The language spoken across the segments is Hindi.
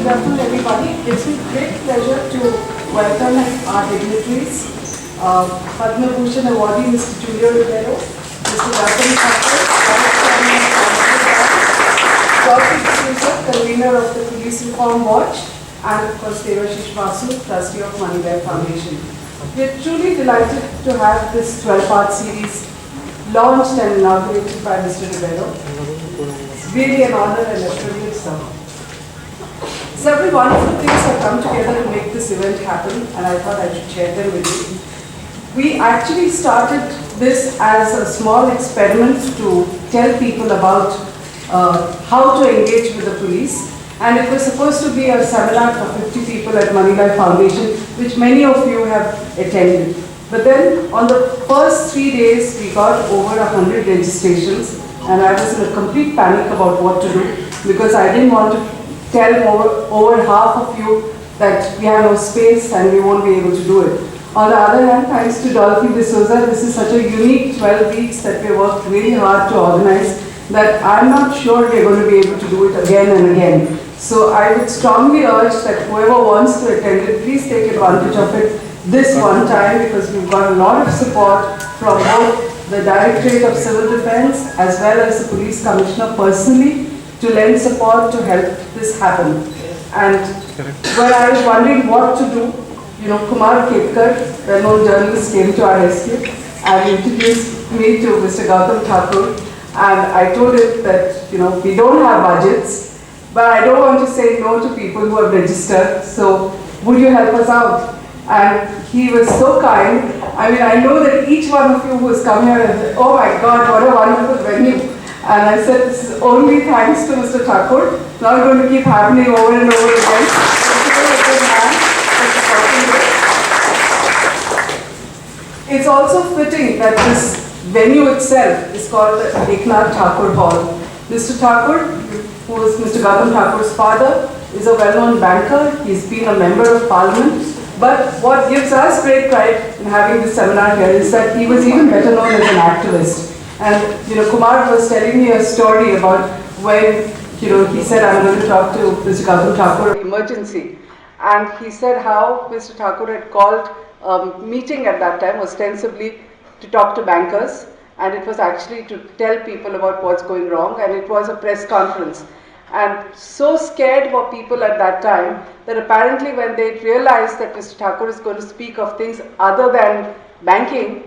Good afternoon, everybody. It gives me great pleasure to welcome our dignitaries, Padma Bhushan awardee Mr. Julio Ribeiro, Mr. Gautam Thakur, Dr. D'Souza, convener of the Police Reform Watch, and of course Devashish Basu, trustee of Moneywealth Foundation. We are truly delighted to have this 12-part series launched and inaugurated by Mr. Ribeiro. It's really an honor and a privilege, sir. Several wonderful things have come together to make this event happen, and I thought I should share them with you. We actually started this as a small experiment to tell people about how to engage with the police, and it was supposed to be a seminar for 50 people at Moneylife Foundation, which many of you have attended. But then on the first 3 days, we got over 100 registrations, and I was in a complete panic about what to do, because I didn't want to tell over half of you that we have no space and we won't be able to do it. On the other hand, thanks to Dolphy D'Souza, this is such a unique 12 weeks that we worked really hard to organize that I'm not sure we're going to be able to do it again and again. So I would strongly urge that whoever wants to attend it, please take advantage of it this one time, because we've got a lot of support from both the Directorate of Civil Defense as well as the Police Commissioner personally to lend support to help this happen. And when I was wondering what to do, Kumar Ketkar, well-known journalist, came to our rescue and introduced me to Mr. Gautam Thakur. And I told him that, we don't have budgets, but I don't want to say no to people who have registered. So would you help us out? And he was so kind. I mean, I know that each one of you who has come here and said, oh my God, what a wonderful venue. And I said, this is only thanks to Mr. Thakur. It's not going to keep happening over and over again. It's also fitting that this venue itself is called the Eknath Thakur Hall. Mr. Thakur, who is Mr. Gautam Thakur's father, is a well-known banker. He's been a member of parliament. But what gives us great pride in having this seminar here is that he was even better known as an activist. And Kumar was telling me a story about when he said, I'm going to talk to Mr. Gautam Thakur emergency. And he said how Mr. Thakur had called a meeting at that time, ostensibly to talk to bankers, and it was actually to tell people about what's going wrong, and it was a press conference. And so scared were people at that time that apparently when they realized that Mr. Thakur is going to speak of things other than banking,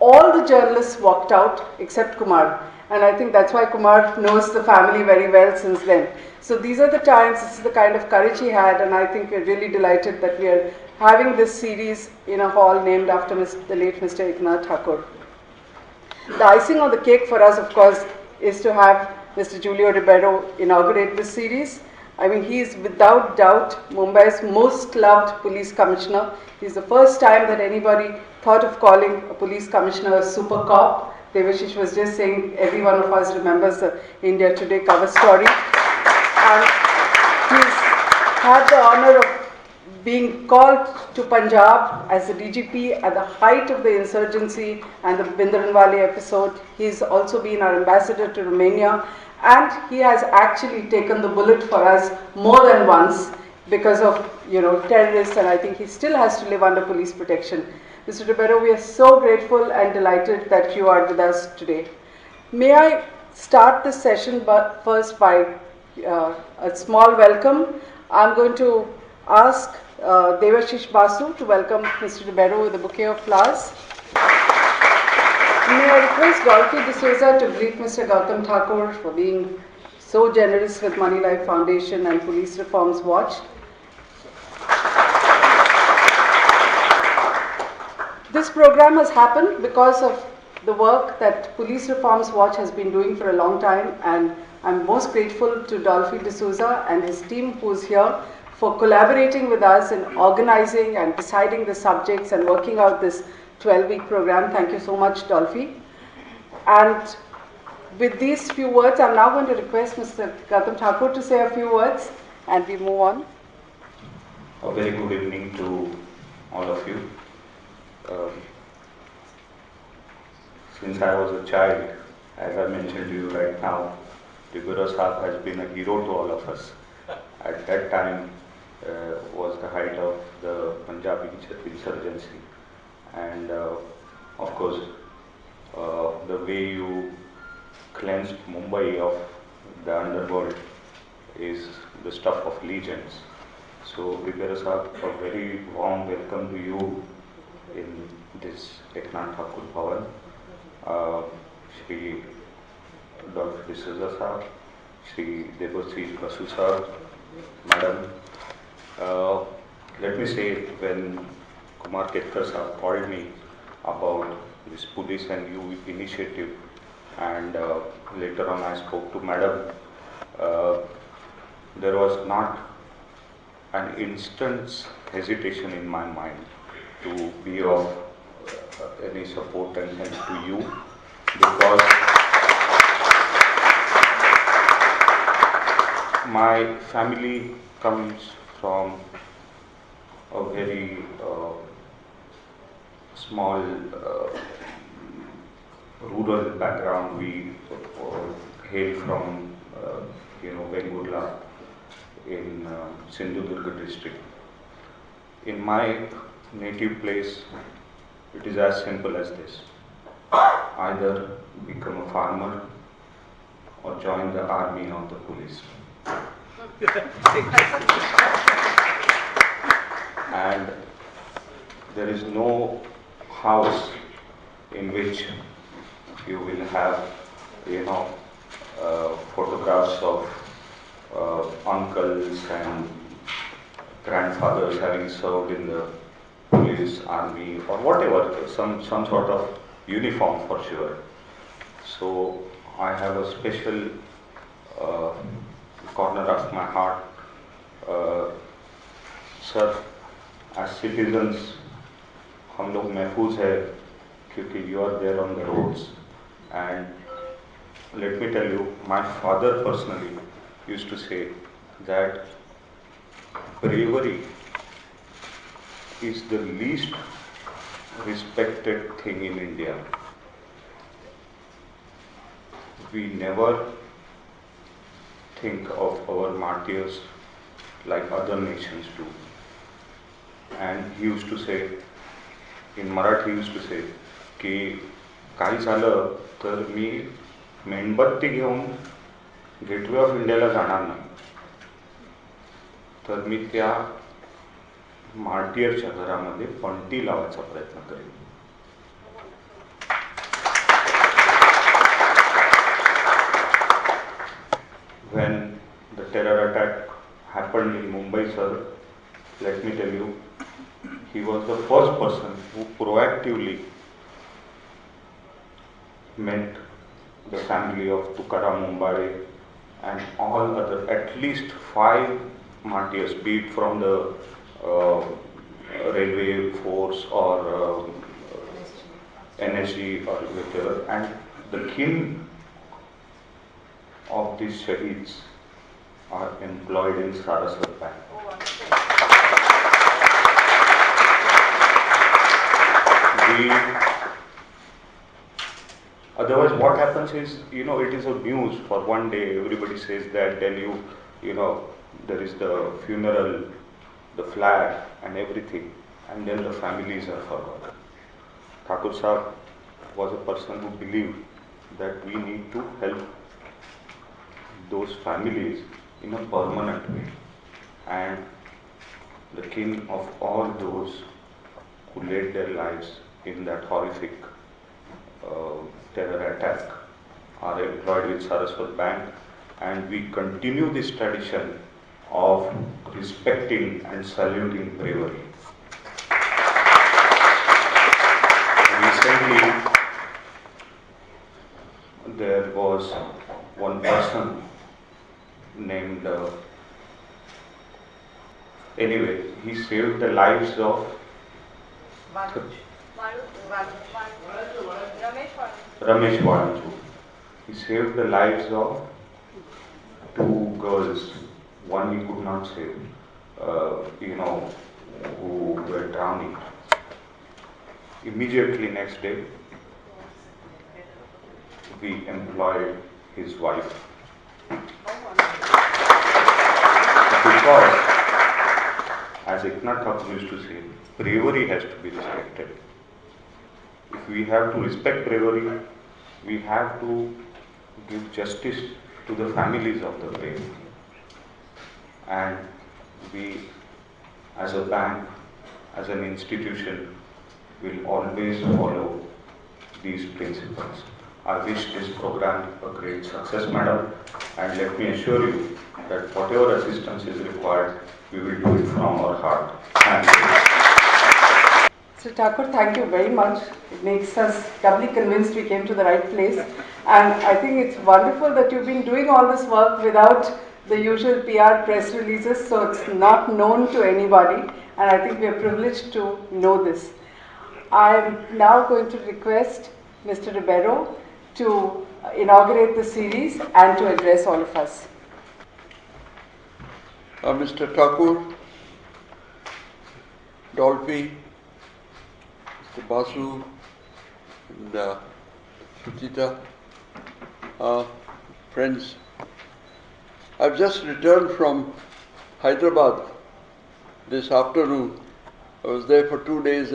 all the journalists walked out except Kumar. And I think that's why Kumar knows the family very well since then. So these are the times, this is the kind of courage he had, and I think we're really delighted that we are having this series in a hall named after the late Mr. Eknath Thakur. The icing on the cake for us, of course, is to have Mr. Julio Ribeiro inaugurate this series. I mean, he is without doubt Mumbai's most loved police commissioner. He's the first time that anybody thought of calling a police commissioner a super cop. Devashish was just saying every one of us remembers the India Today cover story. And he's had the honor of being called to Punjab as the DGP at the height of the insurgency and the Bhindranwale episode. He's also been our ambassador to Romania, and he has actually taken the bullet for us more than once because of terrorists, and I think he still has to live under police protection. Mr. Ribeiro, we are so grateful and delighted that you are with us today. May I start this session first by a small welcome. I'm going to ask Devashish Basu to welcome Mr. Ribeiro with a bouquet of flowers. May I request Dolphy D'Souza to greet Mr. Gautam Thakur for being so generous with Moneylife Foundation and Police Reforms Watch. This program has happened because of the work that Police Reforms Watch has been doing for a long time, and I'm most grateful to Dolphy D'Souza and his team who's here for collaborating with us in organizing and deciding the subjects and working out this 12-week program. Thank you so much, Dolphy. And with these few words, I'm now going to request Mr. Gautam Thakur to say a few words, and we move on. A very good evening to all of you. Since I was a child, as I mentioned to you right now, Ribeiro Sahab has been a hero to all of us. At that time was the height of the Punjab insurgency, and of course, the way you cleansed Mumbai of the underworld is the stuff of legends. So, Vipera Saab, a very warm welcome to you in this Eknath Thakur Bhavan. Shri Dr. D'Souza Saab, Shri Debashish Basu Saab, Madam. Let me say, when Kumar Ketkar Saab called me about this police and you initiative, and later on I spoke to Madam, there was not an instant's hesitation in my mind to be of any support and help to you, because my family comes from a very small rural background. We hail from Vengurla in Sindhudurga district. In my native place, it is as simple as this: either become a farmer or join the army or the police. And there is no house in which you will have, photographs of uncles and grandfathers having served in the police, army, or whatever, some sort of uniform for sure. So I have a special corner of my heart. Sir, as citizens, हम लोग महफूज है क्योंकि you are there on the roads. And let me tell you, my father personally used to say that bravery is the least respected thing in India. We never think of our martyrs like other nations do. And he used to say, in Marathi he used to say, की काही झालं तर मी मेणबत्ती घेऊन गेटवे ऑफ इंडियाला जाणार नाही, तर मी त्या मार्टियरच्या घरामध्ये पणती लावायचा प्रयत्न करेन. When the terror attack happened in Mumbai, sir, let me tell you, he was the first person who proactively met the family of Tukaram Mumbare and all other, at least 5 martyrs, be it from the railway force or NSG or whatever, and the kin of these shaheeds are employed in Saraswat Bank. Otherwise, what happens is, it is a news for one day. Everybody says that, then there is the funeral, the flag, and everything, and then the families are forgotten. Thakur Sahib was a person who believed that we need to help those families in a permanent way, and the king of all those who laid their lives in that horrific terror attack are employed with Saraswat Bank, and we continue this tradition of respecting and saluting bravery. Recently, there was one person named, anyway, he saved the lives of Ramesh Valanju. He saved the lives of 2 girls. One he could not save, who were drowning. Immediately next day, we employed his wife to Because, as Eknath Thakur used to say, bravery has to be respected. If we have to respect bravery, we have to give justice to the families of the brave. And we, as a bank, as an institution, will always follow these principles. I wish this program a great success, madam, and let me assure you that whatever assistance is required, we will do it from our heart. Thank you. Mr. Thakur, thank you very much. It makes us doubly convinced we came to the right place. And I think it's wonderful that you've been doing all this work without the usual PR press releases, so it's not known to anybody. And I think we are privileged to know this. I am now going to request Mr. Ribeiro to inaugurate the series and to address all of us. Mr. Thakur, Dolphy, Mr. Basu, and Suchita, friends, I've just returned from Hyderabad this afternoon. I was there for 2 days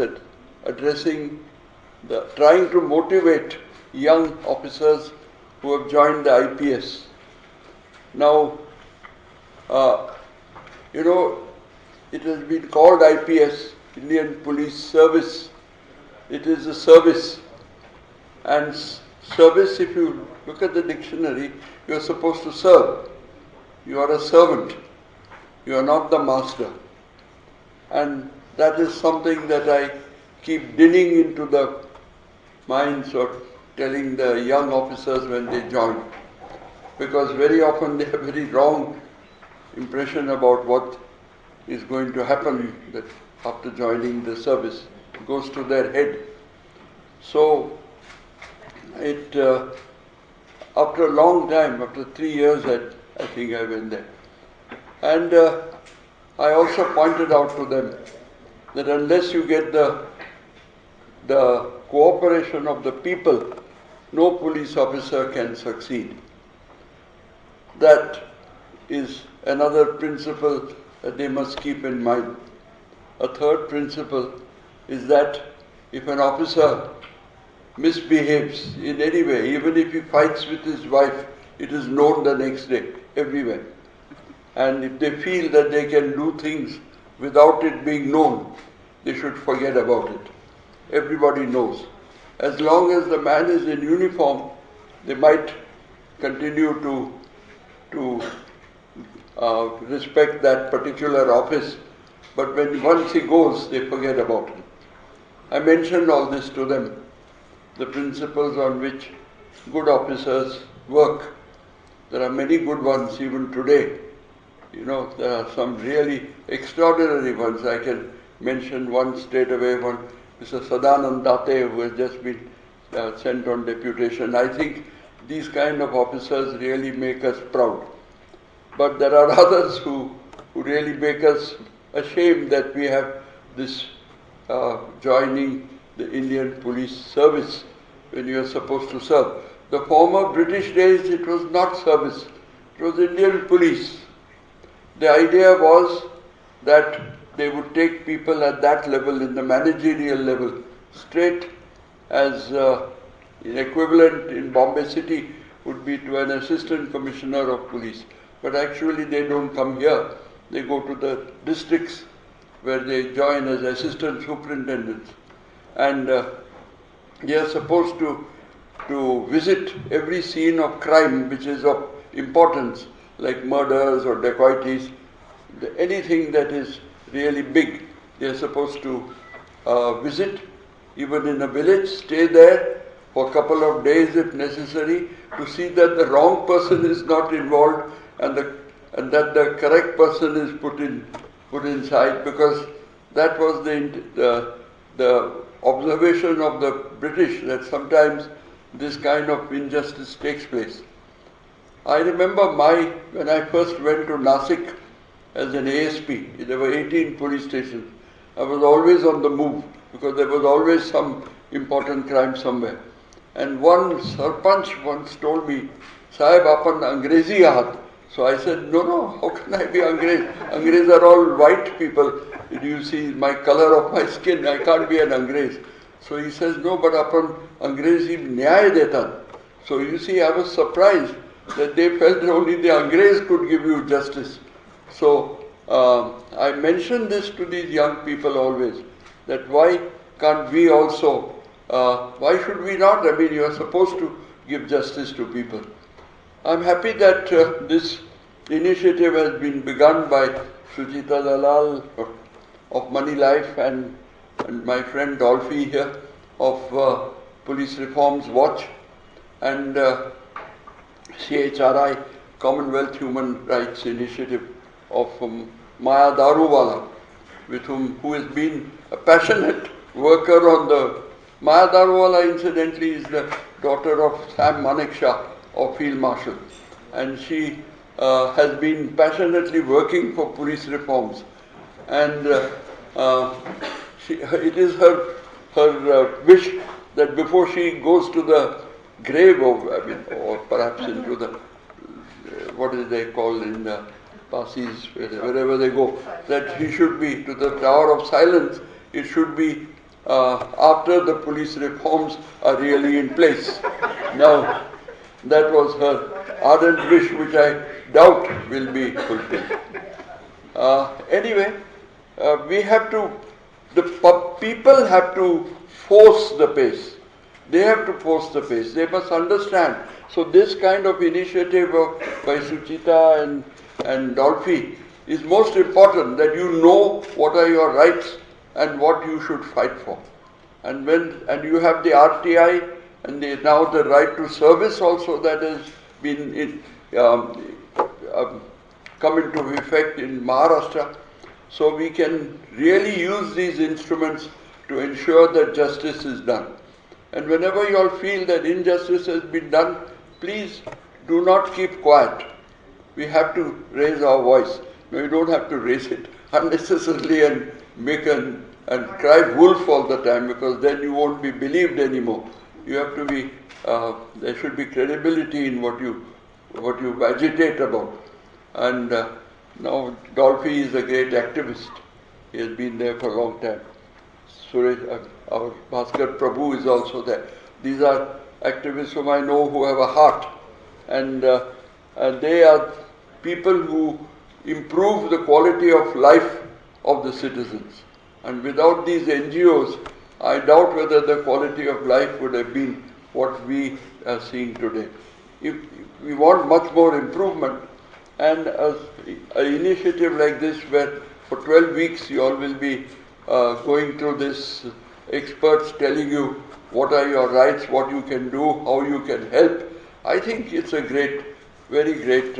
trying to motivate young officers who have joined the IPS. Now, it has been called IPS, Indian Police Service. It is a service. And service, if you look at the dictionary, you are supposed to serve. You are a servant. You are not the master. And that is something that I keep digging into the minds or telling the young officers when they join. Because very often they have very wrong impression about what is going to happen that after joining the service. It goes to their head. So, after a long time, after 3 years, I think I went there. And I also pointed out to them that unless you get the cooperation of the people, no police officer can succeed. That is another principle that they must keep in mind. A third principle is that if an officer misbehaves in any way, even if he fights with his wife, it is known the next day, everywhere. And if they feel that they can do things without it being known, they should forget about it. Everybody knows. As long as the man is in uniform, they might continue to respect that particular office, but once he goes, they forget about him. I mentioned all this to them, the principles on which good officers work. There are many good ones even today. There are some really extraordinary ones. I can mention one straight away, Mr. Sadanand Date, who has just been sent on deputation. I think these kind of officers really make us proud. But there are others who really make us ashamed that we have this joining the Indian Police Service when you are supposed to serve. The former British days, it was not service. It was Indian Police. The idea was that they would take people at that level, in the managerial level, straight as equivalent in Bombay City would be to an assistant commissioner of police. But actually they don't come here. They go to the districts where they join as assistant superintendents. And they are supposed to visit every scene of crime which is of importance, like murders or dacoities, anything that is really big. They are supposed to visit, even in a village, stay there for a couple of days if necessary, to see that the wrong person is not involved and that the correct person is put inside, because that was the observation of the British, that sometimes this kind of injustice takes place. I remember when I first went to Nasik as an ASP, there were 18 police stations. I was always on the move because there was always some important crime somewhere. And one Sarpanch once told me, Sahib, apan Angrezi ahat, So I said, no, how can I be Angrez? Angrez are all white people. Do you see my color of my skin? I can't be an Angrez. So he says, no, but upon Angrezi Nyay Detan. So you see, I was surprised that they felt that only the Angrez could give you justice. So I mention this to these young people always, that why can't we also, why should we not? I mean, you are supposed to give justice to people. I'm happy that this initiative has been begun by Suchita Dalal of Money Life and my friend Dolphy here of Police Reforms Watch and CHRI, Commonwealth Human Rights Initiative of Maya Daruwala, with who has been a passionate worker on the... Maya Daruwala, incidentally, is the daughter of Sam Manekshaw of Field Marshal, and she has been passionately working for police reforms, and it is her wish that before she goes to the grave of, or perhaps into the, what is they call in the Parsis, wherever they go, that he should be to the Tower of Silence. It should be after the police reforms are really in place. Now, that was her ardent wish, which I doubt will be fulfilled. Anyway, we have to, people have to force the pace. They have to force the pace. They must understand. So this kind of initiative by Suchita and Dolphy is most important, that you know what are your rights and what you should fight for. And you have the RTI and now the right to service also that has been come into effect in Maharashtra. So we can really use these instruments to ensure that justice is done. And whenever you all feel that injustice has been done, please do not keep quiet. We have to raise our voice. No, you don't have to raise it unnecessarily and and cry wolf all the time, because then you won't be believed anymore. You have to be, there should be credibility in what you agitate about. And now Dolphy is a great activist. He has been there for a long time. Suresh, our Bhaskar Prabhu is also there. These are activists whom I know who have a heart, and they are people who improve the quality of life of the citizens. And without these NGOs, I doubt whether the quality of life would have been what we are seeing today. If we want much more improvement, and an initiative like this, where for 12 weeks you all will be going through this, experts telling you what are your rights, what you can do, how you can help, I think it's a great, very great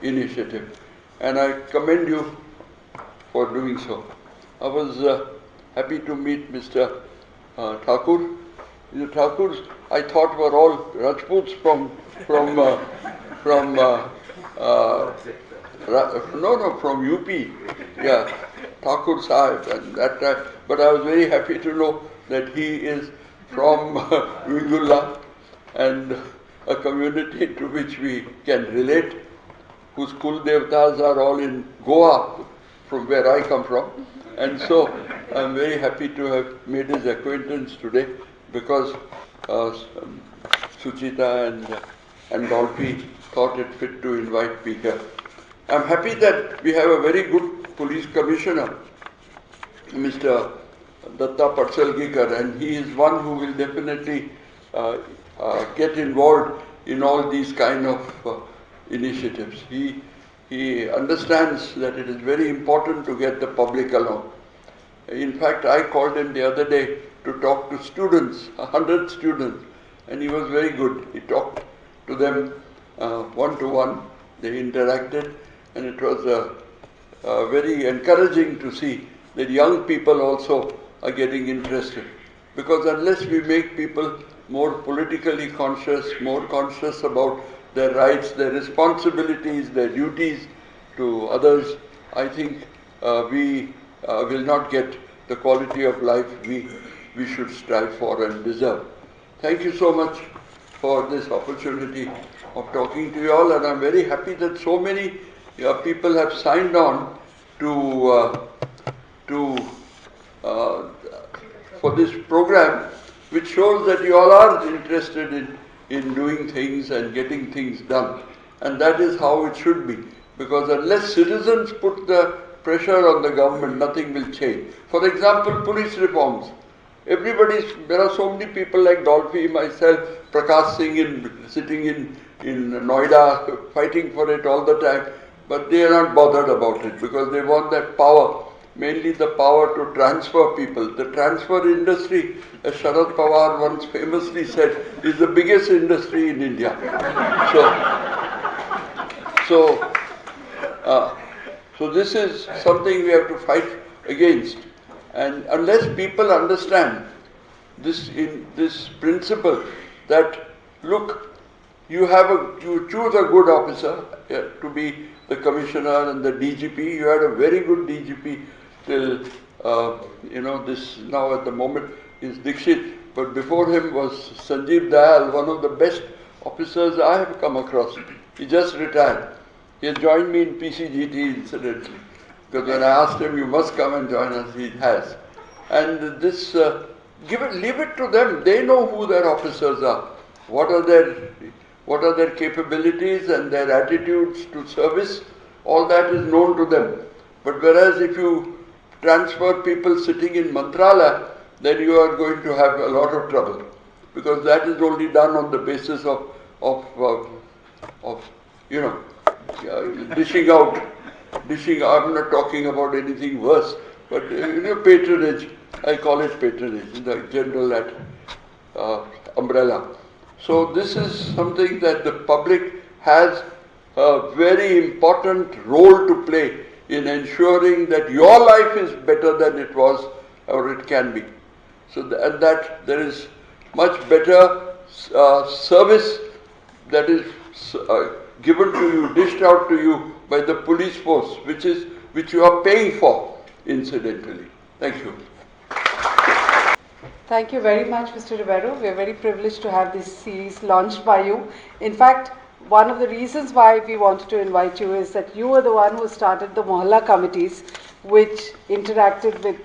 initiative. And I commend you for doing so. I was happy to meet Mr. Thakur. The Thakurs, I thought, were all Rajputs from UP. Yeah, Thakur Sahib, and that time. But I was very happy to know that he is from Vingulla, and a community to which we can relate, whose Kul Devtas are all in Goa, from where I come from. And so I'm very happy to have made his acquaintance today, because Suchita and Dolphy thought it fit to invite me here. I'm happy that we have a very good police commissioner, Mr. Datta Patsalgikar, and he is one who will definitely get involved in all these kind of initiatives. He understands that it is very important to get the public along. In fact, I called him the other day to talk to students, 100 students, and he was very good. He talked to them one-to-one. They interacted, and it was very encouraging to see that young people also are getting interested. Because unless we make people more politically conscious, more conscious about their rights, their responsibilities, their duties to others, I think we will not get the quality of life we should strive for and deserve. Thank you so much for this opportunity of talking to you all, and I'm very happy that so many people have signed on for this program, which shows that you all are interested in doing things and getting things done. And that is how it should be. Because unless citizens put the pressure on the government, nothing will change. For example, police reforms. There are so many people like Dolphy, myself, Prakash Singh sitting in Noida, fighting for it all the time. But they are not bothered about it because they want that power, mainly the power to transfer people. The transfer industry, as Sharad Pawar once famously said, is the biggest industry in India. So this is something we have to fight against. And unless people understand this principle that, look, you choose a good officer to be the commissioner and the DGP. You had a very good DGP till this now at the moment is Dixit, but before him was Sanjeev Dayal, one of the best officers I have come across. He just retired. He has joined me in PCGT incidentally, because when I asked him, you must come and join us, he has. And this, leave it to them. They know who their officers are. What are their capabilities and their attitudes to service? All that is known to them. But whereas if you transfer people sitting in Mantralaya, then you are going to have a lot of trouble, because that is only done on the basis of dishing out. I'm not talking about anything worse, but patronage. I call it patronage in the general umbrella. So this is something that the public has a very important role to play in ensuring that your life is better than it was or it can be. So that there is much better service that is given to you, dished out to you by the police force, which you are paying for, incidentally. Thank you. Thank you very much, Mr. Ribeiro. We are very privileged to have this series launched by you. In fact, one of the reasons why we wanted to invite you is that you were the one who started the Mohalla committees, which interacted with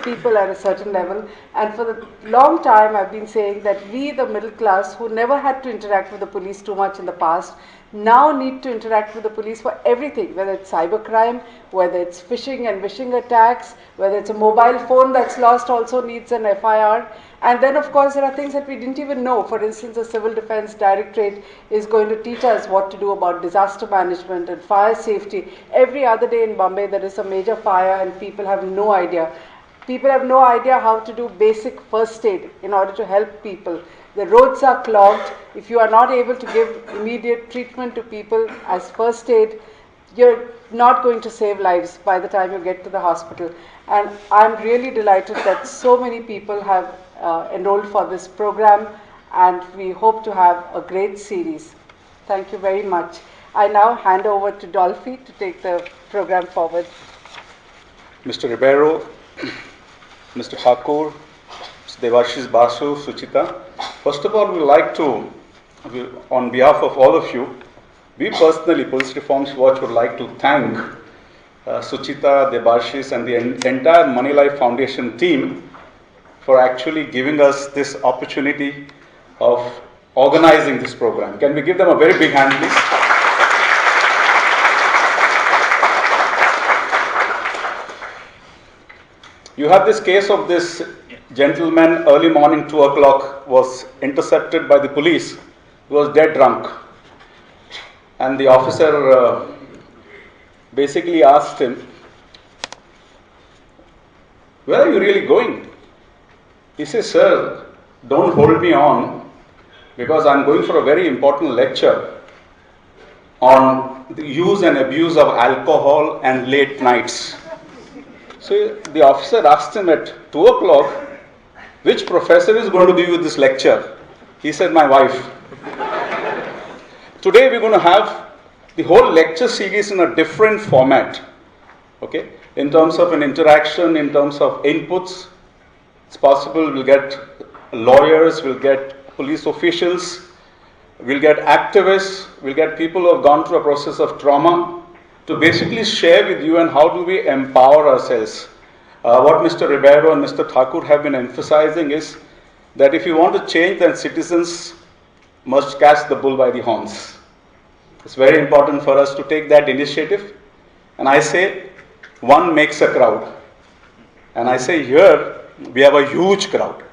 people at a certain level. And for a long time, I've been saying that we, the middle class, who never had to interact with the police too much in the past, now need to interact with the police for everything, whether it's cybercrime, whether it's phishing and vishing attacks, whether it's a mobile phone that's lost also needs an FIR. And then, of course, there are things that we didn't even know. For instance, the Civil Defense Directorate is going to teach us what to do about disaster management and fire safety. Every other day in Bombay, there is a major fire and people have no idea. People have no idea how to do basic first aid in order to help people. The roads are clogged. If you are not able to give immediate treatment to people as first aid, you're not going to save lives by the time you get to the hospital. And I'm really delighted that so many people have enrolled for this program, and we hope to have a great series. Thank you very much. I now hand over to Dolphy to take the program forward. Mr. Ribeiro, Mr. Thakur, Devashish Basu, Suchita. First of all, we would like to, on behalf of all of you, we personally, Police Reforms Watch, would like to thank Suchita, Devashish and the entire Money Life Foundation team for actually giving us this opportunity of organizing this program. Can we give them a very big hand, please? You have this case of this gentleman, early morning, 2 o'clock, was intercepted by the police. He was dead drunk. And the officer basically asked him, "Where are you really going?" He says, "Sir, don't hold me on, because I'm going for a very important lecture on the use and abuse of alcohol and late nights." So the officer asked him at 2 o'clock, "Which professor is going to give you this lecture?" He said, "My wife." Today we're going to have the whole lecture series in a different format, okay? In terms of an interaction, in terms of inputs. It's possible we'll get lawyers, we'll get police officials, we'll get activists, we'll get people who have gone through a process of trauma to basically share with you and how do we empower ourselves. What Mr. Ribeiro and Mr. Thakur have been emphasizing is that if you want to change, then citizens must catch the bull by the horns. It's very important for us to take that initiative. And I say, one makes a crowd. And I say here, we have a huge crowd.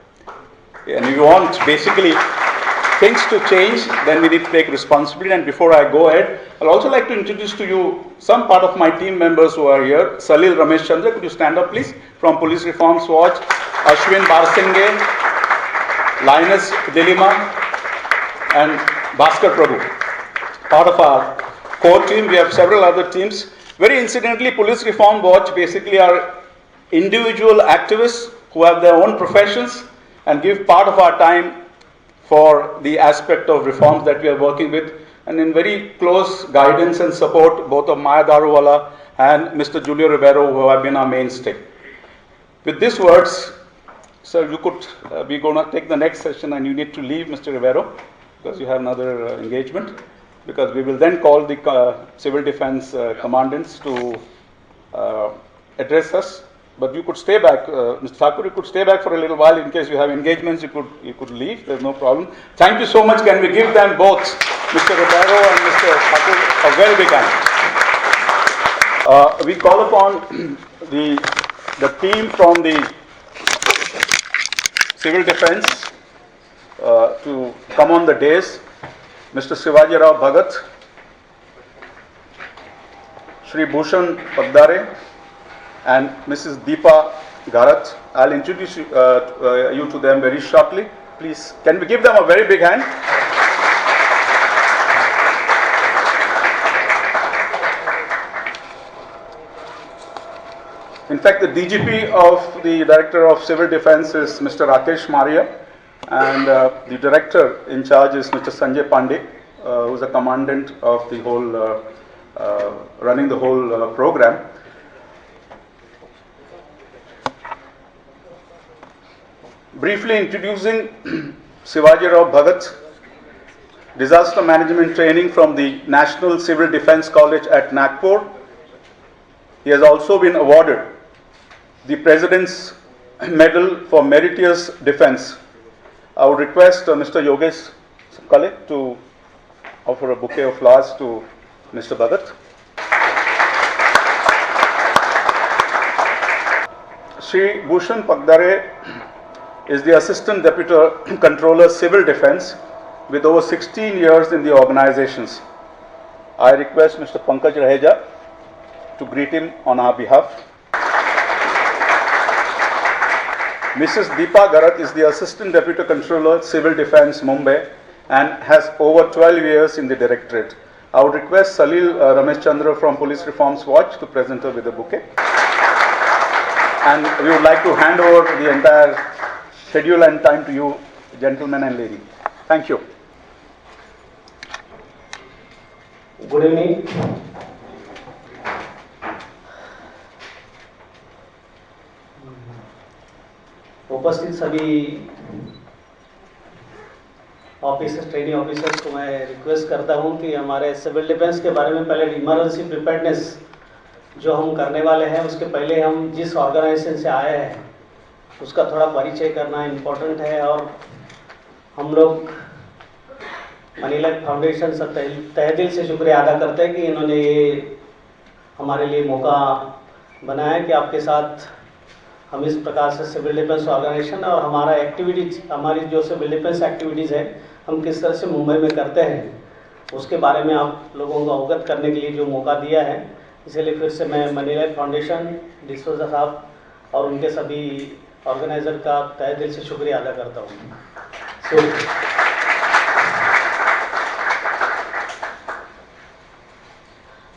And if you want basically things to change, then we need to take responsibility. And before I go ahead, I'd also like to introduce to you some part of my team members who are here. Salil Ramesh Chandra, could you stand up please? From Police Reforms Watch. Ashwin Barsinghe, Linus Delima, and Bhaskar Prabhu. Part of our core team, we have several other teams. Very incidentally, Police Reform Watch basically are individual activists who have their own professions and give part of our time for the aspect of reforms that we are working with, and in very close guidance and support both of Maya Daruwala and Mr. Julio Ribeiro, who have been our mainstay. With these words, sir, you could, we're going to take the next session and you need to leave, Mr. Ribeiro, because you have another engagement, because we will then call the civil defense commandants to address us. But you could stay back, Mr. Thakur, you could stay back for a little while in case you have engagements, you could leave, there's no problem. Thank you so much. Can we give them both, Mr. Ribeiro and Mr. Thakur, a very big hand. We call upon the team from the civil defense to come on the dais. Mr. Shivaji Rao Bhagat, Shri Bhushan Pagdare, and Mrs. Deepa Garat. I'll introduce you to them very shortly. Please, can we give them a very big hand? In fact, the DGP of the Director of Civil Defense is Mr. Rakesh Maria, and the Director in charge is Mr. Sanjay Pandey, who is the Commandant of the whole, running the whole program. Briefly introducing Shivaji Rao Bhagat, disaster management training from the National Civil Defense College at Nagpur. He has also been awarded the President's Medal for Meritorious Defense. I would request Mr. Yogesh Kale to offer a bouquet of flowers to Mr. Bhagat. Shri Bhushan Pagdare is the Assistant Deputy Controller Civil Defense with over 16 years in the organizations. I request Mr. Pankaj Raheja to greet him on our behalf. Mrs. Deepa Garat is the Assistant Deputy Controller Civil Defense Mumbai and has over 12 years in the Directorate. I would request Salil Ramesh Chandra from Police Reforms Watch to present her with a bouquet. And we would like to hand over the entire schedule and time to you, gentlemen and ladies. Thank you. Good evening. उपस्थित सभी ऑफिसर्स, ट्रेनिंग ऑफिसर्स को मैं रिक्वेस्ट करता हूं कि हमारे सिविल डिफेंस के बारे में पहले इमरजेंसी प्रिपेयर्डनेस जो हम करने वाले हैं उसके पहले हम जिस ऑर्गेनाइजेशन से आए हैं उसका थोड़ा परिचय करना इम्पोर्टेंट है। और हम लोग मनी लाइफ फाउंडेशन से तहे दिल से शुक्रिया अदा करते हैं कि इन्होंने ये हमारे लिए मौका बनाया कि आपके साथ हम इस प्रकार से सिविल डिफेंस ऑर्गेनाइजेशन और हमारा एक्टिविटीज, हमारी जो सिविल डिफेंस एक्टिविटीज़ है हम किस तरह से मुंबई में करते हैं उसके बारे में आप लोगों को अवगत करने के लिए जो मौका दिया है, इसलिए फिर से मैं मनी लाइफ फाउंडेशन, डिसोजा साहब और उनके सभी ऑर्गेनाइजर का तहे दिल से शुक्रिया अदा करता हूँ।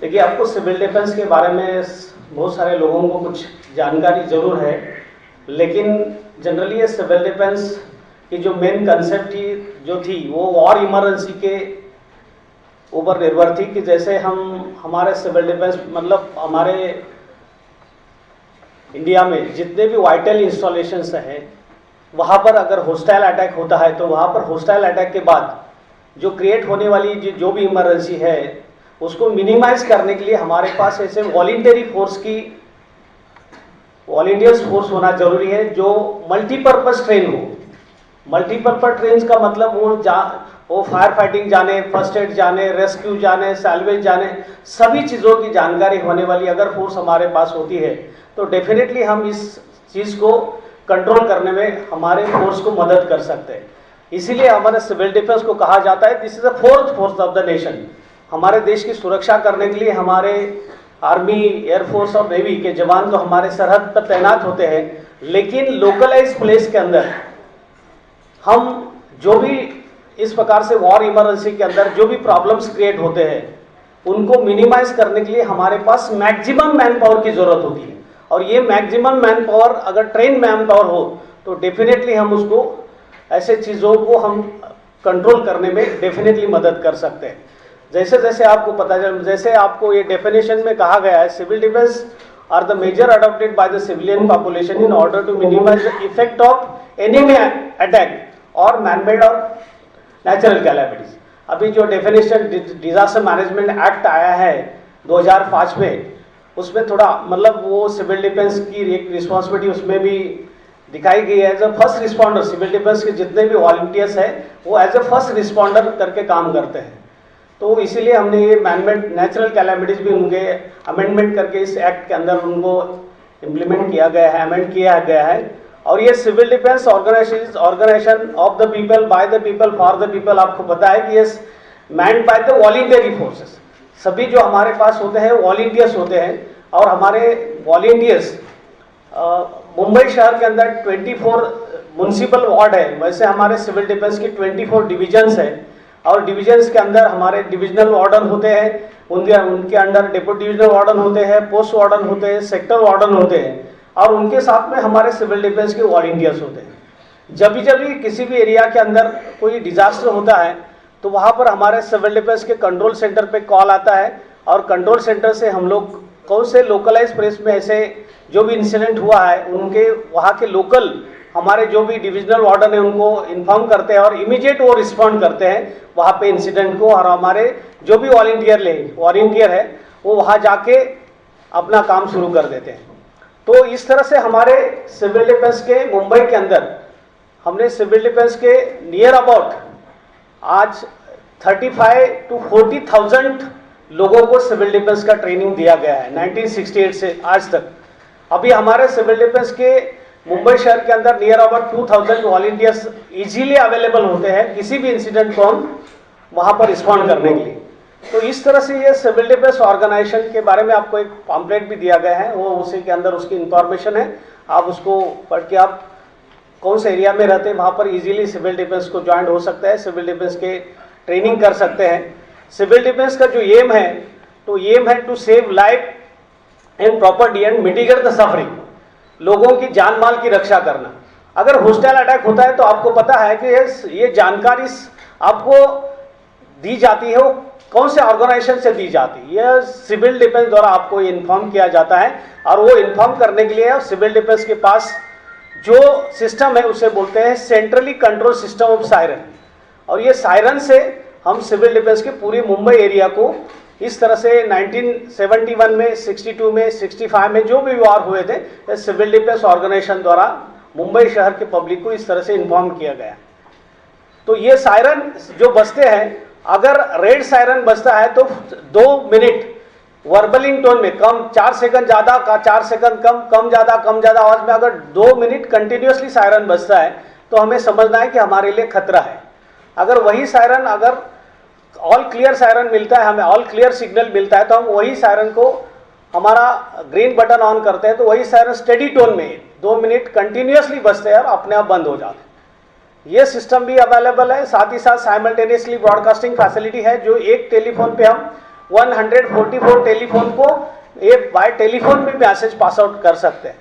देखिए, आपको सिविल डिफेंस के बारे में बहुत सारे लोगों को कुछ जानकारी जरूर है, लेकिन जनरली ये सिविल डिफेंस की जो मेन कंसेप्ट जो थी वो वॉर इमरजेंसी के ऊपर निर्भर थी कि जैसे हमारे सिविल डिफेंस मतलब हमारे इंडिया में जितने भी वाइटल इंस्टॉलेशंस हैं वहाँ पर अगर होस्टाइल अटैक होता है तो वहाँ पर होस्टाइल अटैक के बाद जो क्रिएट होने वाली जो भी इमरजेंसी है उसको मिनिमाइज करने के लिए हमारे पास ऐसे वॉलंटियर्स फोर्स होना जरूरी है जो मल्टीपर्पज ट्रेन हो। मल्टीपर्पज ट्रेन का मतलब वो फायर फाइटिंग जाने, फर्स्ट एड जाने, रेस्क्यू जाने, सैल्वेज जाने, सभी चीज़ों की जानकारी होने वाली अगर फोर्स हमारे पास होती है तो डेफिनेटली हम इस चीज़ को कंट्रोल करने में हमारे फोर्स को मदद कर सकते हैं। इसीलिए हमारे सिविल डिफेंस को कहा जाता है this is the fourth force of the nation. हमारे देश की सुरक्षा करने के लिए हमारे आर्मी, एयरफोर्स और नेवी के जवान तो हमारे सरहद पर तैनात होते हैं, लेकिन लोकलाइज प्लेस के अंदर हम जो भी इस प्रकार से वॉर इमरजेंसी के अंदर जो भी प्रॉब्लम्स क्रिएट होते हैं उनको मिनिमाइज करने के लिए हमारे पास मैक्सिमम मैन पावर की जरूरत होती है। और ये मैक्सिमम मैन पावर अगर ट्रेन मैन पावर हो तो डेफिनेटली हम उसको ऐसे चीज़ों को हम कंट्रोल करने में डेफिनेटली मदद कर सकते हैं। जैसे जैसे आपको पता चल, जैसे आपको ये डेफिनेशन में कहा गया है, civil defence are the measure adopted by the civilian population in order to minimise the effect of enemy attack और मैनमेड और नेचुरल कैलामिटीज। अभी जो डेफिनेशन डिजास्टर मैनेजमेंट एक्ट आया है 2005 में, उसमें थोड़ा मतलब वो सिविल डिफेंस की एक रिस्पॉन्सिबिलिटी उसमें भी दिखाई गई है। As a first responder civil defence के जितने भी वॉलंटियर्स हैं वो एज अ फर्स्ट रिस्पॉन्डर करके काम करते हैं। तो इसीलिए हमने ये मैनमेड नेचुरल कैलामिटीज भी उनके अमेंडमेंट करके इस एक्ट के अंदर उनको इम्प्लीमेंट किया गया है, अमेंड किया गया है। और ये civil defence organisation of the people, by the people, for the people, आपको पता है कि ये manned by the voluntary forces. सभी जो हमारे पास होते हैं वॉलंटियर्स होते हैं और हमारे वॉलंटियर्स मुंबई शहर के अंदर 24 म्युनिसिपल वार्ड है, वैसे हमारे सिविल डिफेंस की 24 डिविजन्स है और डिविजन्स के अंदर हमारे डिविजनल वार्डन होते हैं, उनके अंडर डिप्टी डिविजनल वार्डन होते हैं, पोस्ट वार्डन होते हैं, सेक्टर वार्डन होते हैं और उनके साथ में हमारे सिविल डिफेंस के वॉलंटियर्स होते हैं। जब भी किसी भी एरिया के अंदर कोई डिजास्टर होता है तो वहाँ पर हमारे सिविल डिफेंस के कंट्रोल सेंटर पे कॉल आता है और कंट्रोल सेंटर से हम लोग कौन से लोकलाइज प्लेस में ऐसे जो भी इंसिडेंट हुआ है उनके वहाँ के लोकल हमारे जो भी डिविजनल वार्डन है उनको इन्फॉर्म करते हैं और इमीडिएट वो रिस्पॉन्ड करते हैं वहाँ पे इंसिडेंट को। और हमारे जो भी वॉलंटियर है वो वहाँ जाके अपना काम शुरू कर देते हैं। तो इस तरह से हमारे सिविल डिफेंस के मुंबई के अंदर हमने सिविल डिफेंस के नियर अबाउट आज 35 to 40,000 लोगों को सिविल डिफेंस का ट्रेनिंग दिया गया है 1968 से आज तक। अभी हमारे सिविल डिफेंस के मुंबई शहर के अंदर near about 2000 volunteers easily available होते हैं किसी भी इंसिडेंट को हम वहाँ पर रिस्पॉन्ड करने के लिए। तो इस तरह से ये सिविल डिफेंस ऑर्गेनाइजेशन के बारे में आपको एक पम्पलेट भी दिया गया है, वो उसी के अंदर उसकी इंफॉर्मेशन है, आप उसको पढ़ के आप कौन से एरिया में रहते हैं वहाँ पर इजीली सिविल डिफेंस को ज्वाइन हो सकता है, सिविल डिफेंस के ट्रेनिंग कर सकते हैं। सिविल डिफेंस का जो एम है तो एम है to save life and property and mitigate the suffering, लोगों की जान माल की रक्षा करना। अगर होस्टाइल अटैक होता है तो आपको पता है कि ये जानकारी आपको दी जाती है, वो कौन से ऑर्गेनाइजेशन से दी जाती है, यह सिविल डिफेंस द्वारा आपको इन्फॉर्म किया जाता है। और वो इन्फॉर्म करने के लिए सिविल डिफेंस के पास जो सिस्टम है उसे बोलते हैं centrally control system of siren. और ये सायरन से हम सिविल डिफेंस के पूरे मुंबई एरिया को इस तरह से 1971 में, 62 में, 65 में जो भी वार हुए थे सिविल डिफेंस ऑर्गेनाइजेशन द्वारा मुंबई शहर के पब्लिक को इस तरह से इन्फॉर्म किया गया। तो ये सायरन जो बजते हैं, अगर रेड सायरन बजता है तो 2 मिनट वर्बलिंग टोन में कम, 4 सेकंड ज़्यादा का 4 सेकंड कम, कम ज़्यादा आवाज़ में अगर 2 मिनट कंटिन्यूसली सायरन बजता है तो हमें समझना है कि हमारे लिए खतरा है। अगर वही सायरन, अगर ऑल क्लियर सायरन मिलता है, हमें ऑल क्लियर सिग्नल मिलता है तो हम वही सायरन को हमारा ग्रीन बटन ऑन करते हैं तो वही सायरन स्टेडी टोन में 2 मिनट कंटिन्यूसली बजते हैं और अपने आप बंद हो जाते हैं। ये सिस्टम भी अवेलेबल है। साथ ही साथ साइमल्टेनियसली ब्रॉडकास्टिंग फैसिलिटी है जो एक टेलीफोन पे हम 144 टेलीफोन को एक बाय टेलीफोन भी मैसेज पास आउट कर सकते हैं।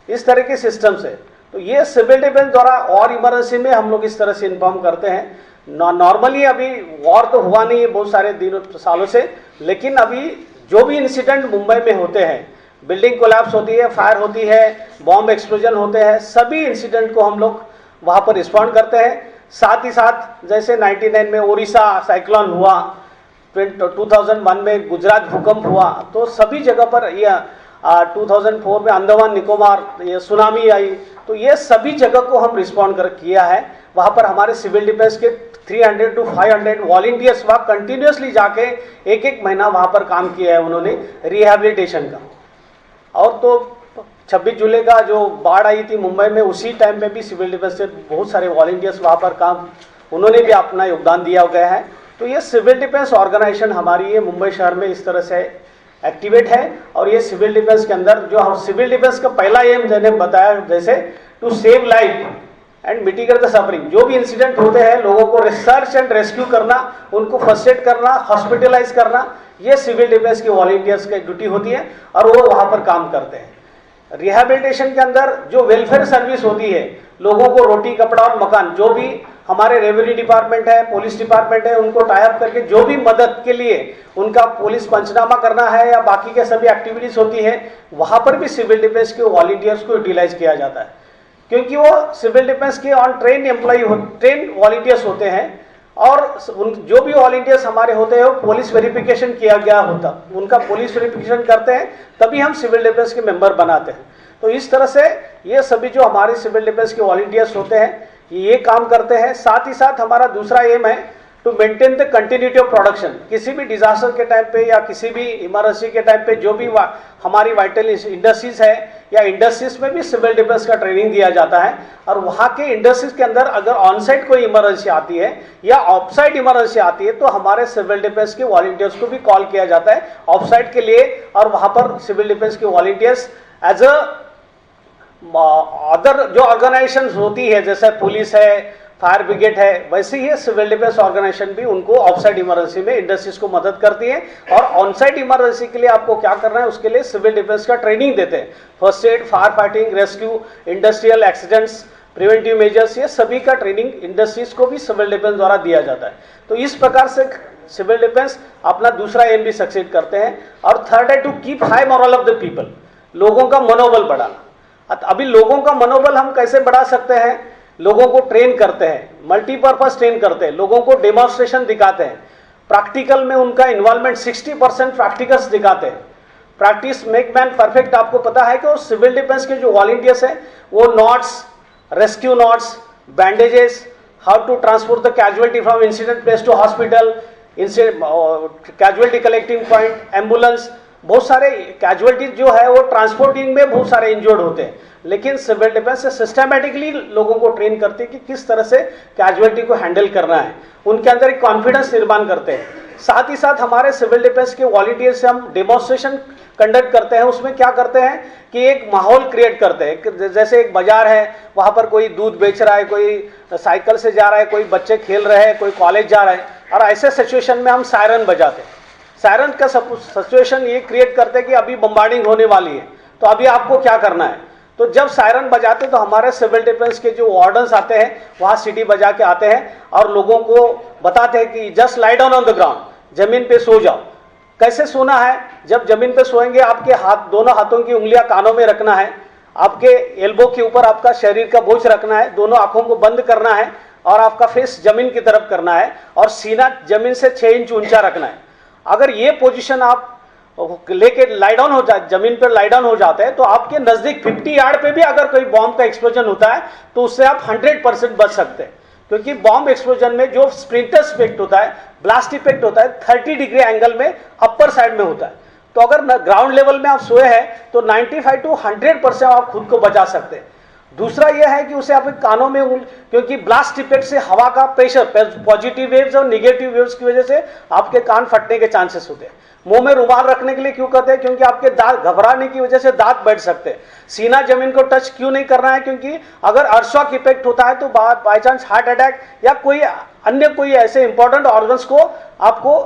इस तरह के सिस्टम से तो ये सिविल डिफेंस द्वारा और इमरजेंसी में हम लोग इस तरह से इन्फॉर्म करते हैं। नॉर्मली अभी वॉर तो हुआ नहीं है बहुत सारे सालों से, लेकिन अभी जो भी इंसिडेंट मुंबई में होते हैं, बिल्डिंग कोलैप्स होती है, फायर होती है, बॉम्ब एक्सप्लोजन होते हैं, सभी इंसिडेंट को हम लोग वहाँ पर रिस्पॉन्ड करते हैं। साथ ही साथ जैसे 99 में ओडिशा साइक्लोन हुआ, 2001 में गुजरात भूकंप हुआ, तो सभी जगह पर यह 2004 में अंडमान निकोबार ये सुनामी आई, तो ये सभी जगह को हम रिस्पॉन्ड किया है। वहाँ पर हमारे सिविल डिफेंस के 300 to 500 वॉलंटियर्स वहाँ कंटिन्यूसली जाके एक महीना वहाँ पर काम किया है उन्होंने रिहैबिलिटेशन का। और तो 26 जुलाई का जो बाढ़ आई थी मुंबई में, उसी टाइम में भी सिविल डिफेंस से बहुत सारे वॉलंटियर्स वहाँ पर काम, उन्होंने भी अपना योगदान दिया गया है। तो ये सिविल डिफेंस ऑर्गेनाइजेशन हमारी ये मुंबई शहर में इस तरह से एक्टिवेट है। और ये सिविल डिफेंस के अंदर जो हम सिविल डिफेंस का पहला एम मैंने बताया, जैसे to save life and mitigate the suffering. जो भी इंसिडेंट होते हैं लोगों को रिसर्च एंड रेस्क्यू करना, उनको फर्स्ट एड करना, हॉस्पिटलाइज करना, ये सिविल डिफेंस के वॉलंटियर्स की ड्यूटी होती है और वो वहाँ पर काम करते हैं। रिहैबिलिटेशन के अंदर जो वेलफेयर सर्विस होती है, लोगों को रोटी कपड़ा और मकान, जो भी हमारे रेवेन्यू डिपार्टमेंट है, पुलिस डिपार्टमेंट है, उनको टाई अप करके जो भी मदद के लिए उनका पुलिस पंचनामा करना है या बाकी के सभी एक्टिविटीज होती है, वहाँ पर भी सिविल डिफेंस के वॉलंटियर्स को यूटिलाइज किया जाता है। क्योंकि वो सिविल डिफेंस के on train employ train volunteers होते हैं और जो भी वॉलंटियर्स हमारे होते हैं वो पुलिस वेरिफिकेशन किया गया होता, उनका पुलिस वेरिफिकेशन करते हैं तभी हम सिविल डिफेंस के मेंबर बनाते हैं। तो इस तरह से ये सभी जो हमारे सिविल डिफेंस के वॉलंटियर्स होते हैं ये काम करते हैं। साथ ही साथ हमारा दूसरा एम है to maintain the continuity of production. किसी भी डिजास्टर के टाइम पे या किसी भी इमरजेंसी के टाइम पे जो भी हमारी वाइटल इंडस्ट्रीज है या इंडस्ट्रीज में भी सिविल डिफेंस का ट्रेनिंग दिया जाता है। और वहाँ के इंडस्ट्रीज के अंदर अगर ऑन साइड कोई इमरजेंसी आती है या ऑफ साइड इमरजेंसी आती है तो हमारे सिविल डिफेंस के वॉलंटियर्स को भी कॉल किया जाता है ऑफ साइड के लिए। और वहाँ पर सिविल डिफेंस के वॉलंटियर्स एज अ अदर जो ऑर्गेनाइजेशन होती है, जैसे पुलिस है, फायर ब्रिगेड है, वैसे ही सिविल डिफेंस ऑर्गेनाइजेशन भी उनको ऑफसाइड इमरजेंसी में इंडस्ट्रीज को मदद करती है। और ऑनसाइड इमरजेंसी के लिए आपको क्या करना है उसके लिए सिविल डिफेंस का ट्रेनिंग देते हैं। First aid, fire fighting, rescue, industrial accidents, preventive measures, ये सभी का ट्रेनिंग इंडस्ट्रीज को भी सिविल डिफेंस द्वारा दिया जाता है। तो इस प्रकार से सिविल डिफेंस अपना दूसरा एम भी सक्सीड करते हैं। और थर्ड है to keep high morale of the people, लोगों का मनोबल बढ़ाना। अभी लोगों का मनोबल हम कैसे बढ़ा सकते हैं? लोगों को ट्रेन करते हैं, मल्टीपर्पज ट्रेन करते हैं, लोगों को डेमोन्स्ट्रेशन दिखाते हैं, प्रैक्टिकल में उनका इन्वॉल्वमेंट 60% प्रैक्टिकल्स दिखाते हैं। Practice make man perfect. आपको पता है कि वो सिविल डिफेंस के जो वॉलंटियर्स हैं वो knots, rescue knots, bandages, how to transport the casualty from incident place to hospital, casualty collecting point, ambulance, बहुत सारे कैजुअलिटीज जो है वो ट्रांसपोर्टिंग में बहुत सारे इंजर्ड होते हैं। लेकिन सिविल डिफेंस से सिस्टमैटिकली लोगों को ट्रेन करते हैं कि किस तरह से कैजुअलिटी को हैंडल करना है, उनके अंदर एक कॉन्फिडेंस निर्माण करते हैं। साथ ही साथ हमारे सिविल डिफेंस के वॉलंटियर्स से हम डेमोन्स्ट्रेशन कंडक्ट करते हैं। उसमें क्या करते हैं कि एक माहौल क्रिएट करते हैं। जैसे एक बाजार है, वहाँ पर कोई दूध बेच रहा है, कोई साइकिल से जा रहा है, कोई बच्चे खेल रहे हैं, कोई कॉलेज जा रहा है, और ऐसे सिचुएशन में हम सायरन बजाते हैं। सायरन का सिचुएशन ये क्रिएट करते हैं कि अभी बम्बार्डिंग होने वाली है, तो अभी आपको क्या करना है। तो जब सायरन बजाते तो हमारे सिविल डिफेंस के जो वार्डन्स आते हैं वहाँ सीटी बजा के आते हैं और लोगों को बताते हैं कि just lie down on the ground, जमीन पे सो जाओ। कैसे सोना है? जब जमीन पे सोएंगे आपके हाथ, दोनों हाथों की उंगलियां कानों में रखना है, आपके एल्बो के ऊपर आपका शरीर का बोझ रखना है, दोनों आंखों को बंद करना है और आपका फेस जमीन की तरफ करना है और सीना जमीन से 6 इंच ऊंचा रखना है। अगर ये पोजीशन आप लेके लाई डाउन हो जाए, जमीन पर लाई डाउन हो जाते हैं, तो आपके नजदीक 50 यार्ड पे भी अगर कोई बॉम्ब का एक्सप्लोजन होता है तो उससे आप 100% बच सकते हैं। क्योंकि बॉम्ब एक्सप्लोजन में जो स्प्लिंटर्स इफेक्ट होता है, ब्लास्ट इफेक्ट होता है, 30 डिग्री एंगल में अपर साइड में होता है। तो अगर ग्राउंड लेवल में आप सोए हैं तो 95 to 100% आप खुद को बचा सकते हैं। दूसरा यह है कि उसे आप कानों में, क्योंकि ब्लास्ट इफेक्ट से हवा का प्रेशर, पॉजिटिव वेव्स और निगेटिव वेव्स की वजह से आपके कान फटने के चांसेस होते हैं। मुंह में रुमाल रखने के लिए क्यों कहते हैं? क्योंकि आपके दांत घबराने की वजह से दांत बैठ सकते हैं। सीना जमीन को टच क्यों नहीं करना है? क्योंकि अगर अर्थशॉक इफेक्ट होता है तो बाय चांस हार्ट अटैक या कोई अन्य कोई ऐसे इंपॉर्टेंट ऑर्गन्स को आपको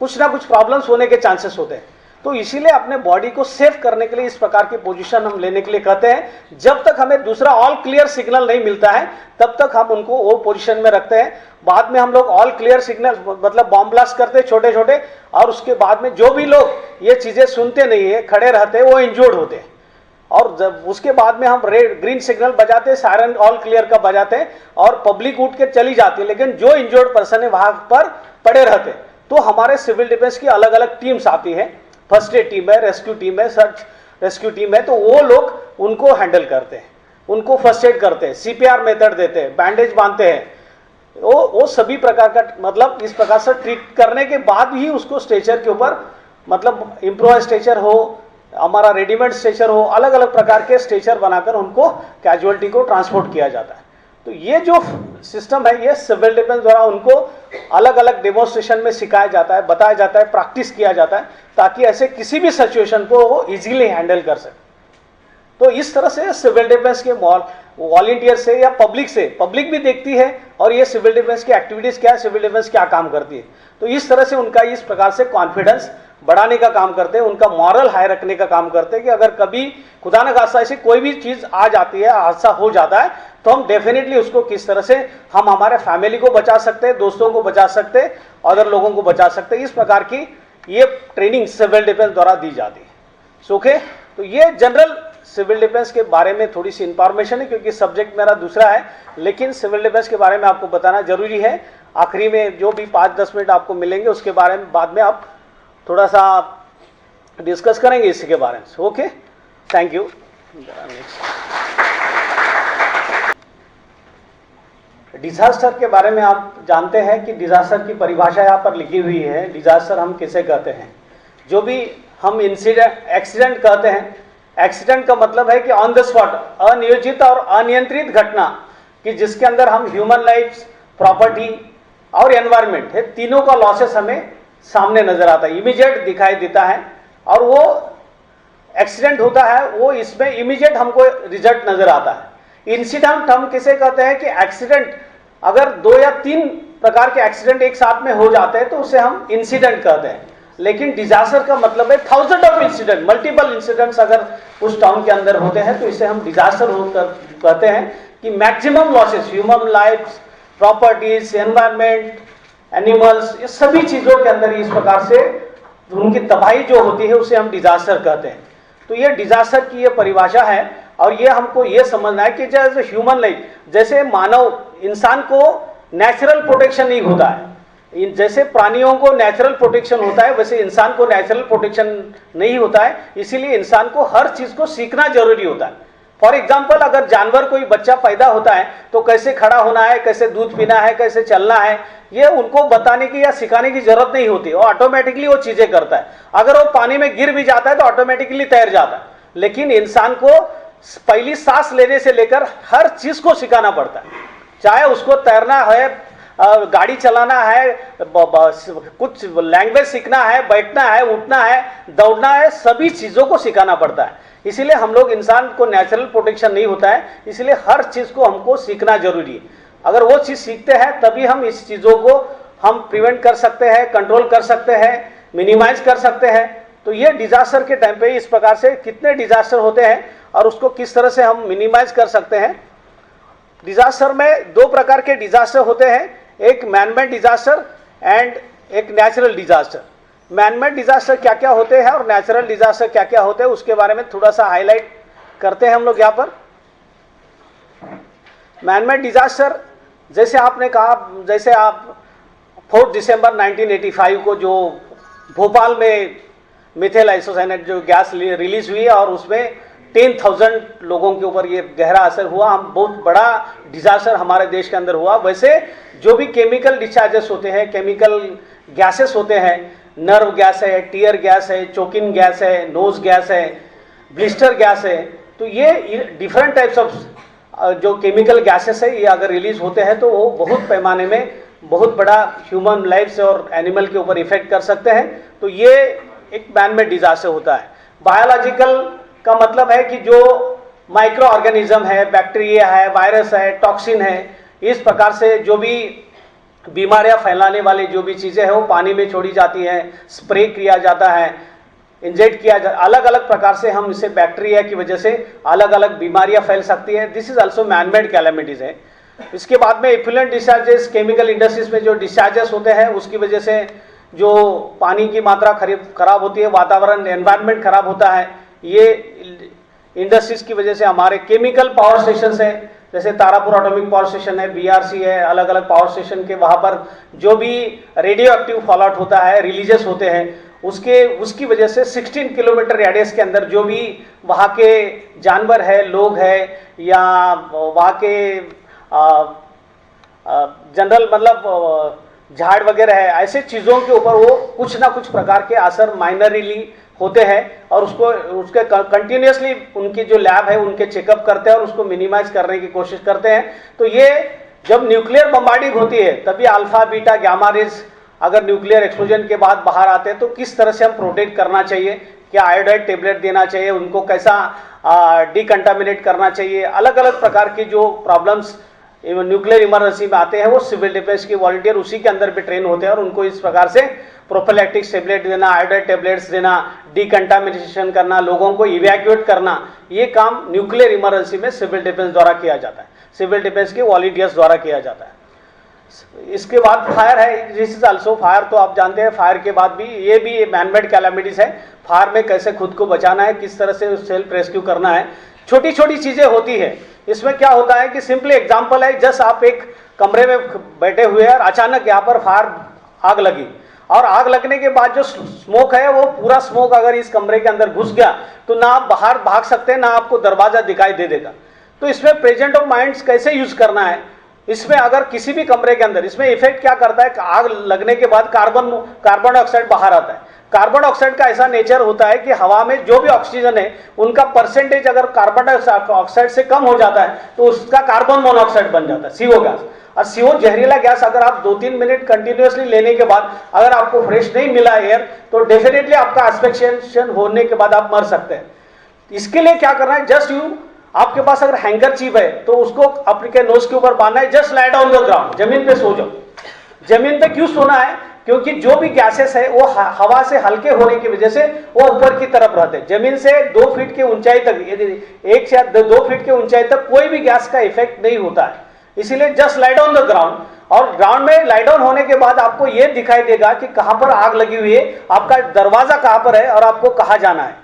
कुछ ना कुछ प्रॉब्लम्स होने के चांसेस होते हैं। तो इसीलिए अपने बॉडी को सेफ करने के लिए इस प्रकार की पोजीशन हम लेने के लिए कहते हैं। जब तक हमें दूसरा ऑल क्लियर सिग्नल नहीं मिलता है तब तक हम उनको वो पोजीशन में रखते हैं। बाद में हम लोग ऑल क्लियर सिग्नल मतलब बॉम्ब ब्लास्ट करते हैं छोटे छोटे, और उसके बाद में जो भी लोग ये चीजें सुनते नहीं है, खड़े रहते हैं, वो इंजर्ड होते हैं। और जब उसके बाद में हम रेड ग्रीन सिग्नल बजाते, सायरन ऑल क्लियर का बजाते हैं और पब्लिक उठ के चली जाती है, लेकिन जो इंजर्ड पर्सन है वहां पर पड़े रहते हैं, तो हमारे सिविल डिफेंस की अलग अलग टीम्स आती है, फर्स्ट एड टीम है, रेस्क्यू टीम है, सर्च रेस्क्यू टीम है, तो वो लोग उनको हैंडल करते हैं, उनको फर्स्ट एड करते हैं, सीपीआर मेथड देते हैं, बैंडेज बांधते हैं, वो सभी प्रकार का, मतलब इस प्रकार से ट्रीट करने के बाद ही उसको स्ट्रेचर के ऊपर, मतलब इम्प्रोवाइज स्ट्रेचर हो, हमारा रेडीमेड स्ट्रेचर हो, अलग अलग प्रकार के स्ट्रेचर बनाकर उनको कैजुअलिटी को ट्रांसपोर्ट किया जाता है। तो ये जो सिस्टम है, ये सिविल डिफेंस द्वारा उनको अलग अलग डेमोन्स्ट्रेशन में सिखाया जाता है, बताया जाता है, प्रैक्टिस किया जाता है, ताकि ऐसे किसी भी सिचुएशन को वो इजीली हैंडल कर सके। तो इस तरह से सिविल डिफेंस के वॉलंटियर से या पब्लिक से, पब्लिक भी देखती है और ये सिविल डिफेंस की एक्टिविटीज क्या है, सिविल डिफेंस क्या काम करती है, तो इस तरह से उनका इस प्रकार से कॉन्फिडेंस बढ़ाने का काम करते हैं, उनका मॉरल हाई रखने का काम करते हैं कि अगर कभी खुदा न खास्ता ऐसी कोई भी चीज आ जाती है, हादसा हो जाता है, तो हम डेफिनेटली उसको किस तरह से हम हमारे फैमिली को बचा सकते हैं, दोस्तों को बचा सकते हैं, अदर लोगों को बचा सकते हैं। इस प्रकार की ये ट्रेनिंग सिविल डिफेंस द्वारा दी जाती है। ओके, तो ये जनरल सिविल डिफेंस के बारे में थोड़ी सी इंफॉर्मेशन है, क्योंकि सब्जेक्ट मेरा दूसरा है, लेकिन सिविल डिफेंस के बारे में आपको बताना जरूरी है। आखिरी में जो भी 5-10 मिनट आपको मिलेंगे उसके बारे में बाद में आप थोड़ा सा डिस्कस करेंगे इसके बारे में। Okay, thank you. डिजास्टर के बारे में आप जानते हैं कि डिजास्टर की परिभाषा यहाँ पर लिखी हुई है। डिजास्टर हम किसे कहते हैं? जो भी हम इंसिडेंट, एक्सीडेंट कहते हैं, एक्सीडेंट का मतलब है कि ऑन द स्पॉट, अनियोजित और अनियंत्रित घटना कि जिसके अंदर हम ह्यूमन लाइफ, प्रॉपर्टी और एनवायरनमेंट है, तीनों का लॉसेस हमें सामने नजर आता है, इमीडिएट दिखाई देता है, और वो एक्सीडेंट होता है, वो इसमें इमीडिएट हमको रिजल्ट नजर आता है। इंसिडेंट हम किसे कहते हैं कि एक्सीडेंट अगर 2 या 3 प्रकार के एक्सीडेंट एक साथ में हो जाते हैं तो उसे हम इंसिडेंट कहते हैं। लेकिन डिजास्टर का मतलब है thousand of incident, multiple incidents अगर उस टाउन के अंदर होते हैं तो इसे हम डिजास्टर कहते हैं कि maximum losses, human life, properties, environment, animals, ये सभी चीजों के अंदर इस प्रकार से उनकी तबाही जो होती है उसे हम डिजास्टर कहते हैं। तो ये डिजास्टर की ये परिभाषा है, और ये हमको ये समझना है कि जैसे ह्यूमन लाइफ, जैसे मानव इंसान को नेचुरल प्रोटेक्शन नहीं होता है, जैसे प्राणियों को नेचुरल प्रोटेक्शन होता है वैसे इंसान को नेचुरल प्रोटेक्शन नहीं होता है, इसीलिए इंसान को हर चीज को सीखना जरूरी होता है। फॉर एग्जाम्पल, अगर जानवर कोई बच्चा पैदा होता है तो कैसे खड़ा होना है, कैसे दूध पीना है, कैसे चलना है, ये उनको बताने की या सिखाने की जरूरत नहीं होती, वो ऑटोमेटिकली वो चीजें करता है। अगर वो पानी में गिर भी जाता है तो ऑटोमेटिकली तैर जाता है। लेकिन इंसान को पहली सांस लेने से लेकर हर चीज को सिखाना पड़ता है, चाहे उसको तैरना है, गाड़ी चलाना है, कुछ लैंग्वेज सीखना है, बैठना है, उठना है, दौड़ना है, सभी चीजों को सिखाना पड़ता है। इसीलिए हम लोग, इंसान को नेचुरल प्रोटेक्शन नहीं होता है, इसलिए हर चीज को हमको सीखना जरूरी है। अगर वो चीज सीखते हैं तभी हम इस चीजों को हम प्रिवेंट कर सकते हैं, कंट्रोल कर सकते हैं, मिनिमाइज कर सकते हैं। तो ये डिजास्टर के टाइम पे इस प्रकार से कितने डिजास्टर होते हैं और उसको किस तरह से हम मिनिमाइज कर सकते हैं। डिजास्टर में 2 प्रकार के डिजास्टर होते हैं, एक मैनमेड डिजास्टर एंड एक नेचुरल डिजास्टर। मैनमेड डिजास्टर क्या क्या होते हैं और नेचुरल डिजास्टर क्या क्या होते हैं उसके बारे में थोड़ा सा हाईलाइट करते हैं हम लोग यहाँ पर। मैनमेड डिजास्टर, जैसे आपने कहा, जैसे आप 4 दिसंबर 1985 को जो भोपाल में मिथेल आइसोसाइनेट जो गैस रिलीज हुई है और उसमें 10,000 लोगों के ऊपर ये गहरा असर हुआ, हम बहुत बड़ा डिजास्टर हमारे देश के अंदर हुआ। वैसे जो भी केमिकल डिस्चार्जेस होते हैं, केमिकल गैसेस होते हैं, नर्व गैस है, टीयर गैस है, चोकिन गैस है, नोज गैस है, ब्लिस्टर गैस है, तो ये डिफरेंट टाइप्स ऑफ जो केमिकल गैसेस है, ये अगर रिलीज होते हैं तो वो बहुत पैमाने में बहुत बड़ा ह्यूमन लाइफ से और एनिमल के ऊपर इफेक्ट कर सकते हैं। तो ये एक मैनमेड डिजास्टर होता है। बायोलॉजिकल का मतलब है कि जो माइक्रो ऑर्गेनिज्म है, बैक्टीरिया है, वायरस है, टॉक्सिन है, इस प्रकार से जो भी बीमारियां फैलाने वाली जो भी चीजें हैं वो पानी में छोड़ी जाती हैं, स्प्रे किया जाता है, इंजेक्ट किया जाता है, अलग अलग प्रकार से हम इसे बैक्टीरिया की वजह से अलग अलग बीमारियां फैल सकती है। This is also manmade calamities है। इसके बाद में इफ्लुएंट डिस्चार्जेस, केमिकल इंडस्ट्रीज में जो डिस्चार्जेस होते हैं उसकी वजह से जो पानी की मात्रा खराब होती है, वातावरण, एनवायरनमेंट खराब होता है, ये इंडस्ट्रीज की वजह से हमारे केमिकल पावर स्टेशन है, जैसे तारापुर एटॉमिक पावर स्टेशन है, बीआरसी है, अलग अलग पावर स्टेशन के वहाँ पर जो भी रेडियो एक्टिव फॉलआउट होता है, रिलीजेस होते हैं, उसकी वजह से 16 किलोमीटर रेडियस के अंदर जो भी वहाँ के जानवर है, लोग है, या वहाँ के जनरल मतलब झाड़ वगैरह है, ऐसे चीज़ों के ऊपर वो कुछ ना कुछ प्रकार के असर माइनरली होते हैं, और उसके कंटिन्यूसली उनकी जो लैब है उनके चेकअप करते हैं और उसको मिनिमाइज करने की कोशिश करते हैं। तो ये जब न्यूक्लियर बम्बार्डिंग होती है तभी अल्फा बीटा गामा रेज अगर न्यूक्लियर एक्सप्लोजन के बाद बाहर आते हैं तो किस तरह से हम प्रोटेक्ट करना चाहिए, क्या आयोडाइड टेबलेट देना चाहिए, उनको कैसा डिकंटामिनेट करना चाहिए, अलग अलग प्रकार की जो प्रॉब्लम्स न्यूक्लियर इमरजेंसी में आते हैं वो सिविल डिफेंस के वॉलंटियर उसी के अंदर भी ट्रेन होते हैं और उनको इस प्रकार से प्रोफिलैक्टिक टेबलेट देना, आयोडाइड टेबलेट्स देना, डिकंटामिनेशन करना, लोगों को इवैक्यूएट करना, ये काम न्यूक्लियर इमरजेंसी में सिविल डिफेंस द्वारा किया जाता है, सिविल डिफेंस के वॉलंटियर्स द्वारा किया जाता है। इसके बाद फायर है, दिस इज आल्सो फायर, तो आप जानते हैं फायर के बाद भी ये भी मैनमेड कैलामिटीज है, फायर में कैसे खुद को बचाना है, किस तरह से सेल्फ रेस्क्यू करना है, छोटी छोटी चीजें होती है। इसमें क्या होता है कि सिंपली एग्जांपल है, जस्ट आप एक कमरे में बैठे हुए हैं और अचानक यहाँ पर फायर आग लगी, और आग लगने के बाद जो स्मोक है वो पूरा स्मोक अगर इस कमरे के अंदर घुस गया तो ना आप बाहर भाग सकते हैं, ना आपको दरवाजा दिखाई दे देगा। तो इसमें प्रेजेंट ऑफ माइंड्स कैसे यूज करना है, इसमें अगर किसी भी कमरे के अंदर इसमें इफेक्ट क्या करता है, आग लगने के बाद कार्बन डाइऑक्साइड बाहर आता है। कार्बन डाइऑक्साइड का ऐसा नेचर होता है कि हवा में जो भी ऑक्सीजन है उनका परसेंटेज अगर कार्बन डाइऑक्साइड से कम हो जाता है तो उसका कार्बन मोनोऑक्साइड बन जाता है, CO गैस। और CO जहरीला गैस अगर आप 2-3 मिनट कंटिन्यूअसली लेने के बाद अगर आपको फ्रेश नहीं मिला एयर तो डेफिनेटली आपका एस्फिक्सिएशन होने के बाद आप मर सकते हैं। इसके लिए क्या करना है, जस्ट आपके पास अगर हैंकरचीफ है तो उसको आपके नोज के ऊपर बांधना है, just lie down the ground, जमीन पे सो जाओ। जमीन पे क्यों सोना है, क्योंकि जो भी गैसेस है वो हवा से हल्के होने की वजह से वो ऊपर की तरफ रहते हैं। जमीन से 2 फीट की ऊंचाई तक, यदि 1 से 2 फीट की ऊंचाई तक कोई भी गैस का इफेक्ट नहीं होता है, इसीलिए just lie down the ground. और ग्राउंड में लाई डाउन होने के बाद आपको ये दिखाई देगा कि कहां पर आग लगी हुई है, आपका दरवाजा कहां पर है और आपको कहां जाना है,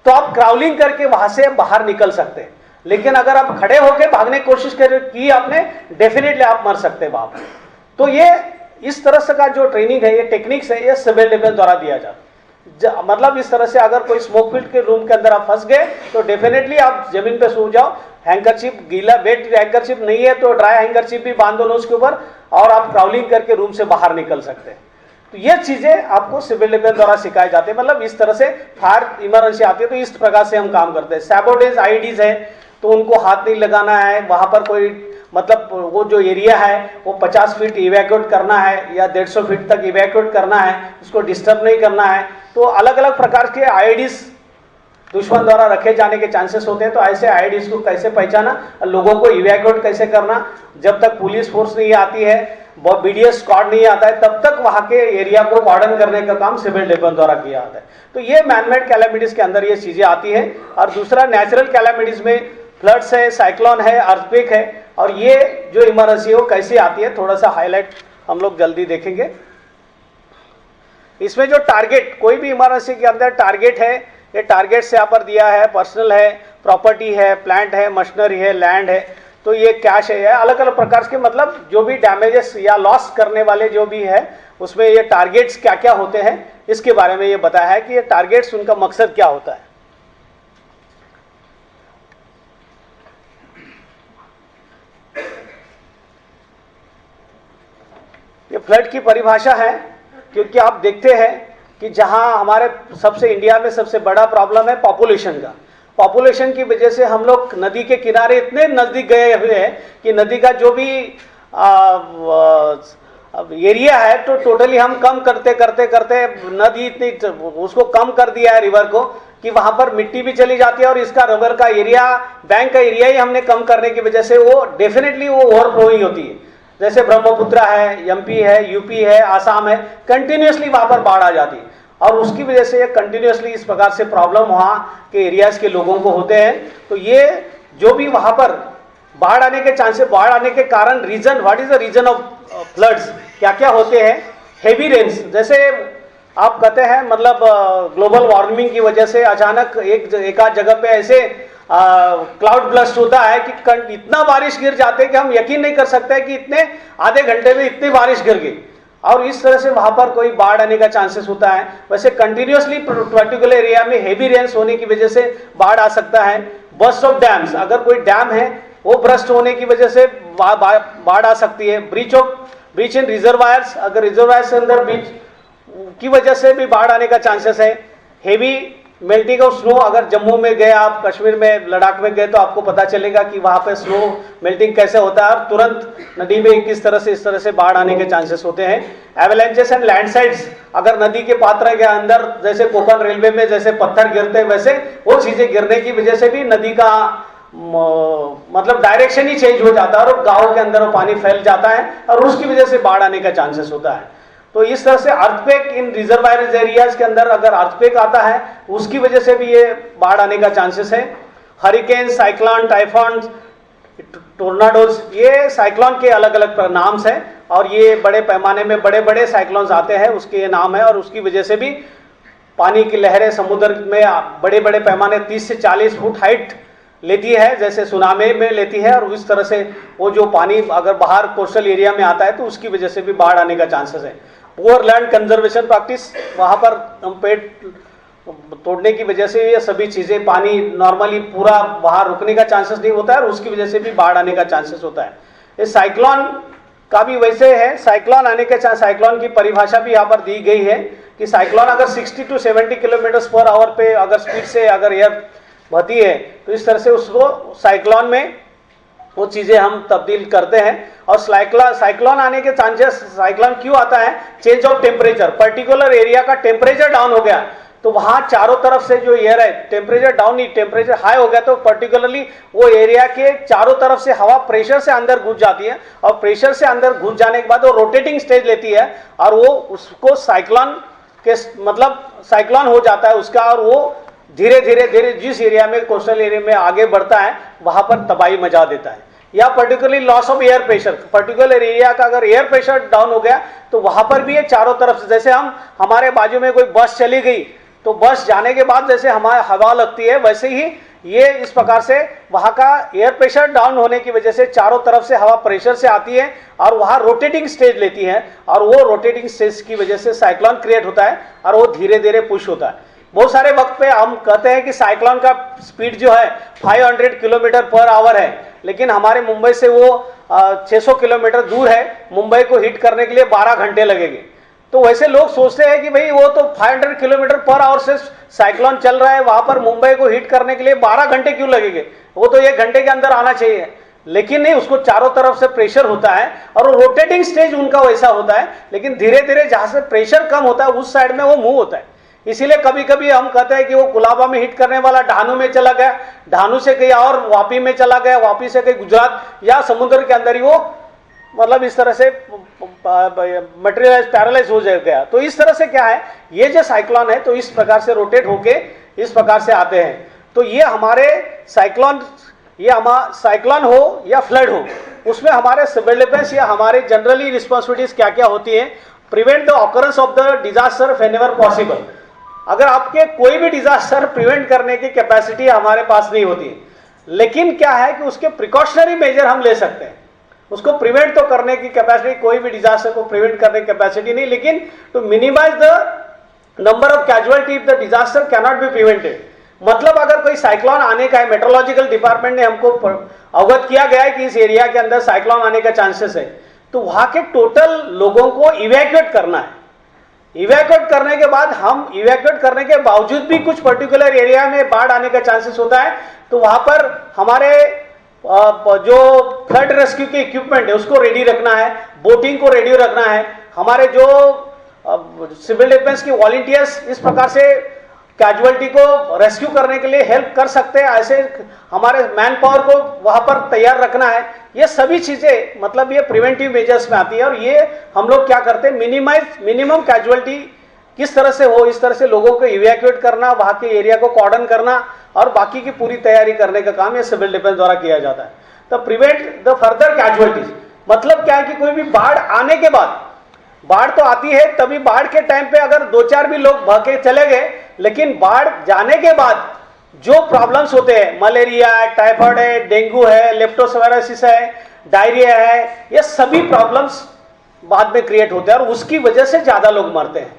तो आप क्राउलिंग करके वहां से बाहर निकल सकते हैं। लेकिन अगर आप खड़े होकर भागने की कोशिश की आपने, डेफिनेटली आप मर सकते हैं वहां पर। तो ये इस तरह से का जो ट्रेनिंग है, ये टेक्निक्स है, ये सिविल डिफेंस द्वारा दिया जाता, मतलब इस तरह से अगर कोई स्मोक फील्ड के रूम के अंदर आप फंस गए तो डेफिनेटली आप जमीन पे सो जाओ, हैंकरचीफ गीला वेट हैंकरचीफ नहीं है तो ड्राई हैंकरचीफ भी बांध दो नोज के ऊपर और आप क्राउलिंग करके रूम से बाहर निकल सकते हैं। तो ये चीजें आपको सिविल डिफेंस द्वारा सिखाई जाती है, मतलब इस तरह से फायर इमरजेंसी आती है तो इस प्रकार से हम काम करते हैं। सैबोटेज आईडीज है तो उनको हाथ नहीं लगाना है, वहां पर कोई मतलब वो जो एरिया है वो 50 फीट इवैक्यूएट करना है या 150 फीट तक इवैक्यूएट करना है, उसको डिस्टर्ब नहीं करना है। तो अलग अलग प्रकार के आईडीज दुश्मन द्वारा रखे जाने के चांसेस होते हैं, तो ऐसे आईडीज को कैसे पहचाना, लोगों को इवैक्यूएट कैसे करना, जब तक पुलिस फोर्स नहीं आती है, BDS स्क्वाड नहीं आता है, तब तक वहां के एरिया को वार्डन करने का काम सिविल डिफेंस द्वारा किया जाता है। तो ये मैनमेड कैलामिटीज के अंदर ये चीजें आती है। और दूसरा नेचुरल कैलामिटीज में फ्लड्स है, साइक्लोन है, अर्थक्वेक है, और ये जो इमरजेंसी है वो कैसे आती है थोड़ा सा हाईलाइट हम लोग जल्दी देखेंगे। इसमें जो टारगेट, कोई भी इमरजेंसी के अंदर टारगेट है, ये टारगेट से यहाँ पर दिया है, पर्सनल है, प्रॉपर्टी है, प्लांट है, मशीनरी है, लैंड है, तो ये कैश है, अलग अलग प्रकार के, मतलब जो भी डैमेजेस या लॉस करने वाले जो भी है उसमें ये टारगेट्स क्या क्या होते हैं इसके बारे में ये बताया है कि ये टारगेट्स उनका मकसद क्या होता है। ये फ्लड की परिभाषा है, क्योंकि आप देखते हैं कि जहां हमारे सबसे इंडिया में सबसे बड़ा प्रॉब्लम है पॉपुलेशन का, पॉपुलेशन की वजह से हम लोग नदी के किनारे इतने नजदीक गए हुए हैं कि नदी का जो भी एरिया है तो टोटली हम कम करते करते करते नदी इतनी उसको कम कर दिया है रिवर को कि वहां पर मिट्टी भी चली जाती है, और इसका रिवर का एरिया, बैंक का एरिया ही हमने कम करने की वजह से वो डेफिनेटली वो ओवरफ्लोइंग होती है। जैसे ब्रह्मपुत्र है, MP है, UP है, आसाम है, कंटिन्यूसली वहां पर बाढ़ आ जाती है, और उसकी वजह से कंटिन्यूसली इस प्रकार से प्रॉब्लम वहां के एरियाज के लोगों को होते हैं। तो ये जो भी वहां पर बाढ़ आने के चांसेस, बाढ़ आने के कारण reason, what is the reason of floods, क्या क्या होते हैं, हेवी रेन्स, जैसे आप कहते हैं मतलब ग्लोबल वार्मिंग की वजह से अचानक एक आध जगह पे ऐसे क्लाउड ब्लस्ट होता है कि इतना बारिश गिर जाते हैं कि हम यकीन नहीं कर सकते कि इतने आधे घंटे में इतनी बारिश गिर गई, और इस तरह से वहां पर कोई बाढ़ आने का चांसेस होता है। वैसे कंटिन्यूअसली पर्टिकुलर एरिया में हेवी रेन्स होने की वजह से बाढ़ आ सकता है। बर्स्ट ऑफ डैम्स, अगर कोई डैम है वो ब्रस्ट होने की वजह से बाढ़ आ सकती है। ब्रीच इन रिजर्वायर्स, अगर रिजर्वायर से अंदर ब्रीच की वजह से भी बाढ़ आने का चांसेस है। हेवी मेल्टिंग ऑफ स्नो, अगर जम्मू में गए आप, कश्मीर में, लद्दाख में गए तो आपको पता चलेगा कि वहां पे स्नो मेल्टिंग कैसे होता है और तुरंत नदी में किस तरह से इस तरह से बाढ़ आने के चांसेस होते हैं। एवलांचेस एंड लैंडस्लाइड्स, अगर नदी के पात्र के अंदर जैसे कोकण रेलवे में जैसे पत्थर गिरते हैं वैसे वो चीजें गिरने की वजह से भी नदी का मतलब डायरेक्शन ही चेंज हो जाता है और गांव के अंदर वो पानी फैल जाता है और उसकी वजह से बाढ़ आने का चांसेस होता है। तो इस तरह से अर्थक्वेक इन रिजर्वायर एरियाज के अंदर अगर अर्थक्वेक आता है उसकी वजह से भी ये बाढ़ आने का चांसेस है। हरिकेन, साइक्लोन, टाइफॉन, टोर्नाडोज, ये साइक्लोन के अलग अलग नाम्स हैं और ये बड़े पैमाने में बड़े बड़े साइक्लोन्स आते हैं, उसके ये नाम है और उसकी वजह से भी पानी की लहरें समुद्र में बड़े बड़े पैमाने 30 से 40 फुट हाइट लेती है, जैसे सुनामी में लेती है, और इस तरह से वो जो पानी अगर बाहर कोस्टल एरिया में आता है तो उसकी वजह से भी बाढ़ आने का चांसेस है। पुअर लैंड कंजर्वेशन प्रैक्टिस, वहां पर हम पेड़ तोड़ने की वजह से ये सभी चीजें, पानी नॉर्मली पूरा बाहर रुकने का चांसेस नहीं होता है और उसकी वजह से भी बाढ़ आने का चांसेस होता है। इस साइक्लोन का भी वैसे है, साइक्लोन आने के साइक्लोन की परिभाषा भी यहाँ पर दी गई है कि साइक्लोन अगर 60 to 70 किलोमीटर पर आवर पे अगर स्पीड से अगर एयर बहती है तो इस तरह से उसको साइक्लोन में वो चीजें हम तब्दील करते हैं। और साइक्लोन आने के चांसेस, साइक्लोन क्यों आता है? Change of temperature, particular area का टेम्परेचर डाउन हो गया तो वहां चारों तरफ से जो एयर है, टेम्परेचर डाउन नहीं, टेम्परेचर हाई हो गया तो पर्टिकुलरली वो एरिया के चारों तरफ से हवा प्रेशर से अंदर घुस जाती है और प्रेशर से अंदर घुस जाने के बाद वो रोटेटिंग स्टेज लेती है और वो उसको साइक्लोन के मतलब साइक्लोन हो जाता है उसका, और वो धीरे धीरे जिस एरिया में कोस्टल एरिया में आगे बढ़ता है वहां पर तबाही मचा देता है। या particularly loss of air pressure, particular area का अगर एयर प्रेशर डाउन हो गया तो वहां पर भी ये चारों तरफ से, जैसे हमारे बाजू में कोई बस चली गई तो बस जाने के बाद जैसे हमारे हवा लगती है वैसे ही ये इस प्रकार से वहां का एयर प्रेशर डाउन होने की वजह से चारों तरफ से हवा प्रेशर से आती है और वहां रोटेटिंग स्टेज लेती है और वो रोटेटिंग स्टेज की वजह से साइक्लोन क्रिएट होता है और वो धीरे धीरे पुश होता है। बहुत सारे वक्त पे हम कहते हैं कि साइक्लोन का स्पीड जो है 500 किलोमीटर पर आवर है, लेकिन हमारे मुंबई से वो 600 किलोमीटर दूर है, मुंबई को हिट करने के लिए 12 घंटे लगेंगे। तो वैसे लोग सोचते हैं कि भाई वो तो 500 किलोमीटर पर आवर से साइक्लोन चल रहा है, वहां पर मुंबई को हिट करने के लिए 12 घंटे क्यों लगेंगे, वो तो 1 घंटे के अंदर आना चाहिए। लेकिन नहीं, उसको चारों तरफ से प्रेशर होता है और वो रोटेटिंग स्टेज उनका वैसा होता है, लेकिन धीरे धीरे जहां से प्रेशर कम होता है उस साइड में वो मूव होता है। इसीलिए कभी कभी हम कहते हैं कि वो कुलाबा में हिट करने वाला ढानू में चला गया, ढानू से कहीं और वापी में चला गया, वापी से कहीं गुजरात या समुद्र के अंदर ही वो मतलब इस तरह से मटेरियलाइज पैरालाइज हो गया। तो इस तरह से क्या है, ये जो साइक्लोन है तो इस प्रकार से रोटेट होके इस प्रकार से आते हैं। तो ये हमारे साइक्लोन, ये हमारा साइक्लोन हो या फ्लड हो, उसमें हमारे सिविल डिफेंस या हमारे जनरली रिस्पॉन्सिबिलिटीज क्या क्या होती है? Prevent the occurrence of the disaster whenever possible. अगर आपके कोई भी डिजास्टर प्रिवेंट करने की कैपेसिटी हमारे पास नहीं होती, लेकिन क्या है कि उसके प्रिकॉशनरी मेजर हम ले सकते हैं। उसको प्रिवेंट तो करने की कैपेसिटी, कोई भी डिजास्टर को प्रिवेंट करने की कैपेसिटी नहीं, लेकिन to minimise the number of casualty if the disaster can not be prevented. मतलब अगर कोई साइक्लोन आने का है, मेट्रोलॉजिकल डिपार्टमेंट ने हमको अवगत किया गया है कि इस एरिया के अंदर साइक्लोन आने का चांसेस है, तो वहां के टोटल लोगों को इवैक्यूएट करना है। इवैक्यूएट करने के बाद, हम इवैक्यूएट करने के बावजूद भी कुछ पर्टिकुलर एरिया में बाढ़ आने का चांसेस होता है, तो वहां पर हमारे जो फ्लड रेस्क्यू के इक्विपमेंट है उसको रेडी रखना है, बोटिंग को रेडी रखना है। हमारे जो सिविल डिफेंस के वॉलंटियर्स इस प्रकार से कैजुअलिटी को रेस्क्यू करने के लिए हेल्प कर सकते हैं, ऐसे हमारे मैन पावर को वहां पर तैयार रखना है। ये सभी चीजें मतलब ये प्रिवेंटिव मेजर्स में आती है और ये हम लोग क्या करते हैं, मिनिमम कैजुअलिटी किस तरह से हो, इस तरह से लोगों को इवैक्यूएट करना, वहां के एरिया को कॉर्डन करना और बाकी की पूरी तैयारी करने का काम ये सिविल डिफेंस द्वारा किया जाता है। तो प्रिवेंट द फर्दर कैजुअलिटीज मतलब क्या है कि कोई भी बाढ़ आने के बाद, बाढ़ तो आती है तभी, बाढ़ के टाइम पे अगर 2-4 भी लोग बह के चले गए, लेकिन बाढ़ जाने के बाद जो प्रॉब्लम्स होते हैं, मलेरिया है, टाइफाइड है, डेंगू है, लेप्टोस्पायरोसिस है, डायरिया है, ये सभी प्रॉब्लम्स बाद में क्रिएट होते हैं और उसकी वजह से ज्यादा लोग मरते हैं।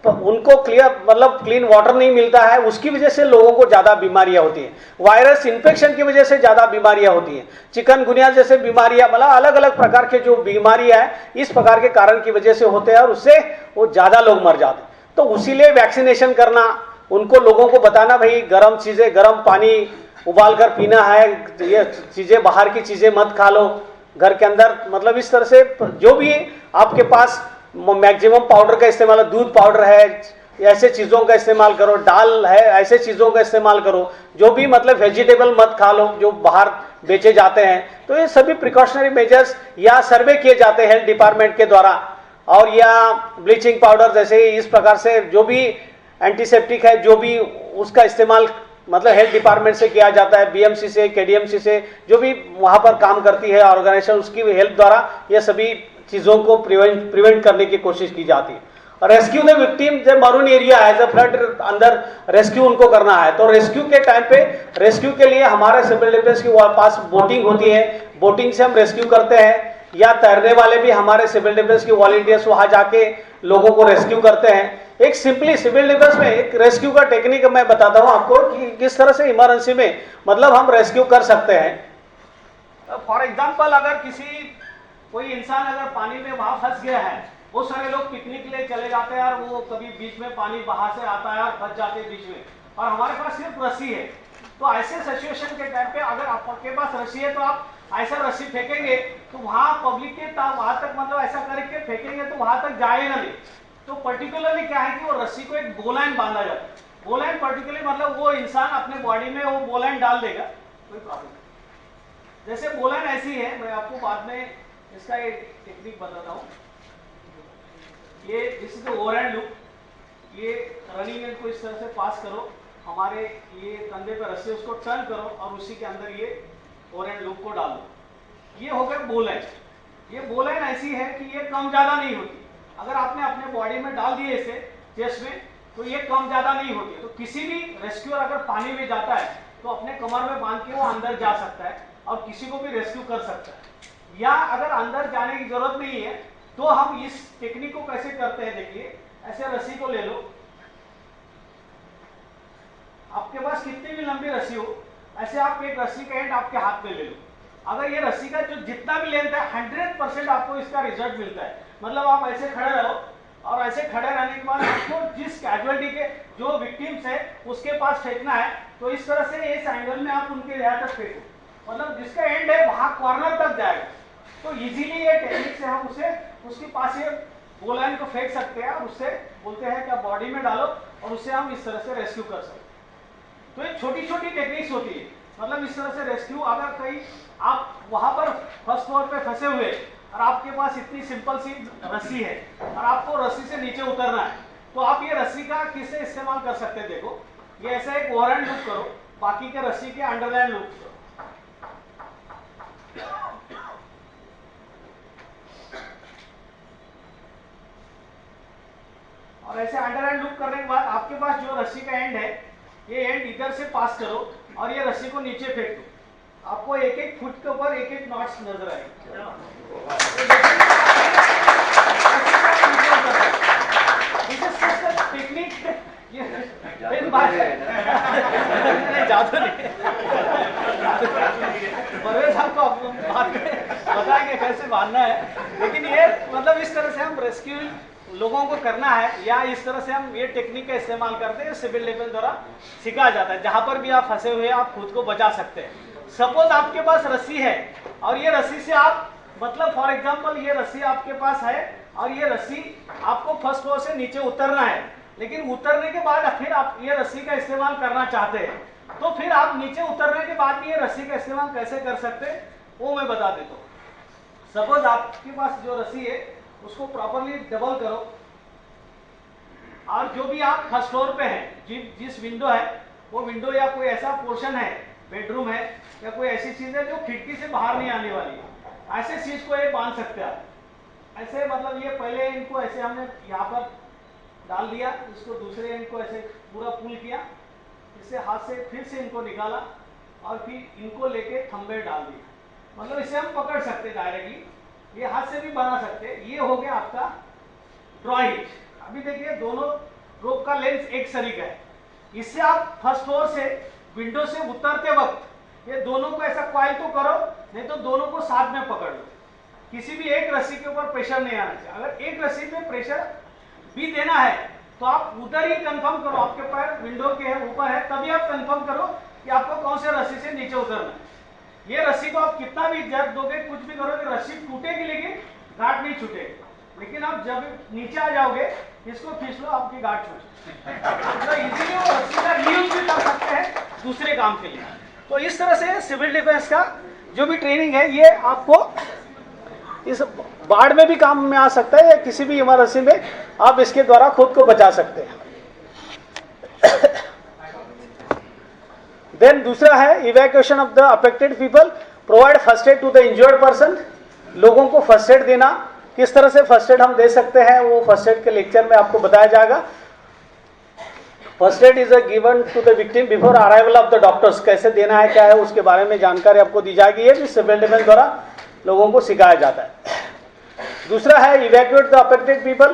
तो उनको क्लीन वाटर नहीं मिलता है, उसकी वजह से लोगों को ज्यादा बीमारियां होती हैं। वायरस इन्फेक्शन की वजह से ज्यादा बीमारियां होती हैं। चिकनगुनिया जैसे बीमारियां, मतलब अलग अलग प्रकार के जो बीमारियां हैं इस प्रकार के कारण की वजह से होते हैं और उससे वो ज्यादा लोग मर जाते हैं। तो उसीलिए वैक्सीनेशन करना, उनको लोगों को बताना भाई गर्म चीजें, गर्म पानी उबाल कर पीना है, ये चीजें बाहर की चीजें मत खा लो, घर के अंदर मतलब इस तरह से जो भी आपके पास मैक्सिमम पाउडर का इस्तेमाल, दूध पाउडर है, ऐसे चीजों का इस्तेमाल करो, दाल है, ऐसे चीजों का इस्तेमाल करो। जो भी मतलब वेजिटेबल मत खा लो जो बाहर बेचे जाते हैं। तो ये सभी प्रिकॉशनरी मेजर्स या सर्वे किए जाते हैं हेल्थ डिपार्टमेंट के द्वारा, और या ब्लीचिंग पाउडर जैसे इस प्रकार से जो भी एंटीसेप्टिक है जो भी उसका इस्तेमाल मतलब हेल्थ डिपार्टमेंट से किया जाता है, बीएमसी से, केडीएमसी से, जो भी वहां पर काम करती है ऑर्गेनाइजेशन, उसकी हेल्प द्वारा ये सभी चीजों को प्रिवेंट करने की कोशिश की जाती है। और रेस्क्यू द विक्टिम, जब मरून एरिया है, जब फ्लड अंदर रेस्क्यू उनको करना है, तो रेस्क्यू के टाइम पे रेस्क्यू के लिए हमारे सिविल डिफेंस के पास बोटिंग होती है, बोटिंग से हम रेस्क्यू करते हैं, या तैरने वाले भी हमारे सिविल डिफेंस के वॉलंटियर्स वहां जाके लोगों को रेस्क्यू करते हैं। एक सिंपली सिविल डिफेंस में एक रेस्क्यू का टेक्निक मैं बताता हूं आपको कि किस तरह से इमरजेंसी में मतलब हम रेस्क्यू कर सकते हैं। फॉर एग्जांपल, अगर कोई इंसान अगर पानी में वहां फंस गया है, बहुत सारे लोग पिकनिक के लिए चले जाते हैं और वो कभी बीच में पानी बाहर से आता है और फंस जाते हैं बीच में, और हमारे पास सिर्फ रस्सी है। तो ऐसे सिचुएशन के टाइम पे अगर आपके पास रस्सी है तो आप ऐसा रस्सी फेंकेंगे तो वहां पब्लिक के वहां तक मतलब ऐसा करके फेंकेंगे तो वहां तक जाएगा नहीं। तो पर्टिकुलरली क्या है कि वो रस्सी को एक बोलाइन बांधा जाता है। बोलाइन पर्टिकुलरली मतलब वो इंसान अपने बॉडी में वो बोलाइन डाल देगा, कोई प्रॉब्लम नहीं। जैसे बोलाइन ऐसी है, मैं आपको बाद में इसका एक टेक्निक बताता हूँ। ये this is the overhand loop. ये रनिंग एंड को इस तरह से पास करो, हमारे ये कंधे पर रस्सी, उसको टर्न करो और उसी के अंदर ये ओवरहैंड लूप को डाल दो। ये हो गया बोलाइन। ये बोलाइन ऐसी है कि ये कम ज्यादा नहीं होती। अगर आपने अपने बॉडी में डाल दिए इसे चेस्ट में तो ये कम ज्यादा नहीं होती। तो किसी भी रेस्क्यूअर अगर पानी में जाता है तो अपने कमर में बांध के वो अंदर जा सकता है और किसी को भी रेस्क्यू कर सकता है। या अगर अंदर जाने की जरूरत नहीं है तो हम इस टेक्निक को कैसे करते हैं, देखिए ऐसे रस्सी को ले लो, आपके पास कितनी भी लंबी रस्सी हो, ऐसे आप एक रस्सी का एंड आपके हाथ में ले लो। अगर ये रस्सी का जो जितना भी लेंथ है 100% आपको इसका रिजल्ट मिलता है। मतलब आप ऐसे खड़े रहो और ऐसे खड़े रहने के बाद आपको जिस कैजुअलिटी के जो विक्टिम्स है उसके पास फेंकना है, तो इस तरह से इस एंगल में आप उनके यहाँ तक फेंको, मतलब जिसका एंड है वहां कॉर्नर तक जाएगा। तो इजीली ये टेक्निक से हम उसे उसके पास ये बोलाइन को फेंक सकते हैं और उससे बोलते हैं कि बॉडी में डालो और उससे हम इस तरह से रेस्क्यू कर सकते हैं। तो ये छोटी छोटी टेक्निक्स होती है, मतलब इस तरह से रेस्क्यू। अगर कहीं आप वहां पर फर्स्ट फ्लोर पे फंसे हुए और आपके पास इतनी सिंपल सी रस्सी है और आपको रस्सी से नीचे उतरना है, तो आप ये रस्सी का किससे इस्तेमाल कर सकते हैं। देखो ये ऐसा एक ओवरहैंड लूप करो, बाकी के रस्सी के अंडरहैंड लूप करो। और ऐसे अंडरहैंड लूप करने के बाद आपके पास जो रस्सी का एंड है, ये एंड इधर से पास करो और ये रस्सी को नीचे फेंक दो। आपको एक एक फुट के ऊपर एक एक नॉट्स नजर आएंगे। टेक्निक ज्यादा नहीं, परवेज आपको बताएंगे कैसे बांधना है। लेकिन ये मतलब इस तरह से हम रेस्क्यू लोगों को करना है, या इस तरह से हम ये टेक्निक का इस्तेमाल करते हैं, सिविल डिफेंस द्वारा सिखाया जाता है। जहां पर भी आप फंसे हुए आप खुद को बचा सकते हैं। सपोज आपके पास रस्सी है और ये रस्सी से आप मतलब फॉर एग्जांपल ये रस्सी आपके पास है और ये रस्सी आपको फर्स्ट फ्लोर से नीचे उतरना है, लेकिन उतरने के बाद फिर आप ये रस्सी का इस्तेमाल करना चाहते हैं, तो फिर आप नीचे उतरने के बाद भी ये रस्सी का इस्तेमाल कैसे कर सकते हैं वो मैं बता देता हूँ। सपोज आपके पास जो रस्सी है उसको प्रॉपरली डबल करो और जो भी आप फर्स्ट फ्लोर पे हैं, जिस विंडो है वो विंडो या कोई ऐसा पोर्शन है, बेडरूम है या कोई ऐसी चीज है जो खिड़की से बाहर नहीं आने वाली, ऐसे चीज को ये बांध सकते हैं आप। ऐसे मतलब ये पहले इनको ऐसे हमने यहाँ पर डाल दिया, इसको दूसरे एंड को ऐसे पूरा पुल किया इसे हाथ से फिर से इनको निकाला और फिर इनको लेके थंबे डाल दिया। मतलब इसे हम पकड़ सकते डायरेक्टली, ये हाथ से भी बना सकते। ये हो गया आपका ड्रॉइंग। अभी देखिए दोनों रोप का लेंथ एक सरी का है। इससे आप फर्स्ट फ्लोर से विंडो से उतरते वक्त ये दोनों को ऐसा क्वाइल तो करो, नहीं तो दोनों को साथ में पकड़ लो। किसी भी एक रस्सी के ऊपर प्रेशर नहीं आना चाहिए। अगर एक रस्सी में प्रेशर भी देना है तो आप उधर ही कंफर्म करो, आपके पैर विंडो के ऊपर है तभी आप कंफर्म करो कि आपको कौन से रस्सी से नीचे उतरना है। ये रस्सी को आप कितना भी जब दोगे, कुछ भी करोगे, रस्सी टूटेगी लेकिन गांठ नहीं छूटेगी। लेकिन आप जब नीचे आ जाओगे इसको खींच लो, आपकी गांठ छूट तो इजीली वो रस्सी का रीयूज भी कर सकते हैं दूसरे काम के लिए। तो इस तरह से सिविल डिफेंस का जो भी ट्रेनिंग है ये आपको इस बाढ़ में भी काम में आ सकता है या किसी भी इमरजेंसी में आप इसके द्वारा खुद को बचा सकते हैं। देन दूसरा है evacuation of the affected people, provide first aid to the injured person. लोगों को फर्स्ट एड देना, किस तरह से फर्स्ट एड हम दे सकते हैं वो फर्स्ट एड के लेक्चर में आपको बताया जाएगा। First aid is given to the victim before arrival of the doctors, कैसे देना है क्या है उसके बारे में जानकारी आपको दी जाएगी। ये भी सिविल डिफेंस द्वारा लोगों को सिखाया जाता है। दूसरा है evacuate the affected people,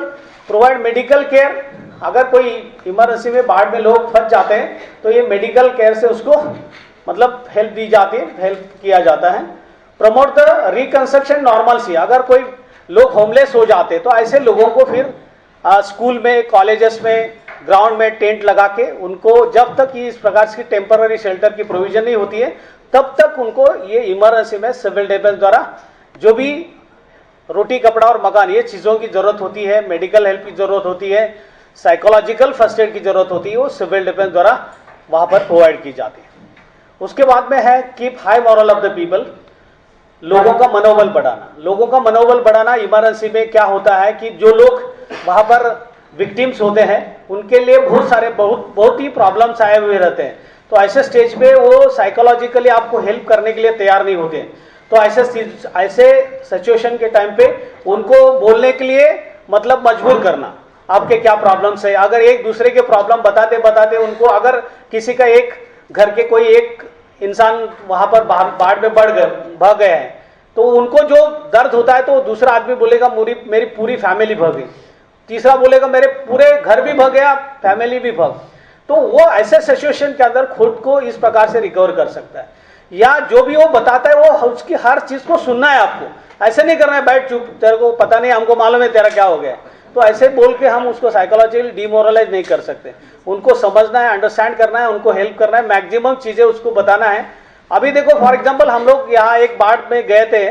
provide medical care. अगर कोई इमरजेंसी में बाढ़ में लोग फंस जाते हैं तो ये मेडिकल केयर से उसको मतलब हेल्प दी जाती है, हेल्प किया जाता है। प्रमोट द रिकंस्ट्रक्शन नॉर्मलसी, अगर कोई लोग होमलेस हो जाते हैं तो ऐसे लोगों को फिर स्कूल में, कॉलेजेस में, ग्राउंड में टेंट लगा के उनको जब तक इस प्रकार की टेम्पररी शेल्टर की प्रोविजन नहीं होती है तब तक उनको ये इमरजेंसी में सिविल डिफेंस द्वारा जो भी रोटी कपड़ा और मकान ये चीज़ों की जरूरत होती है, मेडिकल हेल्प की जरूरत होती है, साइकोलॉजिकल फर्स्ट एड की जरूरत होती है, वो सिविल डिफेंस द्वारा वहाँ पर प्रोवाइड की जाती है। उसके बाद में है keep high moral of the people, लोगों का मनोबल बढ़ाना। लोगों का मनोबल बढ़ाना इमरजेंसी में क्या होता है कि जो लोग वहाँ पर विक्टिम्स होते हैं उनके लिए बहुत ही प्रॉब्लम्स आए हुए रहते हैं। तो ऐसे स्टेज पे वो साइकोलॉजिकली आपको हेल्प करने के लिए तैयार नहीं होते। तो ऐसे सिचुएशन के टाइम पे उनको बोलने के लिए मतलब मजबूर करना, आपके क्या प्रॉब्लम्स है। अगर एक दूसरे के प्रॉब्लम बताते बताते उनको, अगर किसी का एक घर के कोई एक इंसान वहां पर बाढ़ में बह गए हैं तो उनको जो दर्द होता है तो दूसरा आदमी बोलेगा मेरी पूरी फैमिली भग गई, तीसरा बोलेगा मेरे पूरे घर भी भग गया, फैमिली भी भग। तो वो ऐसे सिचुएशन के अंदर खुद को इस प्रकार से रिकवर कर सकता है। या जो भी वो बताता है वो उसकी हर चीज को सुनना है आपको, ऐसे नहीं करना है बैठ चुप, तेरे को पता नहीं, हमको मालूम है तेरा क्या हो गया। तो ऐसे बोल के हम उसको साइकोलॉजिकली डिमोरलाइज नहीं कर सकते। उनको समझना है, अंडरस्टैंड करना है, उनको हेल्प करना है, मैक्सिमम चीजें उसको बताना है। अभी देखो फॉर एग्जाम्पल हम लोग यहाँ एक बाढ़ में गए थे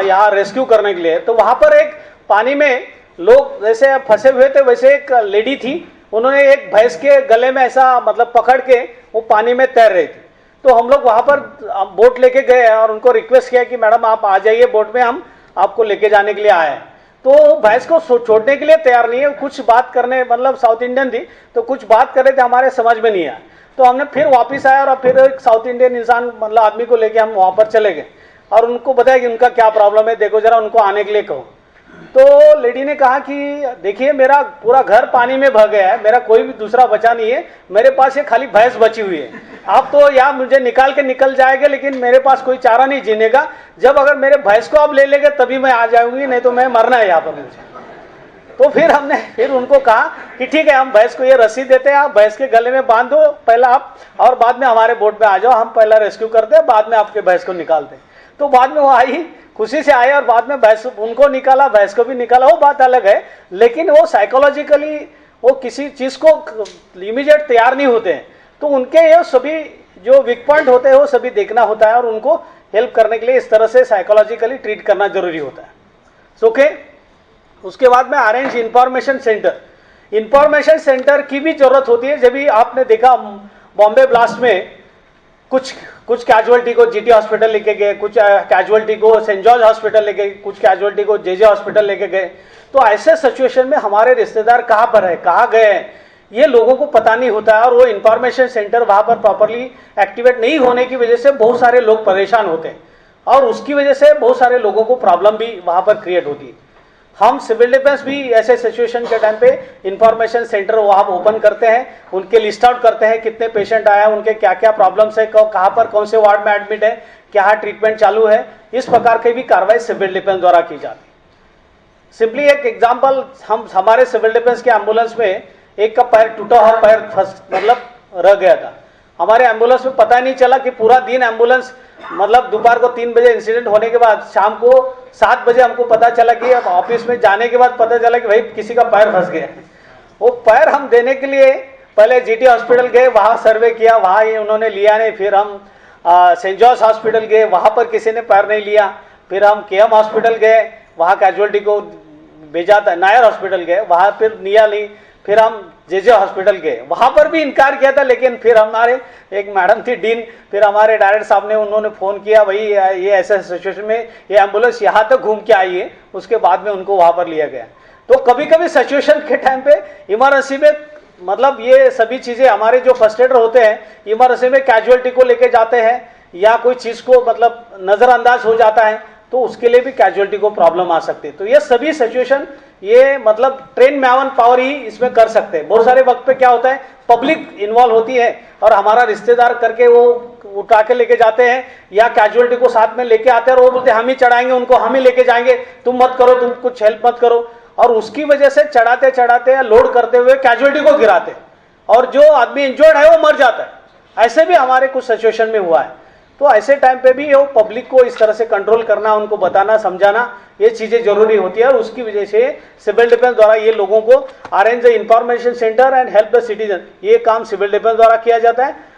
यहाँ रेस्क्यू करने के लिए, तो वहां पर एक पानी में लोग जैसे फंसे हुए थे, वैसे एक लेडी थी, उन्होंने एक भैंस के गले में ऐसा मतलब पकड़ के वो पानी में तैर रही थी। तो हम लोग वहां पर बोट लेके गए और उनको रिक्वेस्ट किया कि मैडम आप आ जाइए बोट में, हम आपको लेके जाने के लिए आए हैं। तो भैंस को छोड़ने के लिए तैयार नहीं है, कुछ बात करने, मतलब साउथ इंडियन थी तो कुछ बात कर रहे थे, हमारे समझ में नहीं आया। तो हमने फिर वापस आया और फिर एक साउथ इंडियन इंसान मतलब आदमी को लेके हम वहां पर चले गए और उनको बताया कि उनका क्या प्रॉब्लम है, देखो जरा उनको आने के लिए कहो। तो लेडी ने कहा कि देखिए मेरा पूरा घर पानी में बह गया है, मेरा कोई भी दूसरा बचा नहीं है, मेरे पास ये खाली भैंस बची हुई है। आप तो यहाँ मुझे निकाल के निकल जाएंगे लेकिन मेरे पास कोई चारा नहीं जीने का, जब अगर मेरे भैंस को आप ले लेंगे तभी मैं आ जाऊंगी, नहीं तो मैं मरना है यहाँ पर मुझे। तो फिर हमने फिर उनको कहा कि ठीक है हम भैंस को ये रस्सी देते हैं, आप भैंस के गले में बांध दो पहला आप, और बाद में हमारे बोट में आ जाओ, हम पहला रेस्क्यू करते हैं, बाद में आपके भैंस को निकालते हैं। तो बाद में वो आई, खुशी से आए और बाद में भैंस उनको निकाला, भैंस को भी निकाला, वो बात अलग है। लेकिन वो साइकोलॉजिकली वो किसी चीज को इमीडिएट तैयार नहीं होते हैं, तो उनके ये सभी जो वीक पॉइंट होते हैं वो सभी देखना होता है और उनको हेल्प करने के लिए इस तरह से साइकोलॉजिकली ट्रीट करना जरूरी होता है। ओके, उसके बाद में arrange information centre. Information centre की भी जरूरत होती है। जब भी आपने देखा बॉम्बे ब्लास्ट में कुछ कैजुअलिटी को जीटी हॉस्पिटल लेके गए, कुछ कैजुअलिटी को सेंट जॉर्ज हॉस्पिटल लेके, कुछ कैजुअलिटी को जेजे हॉस्पिटल लेके गए। तो ऐसे सिचुएशन में हमारे रिश्तेदार कहाँ पर है, कहाँ गए हैं, ये लोगों को पता नहीं होता है और वो इंफॉर्मेशन सेंटर वहाँ पर प्रॉपरली एक्टिवेट नहीं होने की वजह से बहुत सारे लोग परेशान होते हैं और उसकी वजह से बहुत सारे लोगों को प्रॉब्लम भी वहाँ पर क्रिएट होती है। हम सिविल डिफेंस भी ऐसे सिचुएशन के टाइम पे इंफॉर्मेशन सेंटर वहाँ ओपन करते हैं, उनके लिस्ट आउट करते हैं कितने पेशेंट आया, उनके क्या क्या प्रॉब्लम्स है, कहाँ पर कौन से वार्ड में एडमिट है, क्या ट्रीटमेंट चालू है, इस प्रकार की भी कार्रवाई सिविल डिफेंस द्वारा की जाती है। सिंपली एक एग्जांपल, हम हमारे सिविल डिफेंस के एम्बुलेंस में एक का पैर टूटा हुआ पैर मतलब रह गया था। हमारे एम्बुलेंस में पता नहीं चला कि पूरा दिन एम्बुलेंस मतलब दोपहर को 3 बजे इंसिडेंट होने के बाद शाम को 7 बजे हमको पता चला कि अब ऑफिस में जाने के बाद पता चला कि भाई किसी का पैर फंस गया। वो पैर हम देने के लिए पहले जीटी हॉस्पिटल गए, वहाँ सर्वे किया, वहाँ ही उन्होंने लिया नहीं। फिर हम सेंट जॉर्ज हॉस्पिटल गए, वहाँ पर किसी ने पैर नहीं लिया। फिर हम केएम हॉस्पिटल गए, वहाँ कैजुअलिटी को भेजा था। नायर हॉस्पिटल गए, वहाँ फिर लिया नहीं। फिर हम जेजे हॉस्पिटल गए, वहाँ पर भी इनकार किया था। लेकिन फिर हमारे एक मैडम थी डीन, फिर हमारे डायरेक्टर साहब ने उन्होंने फ़ोन किया, भाई ये ऐसे सिचुएशन में ये एम्बुलेंस यहाँ तक घूम के आई है। उसके बाद में उनको वहाँ पर लिया गया। तो कभी कभी सिचुएशन के टाइम पे इमरजेंसी में मतलब ये सभी चीज़ें हमारे जो फर्स्ट एडर होते हैं इमरजेंसी में कैजुअलिटी को लेके जाते हैं या कोई चीज़ को मतलब नज़रअंदाज हो जाता है तो उसके लिए भी कैजुअलिटी को प्रॉब्लम आ सकती है। तो ये सभी सिचुएशन ये मतलब ट्रेन मैन पावर ही इसमें कर सकते हैं। बहुत सारे वक्त पे क्या होता है पब्लिक इन्वॉल्व होती है और हमारा रिश्तेदार करके वो उठा के लेके जाते हैं या कैजुअलिटी को साथ में लेके आते हैं और वो बोलते हैं हम ही चढ़ाएंगे उनको, हम ही लेके जाएंगे, तुम मत करो, तुम कुछ हेल्प मत करो। और उसकी वजह से चढ़ाते चढ़ाते या लोड करते हुए कैजुअलिटी को गिराते और जो आदमी इंजर्ड है वो मर जाता है। ऐसे भी हमारे कुछ सिचुएशन में हुआ है। तो ऐसे टाइम पे भी वो पब्लिक को इस तरह से कंट्रोल करना, उनको बताना समझाना, ये चीज़ें जरूरी होती है। और उसकी वजह से सिविल डिफेंस द्वारा ये लोगों को arrange the information centre and help the citizen, ये काम सिविल डिफेंस द्वारा किया जाता है।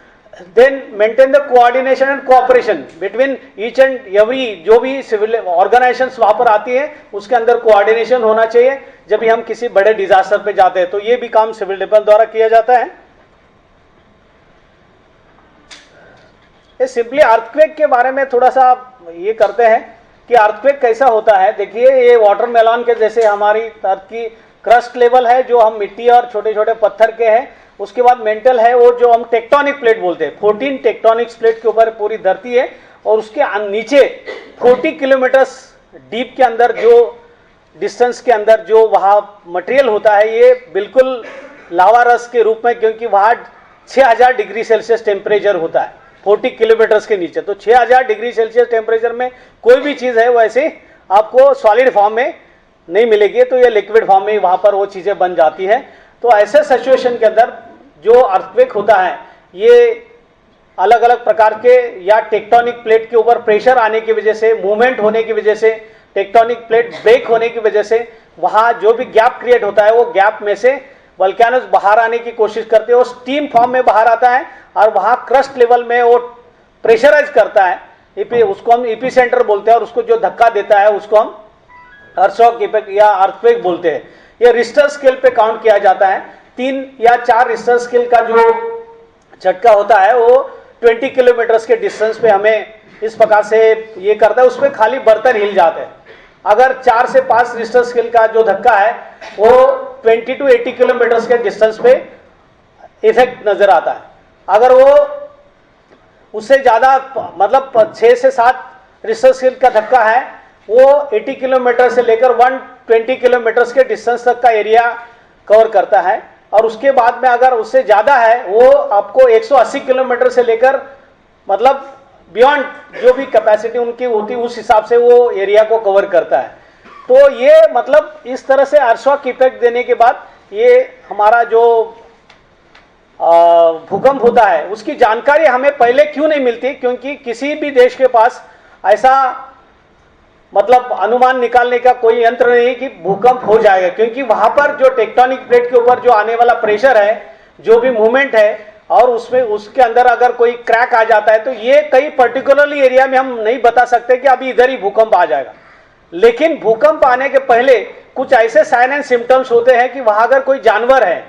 Then maintain the coordination and cooperation between each and every, जो भी सिविल ऑर्गेनाइजेशंस वहाँ पर आती है उसके अंदर कोऑर्डिनेशन होना चाहिए जब भी हम किसी बड़े डिजास्टर पे जाते हैं। तो ये भी काम सिविल डिफेंस द्वारा किया जाता है। ये सिंपली अर्थक्वेक के बारे में थोड़ा सा ये करते हैं कि अर्थक्वेक कैसा होता है। देखिए ये वाटरमेलन के जैसे हमारी अर्थ की क्रस्ट लेवल है जो हम मिट्टी और छोटे छोटे पत्थर के हैं। उसके बाद मेंटल है वो जो हम टेक्टोनिक प्लेट बोलते हैं। 14 टेक्टोनिक प्लेट के ऊपर पूरी धरती है और उसके नीचे 40 किलोमीटर्स डीप के अंदर जो डिस्टेंस के अंदर जो वहाँ मटेरियल होता है ये बिल्कुल लावा रस के रूप में, क्योंकि वहाँ 6000 डिग्री सेल्सियस टेम्परेचर होता है 40 किलोमीटर्स के नीचे। तो 6000 डिग्री सेल्सियस टेम्परेचर में कोई भी चीज़ है वो ऐसे आपको सॉलिड फॉर्म में नहीं मिलेगी, तो ये लिक्विड फॉर्म में वहाँ पर वो चीज़ें बन जाती है। तो ऐसे सिचुएशन के अंदर जो अर्थक्वेक होता है ये अलग अलग प्रकार के या टेक्टोनिक प्लेट के ऊपर प्रेशर आने की वजह से, मूवमेंट होने की वजह से, टेक्टोनिक प्लेट ब्रेक होने की वजह से वहाँ जो भी गैप क्रिएट होता है वो गैप में से वोल्केनोस बाहर आने की कोशिश करते हैं। वो स्टीम फॉर्म में बाहर आता है और वहाँ क्रस्ट लेवल में वो प्रेशराइज करता है। उसको हम ईपी सेंटर बोलते हैं और उसको जो धक्का देता है उसको हम अर्थशॉक इफेक्ट या अर्थक्वेक बोलते हैं। ये रिश्टर स्केल पे काउंट किया जाता है। 3 या 4 रिश्टर स्केल का जो झटका होता है वो 20 किलोमीटर्स के डिस्टेंस पे हमें इस प्रकार से ये करता है। उसमें खाली बर्तन हिल जाते हैं। अगर 4 से 5 रिश्टर स्केल का जो धक्का है वो 20 to 80 किलोमीटर्स के डिस्टेंस पे इफेक्ट नजर आता है। अगर वो उससे ज़्यादा मतलब 6 से 7 रिश्टर स्केल का धक्का है वो 80 किलोमीटर से लेकर 120 किलोमीटर्स के डिस्टेंस तक का एरिया कवर करता है। और उसके बाद में अगर उससे ज़्यादा है वो आपको 180 किलोमीटर से लेकर मतलब बियॉन्ड जो भी कैपेसिटी उनकी होती है उस हिसाब से वो एरिया को कवर करता है। तो ये मतलब इस तरह से अर्थशॉक इफेक्ट देने के बाद ये हमारा जो भूकंप होता है उसकी जानकारी हमें पहले क्यों नहीं मिलती, क्योंकि किसी भी देश के पास ऐसा मतलब अनुमान निकालने का कोई यंत्र नहीं कि भूकंप हो जाएगा। क्योंकि वहां पर जो टेक्टोनिक प्लेट के ऊपर जो आने वाला प्रेशर है, जो भी मूवमेंट है और उसमें उसके अंदर अगर कोई क्रैक आ जाता है तो ये कई पर्टिकुलरली एरिया में हम नहीं बता सकते कि अभी इधर ही भूकंप आ जाएगा। लेकिन भूकंप आने के पहले कुछ ऐसे साइन एंड सिम्टम्स होते हैं कि वहां अगर कोई जानवर है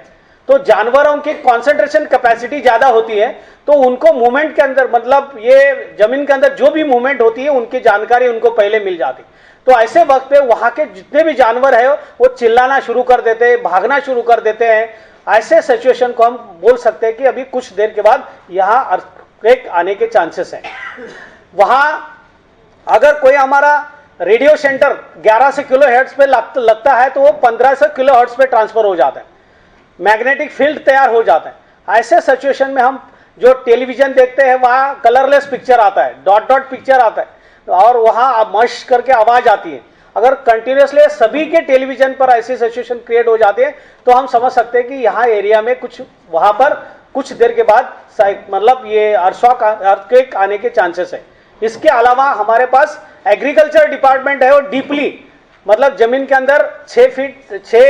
तो जानवरों की कॉन्सेंट्रेशन कैपेसिटी ज्यादा होती है तो उनको मूवमेंट के अंदर मतलब ये जमीन के अंदर जो भी मूवमेंट होती है उनकी जानकारी उनको पहले मिल जाती। तो ऐसे वक्त पे वहां के जितने भी जानवर है वो चिल्लाना शुरू कर देते हैं, भागना शुरू कर देते हैं। ऐसे सिचुएशन को हम बोल सकते हैं कि अभी कुछ देर के बाद यहाँ अर्थक्वेक आने के चांसेस हैं। वहां अगर कोई हमारा रेडियो सेंटर 1100 किलो हर्ट्ज पे लगता है तो वो 1500 किलो हर्ट्ज पे ट्रांसफर हो जाता है, मैग्नेटिक फील्ड तैयार हो जाता है। ऐसे सिचुएशन में हम जो टेलीविजन देखते हैं वहाँ कलरलेस पिक्चर आता है, डॉट डॉट पिक्चर आता है और वहाँ मश करके आवाज़ आती है। अगर कंटिन्यूसली सभी के टेलीविजन पर ऐसी सिचुएशन क्रिएट हो जाती है तो हम समझ सकते हैं कि यहाँ एरिया में कुछ वहाँ पर कुछ देर के बाद मतलब ये अर्थक्वेक आने के चांसेस है। इसके अलावा हमारे पास एग्रीकल्चर डिपार्टमेंट है और डीपली मतलब जमीन के अंदर 6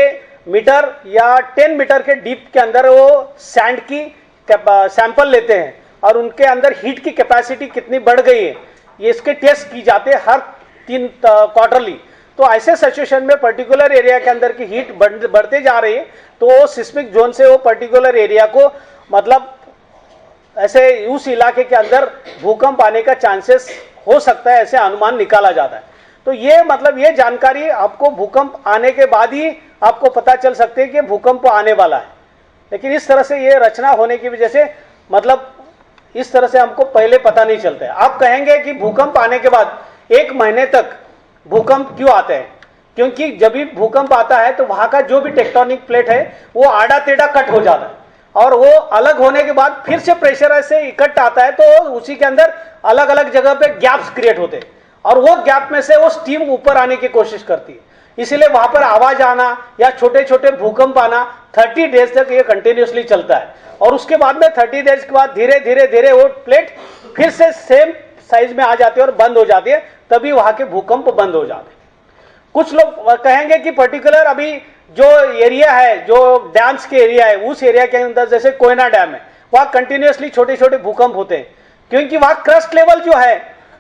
मीटर या 10 मीटर के डीप के अंदर वो सैंड की सैंपल लेते हैं और उनके अंदर हीट की कैपेसिटी कितनी बढ़ गई है ये इसके टेस्ट की जाते हैं हर 3 क्वार्टरली। तो ऐसे सिचुएशन में पर्टिकुलर एरिया के अंदर की हीट बढ़ते जा रही है तो वो सिस्मिक जोन से वो पर्टिकुलर एरिया को मतलब ऐसे उस इलाके के अंदर भूकंप आने का चांसेस हो सकता है, ऐसे अनुमान निकाला जाता है। तो ये मतलब ये जानकारी आपको भूकंप आने के बाद ही आपको पता चल सकती है कि भूकंप आने वाला है। लेकिन इस तरह से ये रचना होने की वजह से मतलब इस तरह से हमको पहले पता नहीं चलता है। आप कहेंगे कि भूकंप आने के बाद 1 महीने तक भूकंप क्यों आते हैं? क्योंकि जब भी भूकंप आता है तो वहां का जो भी टेक्टोनिक प्लेट है वो आड़ा टेढ़ा कट हो जाता है और वो अलग होने के बाद फिर से प्रेशर ऐसे इकट्ठा आता है तो उसी के अंदर अलग अलग जगह पे गैप्स क्रिएट होते हैं और वो गैप में से वो स्टीम ऊपर आने की कोशिश करती है। इसीलिए वहां पर आवाज आना या छोटे छोटे भूकंप आना 30 डेज तक ये कंटिन्यूसली चलता है और उसके बाद में 30 डेज के बाद धीरे धीरे धीरे वो प्लेट फिर से सेम साइज में आ जाती है और बंद हो जाती है, तभी वहां के भूकंप बंद हो जाते हैं। कुछ लोग कहेंगे कि पर्टिकुलर अभी जो एरिया है जो डैम्स के एरिया है उस एरिया के अंदर जैसे कोयना डैम है वहां कंटिन्यूसली छोटे छोटे भूकंप होते हैं क्योंकि वहां क्रस्ट लेवल जो है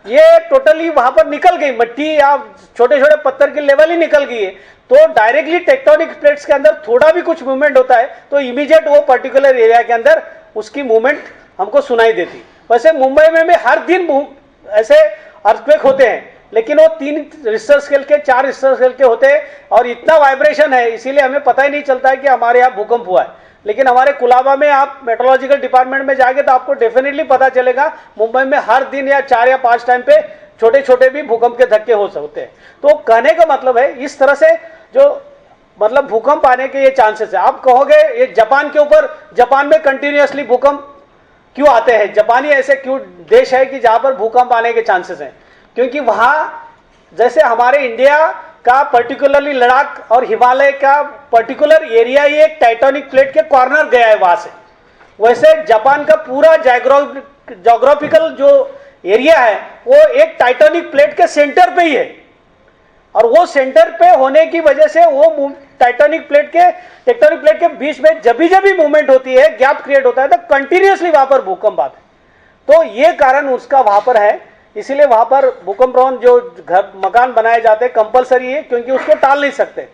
ये टोटली वहां पर निकल गई, मट्टी या छोटे छोटे पत्थर की लेवल ही निकल गई है। तो डायरेक्टली टेक्टोनिक प्लेट्स के अंदर थोड़ा भी कुछ मूवमेंट होता है तो इमीडिएट वो पर्टिकुलर एरिया के अंदर उसकी मूवमेंट हमको सुनाई देती। वैसे मुंबई में भी हर दिन ऐसे अर्थक्वेक होते हैं लेकिन वो 3 रिश्टर स्केल के 4 रिश्टर स्केल के होते हैं और इतना वाइब्रेशन है इसीलिए हमें पता ही नहीं चलता है कि हमारे यहाँ भूकंप हुआ है। लेकिन हमारे कुलाबा में आप मेट्रोलॉजिकल डिपार्टमेंट में जाएंगे तो आपको डेफिनेटली पता चलेगा मुंबई में हर दिन या 4 या 5 टाइम पे छोटे छोटे भी भूकंप के धक्के हो सकते हैं। तो कहने का मतलब है इस तरह से जो मतलब भूकंप आने के ये चांसेस है। आप कहोगे ये जापान के ऊपर, जापान में कंटिन्यूसली भूकंप क्यों आते हैं? जापानी ऐसे क्यों देश है कि जहां पर भूकंप आने के चांसेस हैं? क्योंकि वहां जैसे हमारे इंडिया का पर्टिकुलरली लद्दाख और हिमालय का पर्टिकुलर एरिया ही एक टाइटैनिक प्लेट के कॉर्नर गया है वहां से, वैसे जापान का पूरा ज्योग्राफिकल जो एरिया है वो एक टाइटैनिक प्लेट के सेंटर पे ही है और वो सेंटर पे होने की वजह से वो टेक्टोनिक प्लेट के बीच में जब भी मूवमेंट होती है, गैप क्रिएट होता है तो कंटिन्यूसली वहां पर भूकंप आता है। तो ये कारण उसका वहां पर है, इसीलिए वहां पर भूकंप प्रवण जो घर मकान बनाए जाते हैं कंपलसरी है क्योंकि उसको टाल नहीं सकते।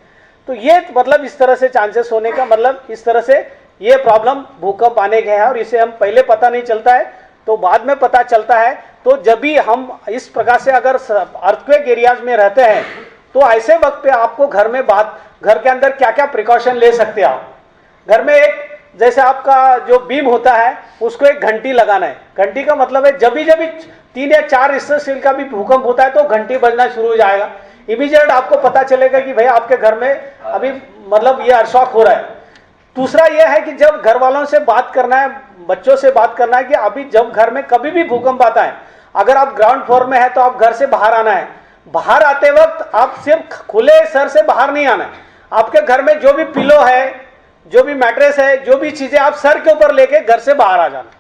तो ये मतलब इस तरह से चांसेस होने का मतलब इस तरह से ये प्रॉब्लम भूकंप आने के है और इसे हम पहले पता नहीं चलता है तो बाद में पता चलता है। तो जब भी हम इस प्रकार से अगर अर्थक्वेक एरियाज में रहते हैं तो ऐसे वक्त पे आपको घर के अंदर क्या क्या प्रिकॉशन ले सकते हैं आप। घर में एक जैसे आपका जो बीम होता है उसको एक घंटी लगाना है। घंटी का मतलब है जब भी 3 या 4 रिश्टर स्केल का भी भूकंप होता है तो घंटी बजना शुरू हो जाएगा। इमीडिएट आपको पता चलेगा कि भाई आपके घर में अभी मतलब ये अर्थशॉक हो रहा है। दूसरा यह है कि जब घर वालों से बात करना है, बच्चों से बात करना है कि अभी जब घर में कभी भी भूकंप आता है, अगर आप ग्राउंड फ्लोर में है तो आप घर से बाहर आना है। बाहर आते वक्त आप सिर्फ खुले सर से बाहर नहीं आना है। आपके घर में जो भी पिलो है, जो भी मैट्रेस है, जो भी चीजें आप सर के ऊपर लेके घर से बाहर आ जाना।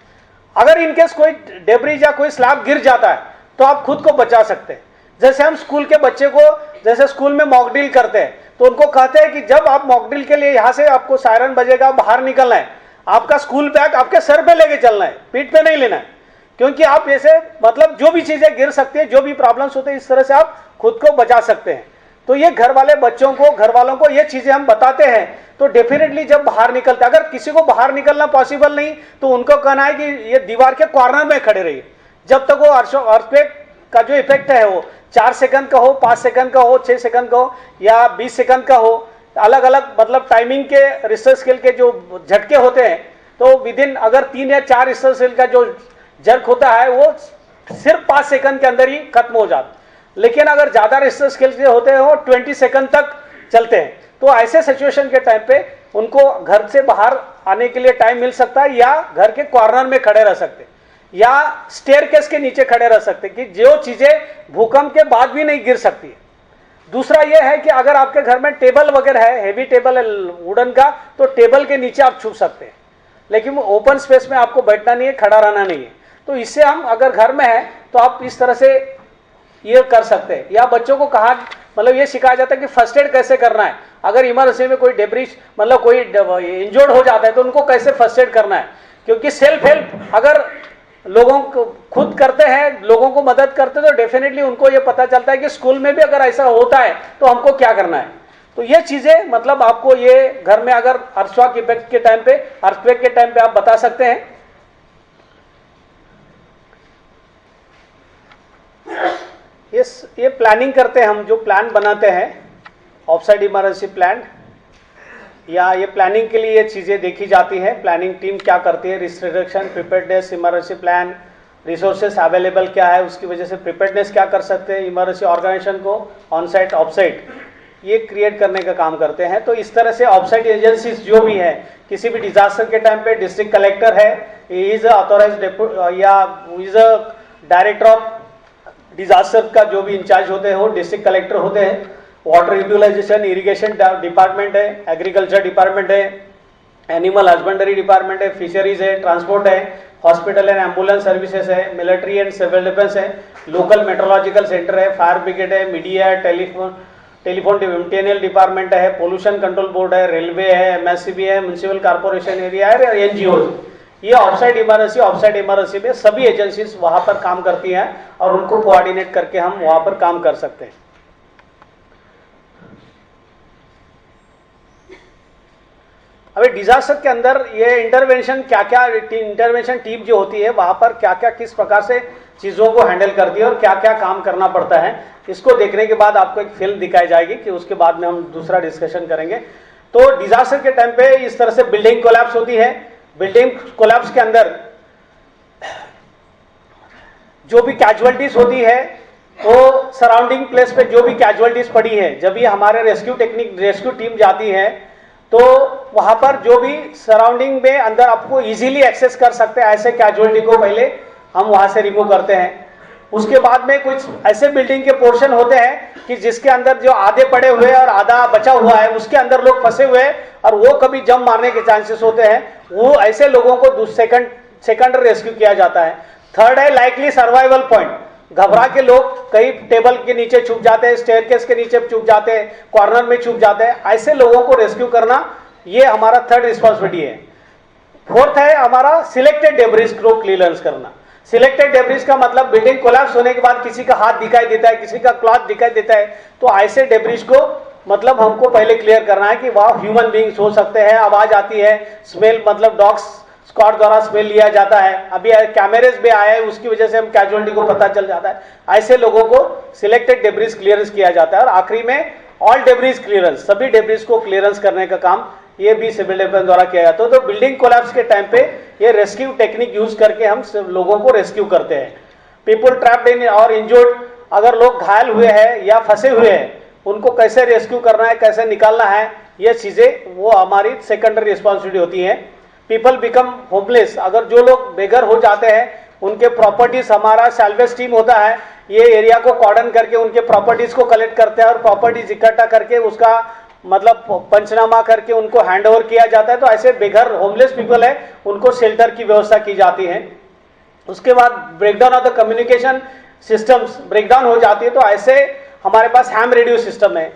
अगर इनकेस कोई डेब्रिज या कोई स्लैब गिर जाता है तो आप खुद को बचा सकते हैं। जैसे हम स्कूल के बच्चे को जैसे स्कूल में मॉक ड्रिल करते हैं तो उनको कहते हैं कि जब आप मॉक ड्रिल के लिए यहाँ से आपको सायरन बजेगा, बाहर निकलना है, आपका स्कूल बैग आपके सर पे लेके चलना है, पीठ पे नहीं लेना है। क्योंकि आप ऐसे मतलब जो भी चीजें गिर सकती है, जो भी प्रॉब्लम्स होते हैं, इस तरह से आप खुद को बचा सकते हैं। तो ये घर वालों को ये चीजें हम बताते हैं तो डेफिनेटली जब बाहर निकलते, अगर किसी को बाहर निकलना पॉसिबल नहीं तो उनको कहना है कि ये दीवार के कॉर्नर में खड़े रहिए जब तक वो अर्थक्वेक का जो इफेक्ट है वो 4 सेकंड का हो, 5 सेकंड का हो, 6 सेकंड का हो या 20 सेकंड का हो। अलग अलग मतलब टाइमिंग के रिश्टर स्केल के जो झटके होते हैं तो विद इन अगर 3 या 4 रिश्टर स्केल का जो जर्क होता है वो सिर्फ 5 सेकंड के अंदर ही खत्म हो जाता। लेकिन अगर ज़्यादा रेजिस्टेंस के होते हैं वो 20 सेकंड तक चलते हैं। तो ऐसे सिचुएशन के टाइम पे उनको घर से बाहर आने के लिए टाइम मिल सकता है, या घर के कॉर्नर में खड़े रह सकते, या स्टेयरकेस के नीचे खड़े रह सकते, कि जो चीज़ें भूकंप के बाद भी नहीं गिर सकती है। दूसरा यह है कि अगर आपके घर में टेबल वगैरह है, हेवी टेबल है वुडन का, तो टेबल के नीचे आप छुप सकते हैं, लेकिन ओपन स्पेस में आपको बैठना नहीं है, खड़ा रहना नहीं है। तो इससे हम अगर घर में है तो आप इस तरह से ये कर सकते हैं। या बच्चों को कहा, मतलब ये सिखाया जाता है कि फर्स्ट एड कैसे करना है, अगर इमरजेंसी में कोई डेब्रिस मतलब कोई इंजर्ड हो जाता है तो उनको कैसे फर्स्ट एड करना है। क्योंकि सेल्फ हेल्प अगर लोगों को खुद करते हैं, लोगों को मदद करते हैं, तो डेफिनेटली उनको ये पता चलता है कि स्कूल में भी अगर ऐसा होता है तो हमको क्या करना है। तो ये चीजें मतलब आपको ये घर में अगर अर्थक्वेक इफेक्ट के टाइम पे, अर्थक्वेक के टाइम पे आप बता सकते हैं। ये प्लानिंग करते हैं हम, जो प्लान बनाते हैं ऑफसाइड इमरजेंसी प्लान, या ये प्लानिंग के लिए ये चीज़ें देखी जाती हैं। प्लानिंग टीम क्या करती है, risk reduction, preparedness, emergency plan, resources available क्या है, उसकी वजह से प्रिपेयर्डनेस क्या कर सकते हैं, इमरजेंसी ऑर्गेनाइजेशन को ऑन साइट ऑफ साइट ये क्रिएट करने का काम करते हैं। तो इस तरह से ऑफ साइट एजेंसीज जो भी है, किसी भी डिजास्टर के टाइम पे डिस्ट्रिक्ट कलेक्टर है, इज ऑथोराइज्ड या इज डायरेक्टर ऑफ डिजास्टर का जो भी इंचार्ज होते हैं वो डिस्ट्रिक्ट कलेक्टर होते हैं। वाटर यूटिलाइजेशन, इरिगेशन डिपार्टमेंट है, एग्रीकल्चर डिपार्टमेंट है, एनिमल हस्बेंड्री डिपार्टमेंट है, फिशरीज है, ट्रांसपोर्ट है, हॉस्पिटल एंड एम्बुलेंस सर्विसेज है, मिलिट्री एंड सिविल डिफेंस है, लोकल मेट्रोलॉजिकल सेंटर है, फायर ब्रिगेड है, मीडिया है, टेलीफोन एमटीएनएल डिपार्टमेंट है, पोल्यूशन कंट्रोल बोर्ड है, रेलवे है, एमएससीबी है, म्यूनिसिपल कॉर्पोरेशन एरिया है, एनजीओ। ये ऑफसाइड इमरजेंसी में सभी एजेंसीज वहां पर काम करती हैं और उनको कोऑर्डिनेट करके हम वहां पर काम कर सकते हैं। अभी डिजास्टर के अंदर ये इंटरवेंशन इंटरवेंशन टीम जो होती है वहां पर क्या क्या किस प्रकार से चीजों को हैंडल करती है और क्या क्या काम करना पड़ता है, इसको देखने के बाद आपको एक फिल्म दिखाई जाएगी कि उसके बाद में हम दूसरा डिस्कशन करेंगे। तो डिजास्टर के टाइम पे इस तरह से बिल्डिंग कोलैप्स होती है। बिल्डिंग कोलैप्स के अंदर जो भी कैजुअलिटीज होती है, तो सराउंडिंग प्लेस पे जो भी कैजुअलिटीज पड़ी है, जब ये हमारे रेस्क्यू टीम जाती है तो वहां पर जो भी सराउंडिंग में अंदर आपको इजीली एक्सेस कर सकते हैं, ऐसे कैजुअलिटी को पहले हम वहां से रिमूव करते हैं। उसके बाद में कुछ ऐसे बिल्डिंग के पोर्शन होते हैं कि जिसके अंदर जो आधे पड़े हुए और आधा बचा हुआ है, उसके अंदर लोग फंसे हुए हैं और वो कभी जंप मारने के चांसेस होते हैं। वो ऐसे लोगों को सेकंड रेस्क्यू किया जाता है। थर्ड है लाइकली सर्वाइवल पॉइंट। घबरा के लोग कई टेबल के नीचे छुप जाते हैं, स्टेयरकेस के नीचे छुप जाते हैं, कॉर्नर में छुप जाते हैं। ऐसे लोगों को रेस्क्यू करना ये हमारा थर्ड रिस्पॉन्सिबिलिटी है। फोर्थ है हमारा सिलेक्टेड डेब्रिस को क्लियरेंस करना। सिलेक्टेड डेब्रिस का मतलब बिल्डिंग कोलैप्स होने के बाद किसी का हाथ दिखाई देता है, किसी का क्लॉथ दिखाई देता है, तो ऐसे डेब्रिस को मतलब हमको पहले क्लियर करना है कि वह ह्यूमन बींग्स हो सकते हैं। आवाज आती है, स्मेल मतलब डॉग्स स्क्वाड द्वारा स्मेल लिया जाता है, अभी कैमरेज भी आया है, उसकी वजह से हम कैजुअलिटी को पता चल जाता है। ऐसे लोगों को सिलेक्टेड डेब्रिस क्लियरेंस किया जाता है। और आखिरी में ऑल डेब्रिस क्लियरेंस, सभी डेब्रिस को क्लियरेंस करने का काम ये भी सिविल डिफेंस द्वारा किया जाता है। तो बिल्डिंग कोलैप्स के टाइम पे ये रेस्क्यू टेक्निक यूज करके हम लोगों को रेस्क्यू करते हैं। पीपुल ट्रैप्ड इन और इंजर्ड, अगर लोग घायल हुए हैं या फंसे हुए हैं, उनको कैसे रेस्क्यू करना है, कैसे निकालना है, ये चीजें वो हमारी सेकेंडरी रिस्पॉन्सिबिलिटी होती है। पीपल बिकम होमलेस, अगर जो लोग बेघर हो जाते हैं उनके प्रॉपर्टीज, हमारा सैल्वेज टीम होता है, ये एरिया को कॉर्डन करके उनके प्रॉपर्टीज को कलेक्ट करते हैं और प्रॉपर्टीज इकट्ठा करके उसका मतलब पंचनामा करके उनको हैंड ओवर किया जाता है। तो ऐसे बेघर होमलेस पीपल है उनको शेल्टर की व्यवस्था की जाती है। उसके बाद breakdown of the communication systems breakdown हो जाती है, तो ऐसे हमारे पास हैम रेडियो सिस्टम है।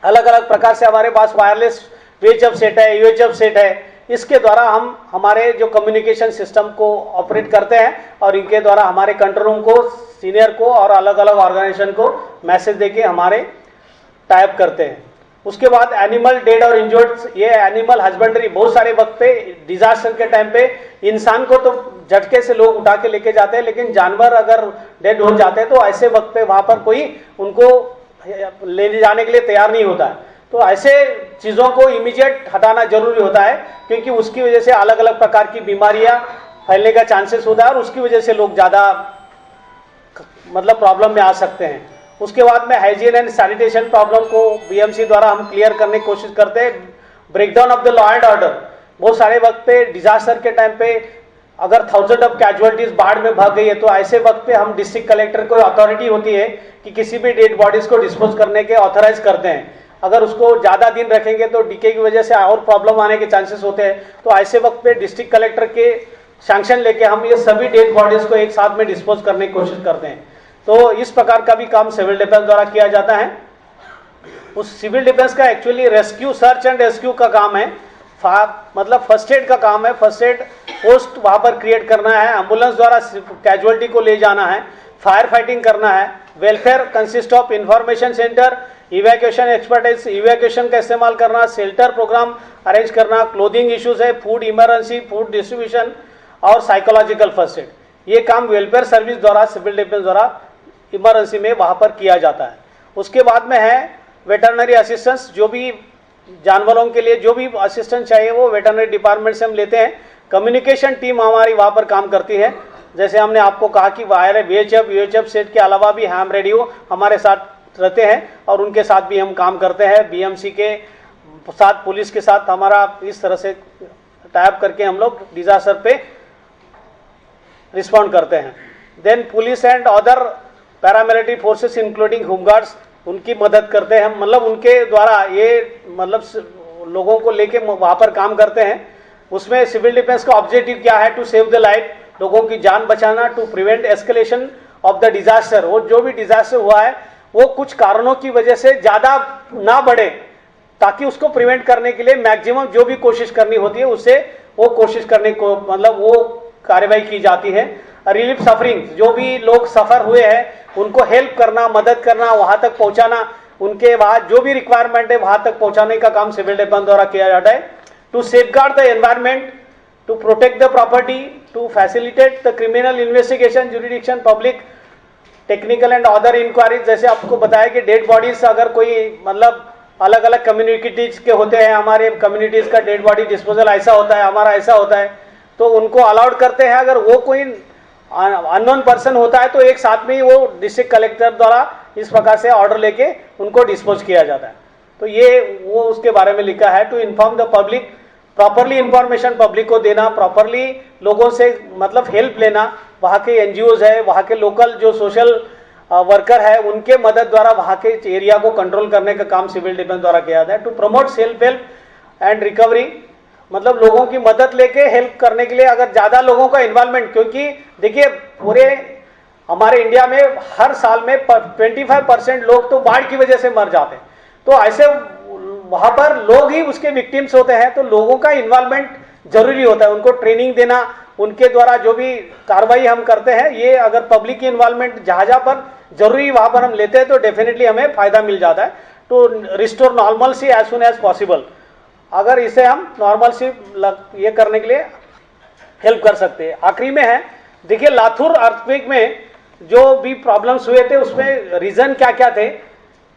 अलग अलग प्रकार से हमारे पास वायरलेस वीएचएफ सेट है, यूएचएफ सेट है। इसके द्वारा हम हमारे जो कम्युनिकेशन सिस्टम को ऑपरेट करते हैं और इनके द्वारा हमारे कंट्रोल रूम को, सीनियर को और अलग अलग ऑर्गेनाइजेशन को मैसेज देके हमारे टाइप करते हैं। उसके बाद एनिमल डेड और इंजर्ड, ये एनिमल हस्बेंड्री बहुत सारे वक्त पे डिजास्टर के टाइम पे इंसान को तो झटके से लोग उठा के लेके जाते हैं, लेकिन जानवर अगर डेड हो जाते हैं तो ऐसे वक्त पे वहां पर कोई उनको ले जाने के लिए तैयार नहीं होता है। तो ऐसे चीज़ों को इमीडिएट हटाना जरूरी होता है, क्योंकि उसकी वजह से अलग अलग प्रकार की बीमारियां फैलने का चांसेस होता है और उसकी वजह से लोग ज़्यादा मतलब प्रॉब्लम में आ सकते हैं। उसके बाद में हाइजीन एंड सैनिटेशन प्रॉब्लम को बीएमसी द्वारा हम क्लियर करने की कोशिश करते हैं। Breakdown of the law and order, बहुत सारे वक्त पे डिजास्टर के टाइम पे अगर 1000 ऑफ कैजुअलिटीज बाढ़ में भाग गई है तो ऐसे वक्त पे हम डिस्ट्रिक्ट कलेक्टर को अथॉरिटी होती है कि किसी भी डेड बॉडीज को डिस्पोज करने के ऑथराइज करते हैं। अगर उसको ज़्यादा दिन रखेंगे तो डीके की वजह से और प्रॉब्लम आने के चांसेस होते हैं, तो ऐसे वक्त पे डिस्ट्रिक्ट कलेक्टर के सैंक्शन लेके हम ये सभी डेड बॉडीज को एक साथ में डिस्पोज करने की कोशिश करते हैं। तो इस प्रकार का भी काम सिविल डिफेंस द्वारा किया जाता है। उस सिविल डिफेंस का actually rescue, search and rescue का काम है, मतलब फर्स्ट एड का काम है। फर्स्ट एड पोस्ट वहाँ पर क्रिएट करना है, एम्बुलेंस द्वारा कैजुअलिटी को ले जाना है, फायर फाइटिंग करना है। Welfare consist of information centre, evacuation expertise, evacuation का इस्तेमाल करना, शेल्टर प्रोग्राम अरेंज करना, क्लोथिंग इश्यूज है, फूड इमरजेंसी, फूड डिस्ट्रीब्यूशन और साइकोलॉजिकल फर्स्ट एड। ये काम वेलफेयर सर्विस द्वारा, सिविल डिफेंस द्वारा इमरजेंसी में वहाँ पर किया जाता है। उसके बाद में है वेटरनरी असिस्टेंस, जो भी जानवरों के लिए जो भी असिस्टेंस चाहिए वो वेटरनरी डिपार्टमेंट से हम लेते हैं। कम्युनिकेशन टीम हमारी वहाँ पर काम करती है, जैसे हमने आपको कहा कि वायर VHF सेट के अलावा भी हैम रेडियो हमारे साथ रहते हैं और उनके साथ भी हम काम करते हैं। बीएमसी के साथ, पुलिस के साथ हमारा इस तरह से टाइप करके हम लोग डिजास्टर पे रिस्पॉन्ड करते हैं। Then police and other paramilitary forces including home guards, उनकी मदद करते हैं, मतलब उनके द्वारा ये मतलब लोगों को लेके वहाँ पर काम करते हैं। उसमें सिविल डिफेंस का ऑब्जेक्टिव क्या है? टू सेव द लाइफ, लोगों की जान बचाना, to prevent escalation of the disaster. वो जो भी डिजास्टर हुआ है वो कुछ कारणों की वजह से ज़्यादा ना बढ़े, ताकि उसको प्रिवेंट करने के लिए मैक्सिमम जो भी कोशिश करनी होती है उससे वो कोशिश करने को मतलब वो कार्रवाई की जाती है। रिलीफ सफरिंग, जो भी लोग सफ़र हुए हैं उनको हेल्प करना, मदद करना, वहाँ तक पहुँचाना, उनके वहाँ जो भी रिक्वायरमेंट है वहाँ तक पहुँचाने का काम सिविल डिफेंस द्वारा किया जाता है। To safeguard the environment, to protect the property, to facilitate the criminal investigation, jurisdiction, public technical and other inquiries. जैसे आपको बताया कि डेड बॉडीज अगर कोई मतलब अलग अलग कम्युनिटीज के होते हैं, हमारे कम्युनिटीज का डेड बॉडी डिस्पोजल ऐसा होता है, हमारा ऐसा होता है, तो उनको अलाउड करते हैं। अगर वो कोई अननोन पर्सन होता है तो एक साथ में ही वो डिस्ट्रिक्ट कलेक्टर द्वारा इस प्रकार से ऑर्डर लेके उनको डिस्पोज किया जाता है। तो ये वो उसके बारे में लिखा है। To inform the public, properly information public को देना, प्रॉपरली लोगों से मतलब हेल्प लेना, वहाँ के एनजीओज है, वहाँ के लोकल जो सोशल वर्कर है उनके मदद द्वारा वहाँ के एरिया को कंट्रोल करने का काम सिविल डिफेंस द्वारा किया जाता है। To promote self help and recovery, मतलब लोगों की मदद लेके हेल्प करने के लिए अगर ज़्यादा लोगों का इन्वॉल्वमेंट, क्योंकि देखिए पूरे हमारे इंडिया में हर साल में 25% लोग तो बाढ़ की वजह से मर जाते हैं, तो ऐसे वहाँ पर लोग ही उसके विक्टिम्स होते हैं। तो लोगों का इन्वॉल्वमेंट जरूरी होता है, उनको ट्रेनिंग देना, उनके द्वारा जो भी कार्रवाई हम करते हैं, ये अगर पब्लिक की इन्वॉल्वमेंट जहाँ पर जरूरी वहाँ पर हम लेते हैं तो डेफिनेटली हमें फ़ायदा मिल जाता है। To restore normalcy as soon as possible, अगर इसे हम नॉर्मल सी ये करने के लिए हेल्प कर सकते हैं। आखिरी में है, देखिए लाथुर अर्थक्वेक में जो भी प्रॉब्लम्स हुए थे उसमें रीज़न क्या क्या थे।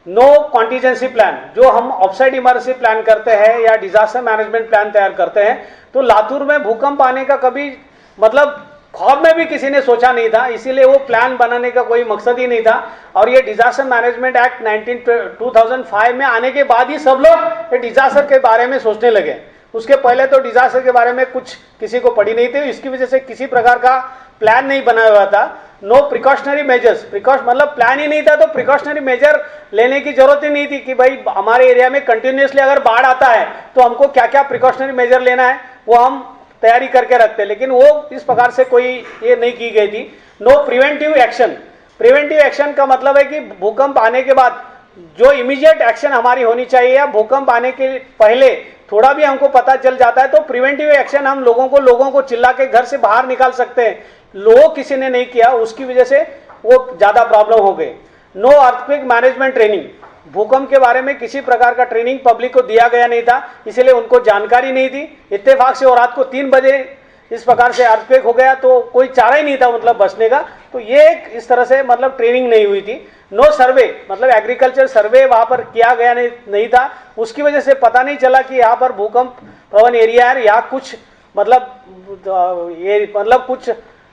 नो कॉन्टीजेंसी प्लान, जो हम ऑफसाइड इमरजेंसी प्लान करते हैं या डिजास्टर मैनेजमेंट प्लान तैयार करते हैं, तो लातूर में भूकंप आने का कभी मतलब ख्वाब में भी किसी ने सोचा नहीं था, इसीलिए वो प्लान बनाने का कोई मकसद ही नहीं था। और ये डिजास्टर मैनेजमेंट एक्ट 2005 में आने के बाद ही सब लोग ये डिजास्टर के बारे में सोचने लगे। उसके पहले तो डिजास्टर के बारे में कुछ किसी को पड़ी नहीं थी, इसकी वजह से किसी प्रकार का प्लान नहीं बनाया हुआ था। नो प्रिकॉशनरी मेजर्स, मतलब प्लान ही नहीं था तो प्रिकॉशनरी मेजर लेने की जरूरत ही नहीं थी कि भाई हमारे एरिया में कंटिन्यूसली अगर बाढ़ आता है तो हमको क्या क्या प्रिकॉशनरी मेजर लेना है वो हम तैयारी करके रखते, लेकिन वो इस प्रकार से कोई ये नहीं की गई थी। No preventive action, preventive action का मतलब है कि भूकंप आने के बाद जो इमीडिएट एक्शन हमारी होनी चाहिए या भूकंप आने के पहले थोड़ा भी हमको पता चल जाता है तो प्रिवेंटिव एक्शन हम लोगों को चिल्ला के घर से बाहर निकाल सकते हैं। लोग किसी ने नहीं किया, उसकी वजह से वो ज़्यादा प्रॉब्लम हो गई। नो अर्थक्वेक मैनेजमेंट ट्रेनिंग, भूकंप के बारे में किसी प्रकार का ट्रेनिंग पब्लिक को दिया गया नहीं था, इसलिए उनको जानकारी नहीं थी। इत्तेफाक से और रात को 3 बजे इस प्रकार से अर्थक्वेक हो गया तो कोई चारा ही नहीं था मतलब बचने का, तो ये इस तरह से मतलब ट्रेनिंग नहीं हुई थी। नो सर्वे, मतलब एग्रीकल्चर सर्वे वहाँ पर किया गया नहीं था, उसकी वजह से पता नहीं चला कि यहाँ पर भूकंप प्रवण एरिया है, यहाँ कुछ मतलब कुछ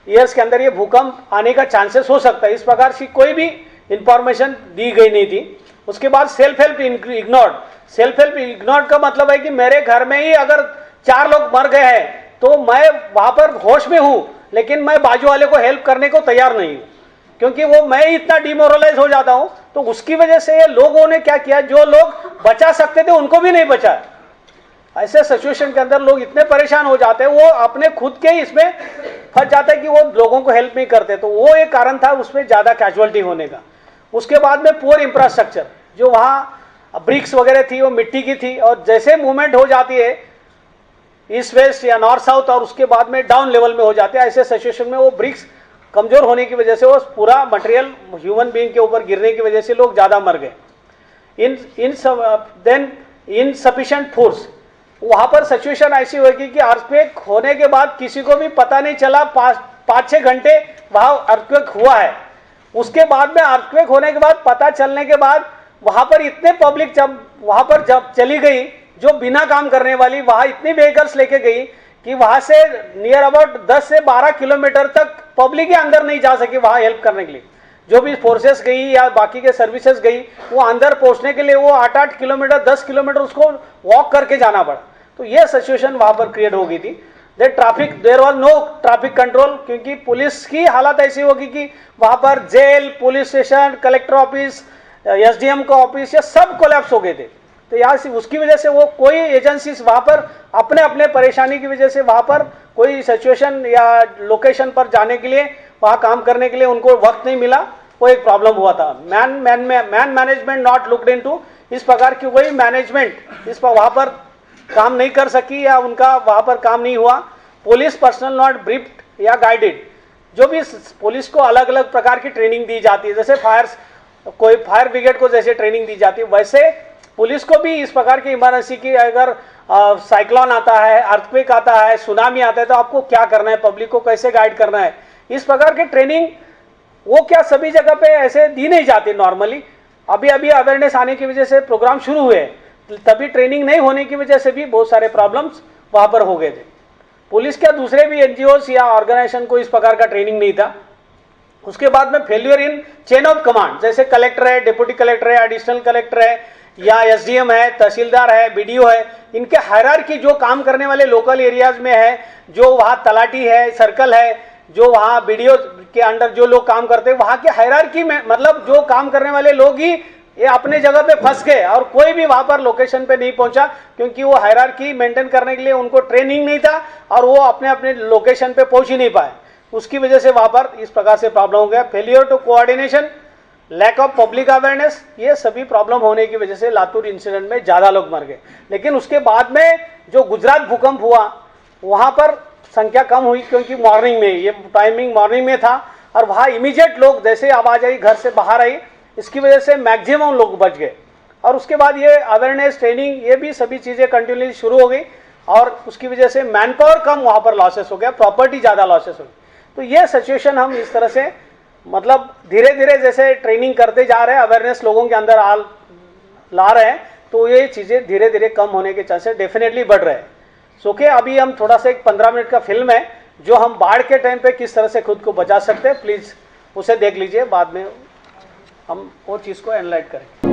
ईयर्स के अंदर ये भूकंप आने का चांसेस हो सकता है। इस प्रकार की कोई भी इंफॉर्मेशन दी गई नहीं थी। उसके बाद self help ignored. Self help ignored का मतलब है कि मेरे घर में ही अगर 4 लोग मर गए हैं तो मैं वहां पर होश में हूं, लेकिन मैं बाजू वाले को हेल्प करने को तैयार नहीं हूं, क्योंकि वो मैं इतना डिमोरलाइज हो जाता हूं। तो उसकी वजह से ये लोगों ने क्या किया, जो लोग बचा सकते थे उनको भी नहीं बचाया। ऐसे सिचुएशन के अंदर लोग इतने परेशान हो जाते हैं, वो अपने खुद के ही इसमें फंस जाते हैं कि वो लोगों को हेल्प नहीं करते। तो वो एक कारण था उसमें ज्यादा कैजुअलिटी होने का। उसके बाद में पुअर इंफ्रास्ट्रक्चर, जो वहाँ ब्रिक्स वगैरह थी वो मिट्टी की थी, और जैसे मूवमेंट हो जाती है ईस्ट वेस्ट या नॉर्थ साउथ और उसके बाद में डाउन लेवल में हो जाते हैं, ऐसे सिचुएशन में वो ब्रिक्स कमजोर होने की वजह से वो पूरा मटेरियल ह्यूमन बीइंग के ऊपर गिरने की वजह से लोग ज्यादा मर गए। देन इनसफिशिएंट फोर्स, वहां पर सिचुएशन ऐसी होगी कि अर्थक्वेक होने के बाद किसी को भी पता नहीं चला 5-6 घंटे वहां अर्थक्वेक हुआ है। उसके बाद में अर्थक्वेक होने के बाद पता चलने के बाद वहां पर इतने पब्लिक जब चली गई जो बिना काम करने वाली, वहां इतनी व्हीकल्स लेके गई कि वहां से नियर अबाउट 10 से 12 किलोमीटर तक पब्लिक ही अंदर नहीं जा सकी वहां हेल्प करने के लिए। जो भी फोर्सेस गई या बाकी के सर्विसेज गई, वो अंदर पहुंचने के लिए वो 8-8 किलोमीटर 10 किलोमीटर उसको वॉक करके जाना पड़ा। तो ये सिचुएशन वहां पर क्रिएट हो गई थी। There was no traffic control, क्योंकि पुलिस की हालत ऐसी होगी कि वहां पर jail, police station, collector office, SDM का ऑफिस, ये सब कोलैप्स हो गए थे। तो यहाँ से उसकी वजह से वो कोई एजेंसी वहां पर अपने परेशानी की वजह से वहां पर कोई सिचुएशन या लोकेशन पर जाने के लिए, वहां काम करने के लिए उनको वक्त नहीं मिला। वो एक प्रॉब्लम हुआ था। Man management not looked into, इस प्रकार की कोई मैनेजमेंट इस पर वहां पर काम नहीं कर सकी या उनका वहां पर काम नहीं हुआ। पुलिस पर्सनल नॉट ब्रीफ्ड या गाइडेड, जो भी पुलिस को अलग अलग प्रकार की ट्रेनिंग दी जाती है, जैसे फायर ब्रिगेड को जैसे ट्रेनिंग दी जाती है, वैसे पुलिस को भी इस प्रकार की इमरजेंसी की, अगर साइक्लोन आता है, अर्थक्वेक आता है, सुनामी आता है, तो आपको क्या करना है, पब्लिक को कैसे गाइड करना है, इस प्रकार की ट्रेनिंग वो क्या सभी जगह पे ऐसे दी नहीं जाती नॉर्मली। अभी अवेयरनेस आने की वजह से प्रोग्राम शुरू हुए, तभी ट्रेनिंग नहीं होने की वजह से भी बहुत सारे प्रॉब्लम्स वहां पर हो गए थे। पुलिस के दूसरे भी एनजीओस या ऑर्गेनाइजेशन को इस प्रकार का ट्रेनिंग नहीं था। उसके बाद में failure in chain of command, जैसे कलेक्टर है, डिप्टी कलेक्टर है, एडिशनल कलेक्टर है, या एसडीएम है, तहसीलदार है, बीडीओ है, इनके हायरार्की जो काम करने वाले लोकल एरियाज में है, जो वहां तलाटी है, सर्कल है, जो वहां बीडीओ के अंडर जो लोग काम करते हैं, वहां के हायरार्की में मतलब जो काम करने वाले लोग ही ये अपने जगह पे फंस गए और कोई भी वहां पर लोकेशन पे नहीं पहुंचा, क्योंकि वो हायरार्की मेंटेन करने के लिए उनको ट्रेनिंग नहीं था और वो अपने लोकेशन पे पहुंच ही नहीं पाए। उसकी वजह से वहां पर इस प्रकार से प्रॉब्लम हो गया। Failure to coordination, lack of public awareness, ये सभी प्रॉब्लम होने की वजह से लातूर इंसिडेंट में ज्यादा लोग मर गए। लेकिन उसके बाद में जो गुजरात भूकंप हुआ वहां पर संख्या कम हुई, क्योंकि मॉर्निंग में, ये टाइमिंग मॉर्निंग में था और वहां इमीडिएट लोग जैसे आवाज आई घर से बाहर आई, इसकी वजह से मैक्सिमम लोग बच गए। और उसके बाद ये अवेयरनेस ट्रेनिंग, ये भी सभी चीजें कंटिन्यूली शुरू हो गई और उसकी वजह से मैन पावर कम वहां पर लॉसेस हो गया, प्रॉपर्टी ज्यादा लॉसेस हो गई। तो ये सिचुएशन हम इस तरह से मतलब धीरे धीरे जैसे ट्रेनिंग करते जा रहे हैं, अवेयरनेस लोगों के अंदर ला रहे हैं, तो ये चीजें धीरे धीरे कम होने के चांसेस डेफिनेटली बढ़ रहे हैं। सो के अभी हम थोड़ा सा एक 15 मिनट का फिल्म है जो हम बाढ़ के टाइम पे किस तरह से खुद को बचा सकते हैं, प्लीज उसे देख लीजिए, बाद में हम वो चीज को एनालाइज करेंगे।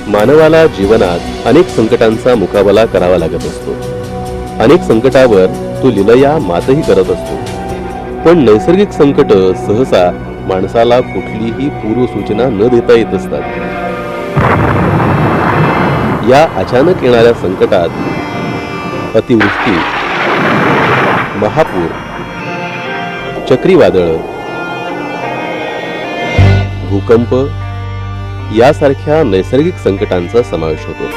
मानवाला जीवनात अनेक संकटांचा मुकाबला करावा लागत असतो। अनेक संकटावर तो लीलया मातही करत असतो, पण नैसर्गिक संकट सहसा माणसाला कुठलीही पूर्वसूचना न देता येत असतात। या अचानक येणाऱ्या संकटात अतिवृष्टी, महापूर, चक्रीवादळ, भूकंप यासारख्या नैसर्गिक संकटांचा समावेश होतो.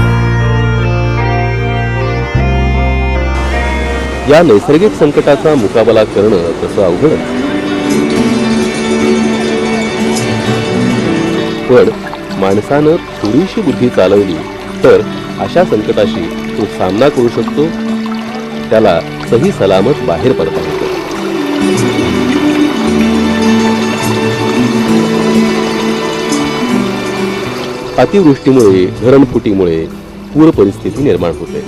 या नैसर्गिक संकटाचा मुकाबला करणं तसं अवघडच, पण माणसानं थोडीशी बुद्धी चालवली तर अशा संकटाशी तो सामना करू शकतो, त्याला सही सलामत बाहेर पडता येतं. अतिवृष्टीमुळे, धरणफुटीमुळे पूर परिस्थिती निर्माण होते.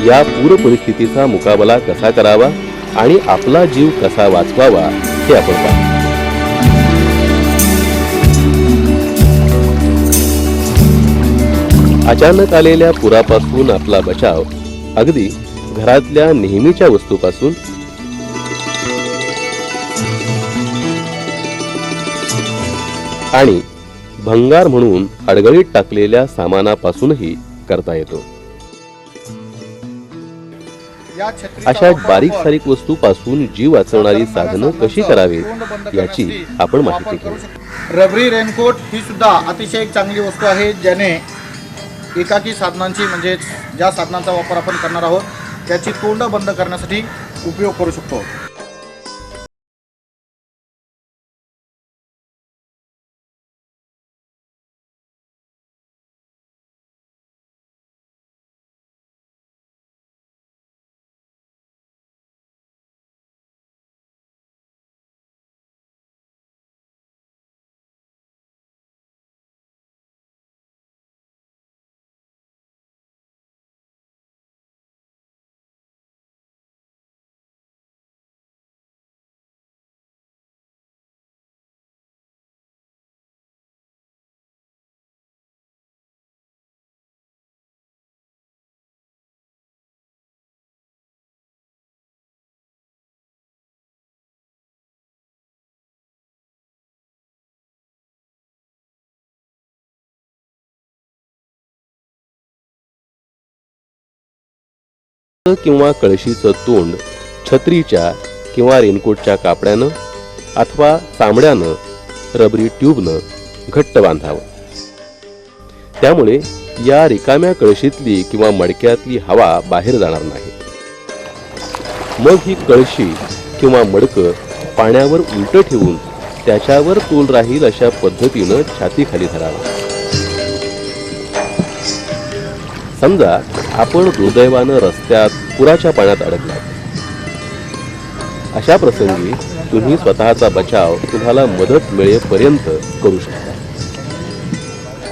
या पूर परिस्थितीचा मुकाबला कसा करावा आणि आपला जीव कसा वाचवावा हे आपण पाहू. अचानक आलेल्या पुरापासून आपला बचाव अगदी घरातल्या नेहमीच्या वस्तूपासून आणि भंगार म्हणून अडगळीत टाकलेल्या सामानापासूनही करता येतो. अशा बारीक सारीक वस्तूपासून जीव वाचवणारी साधनं कशी करावीत याची आपण माहिती घेऊ. रबरी रेनकोट ही सुद्धा अतिशय एक चांगली वस्तू आहे, ज्याने एकाकी साधनांची म्हणजे ज्या साधनांचा वापर आपण करणार आहोत त्याची तोंड बंद करण्यासाठी उपयोग करू शकतो. किंवा कळशीचं तोंड छत्रीच्या किंवा रेनकोटच्या कापड्यानं अथवा चामड्यानं, रबरी ट्यूबनं घट्ट बांधावं. त्यामुळे या रिकाम्या कळशीतली किंवा मडक्यातली हवा बाहेर जाणार नाही. मग ही कळशी किंवा मडकं पाण्यावर उलट ठेवून त्याच्यावर तोल राहील अशा पद्धतीनं छातीखाली धरावं. समजा आपण दुर्दैवानं रस्त्यात पुराच्या पाण्यात अडकलात. अशा प्रसंगी तुम्ही स्वतःचा बचाव तुम्हाला मदत मिळेपर्यंत करू शकता.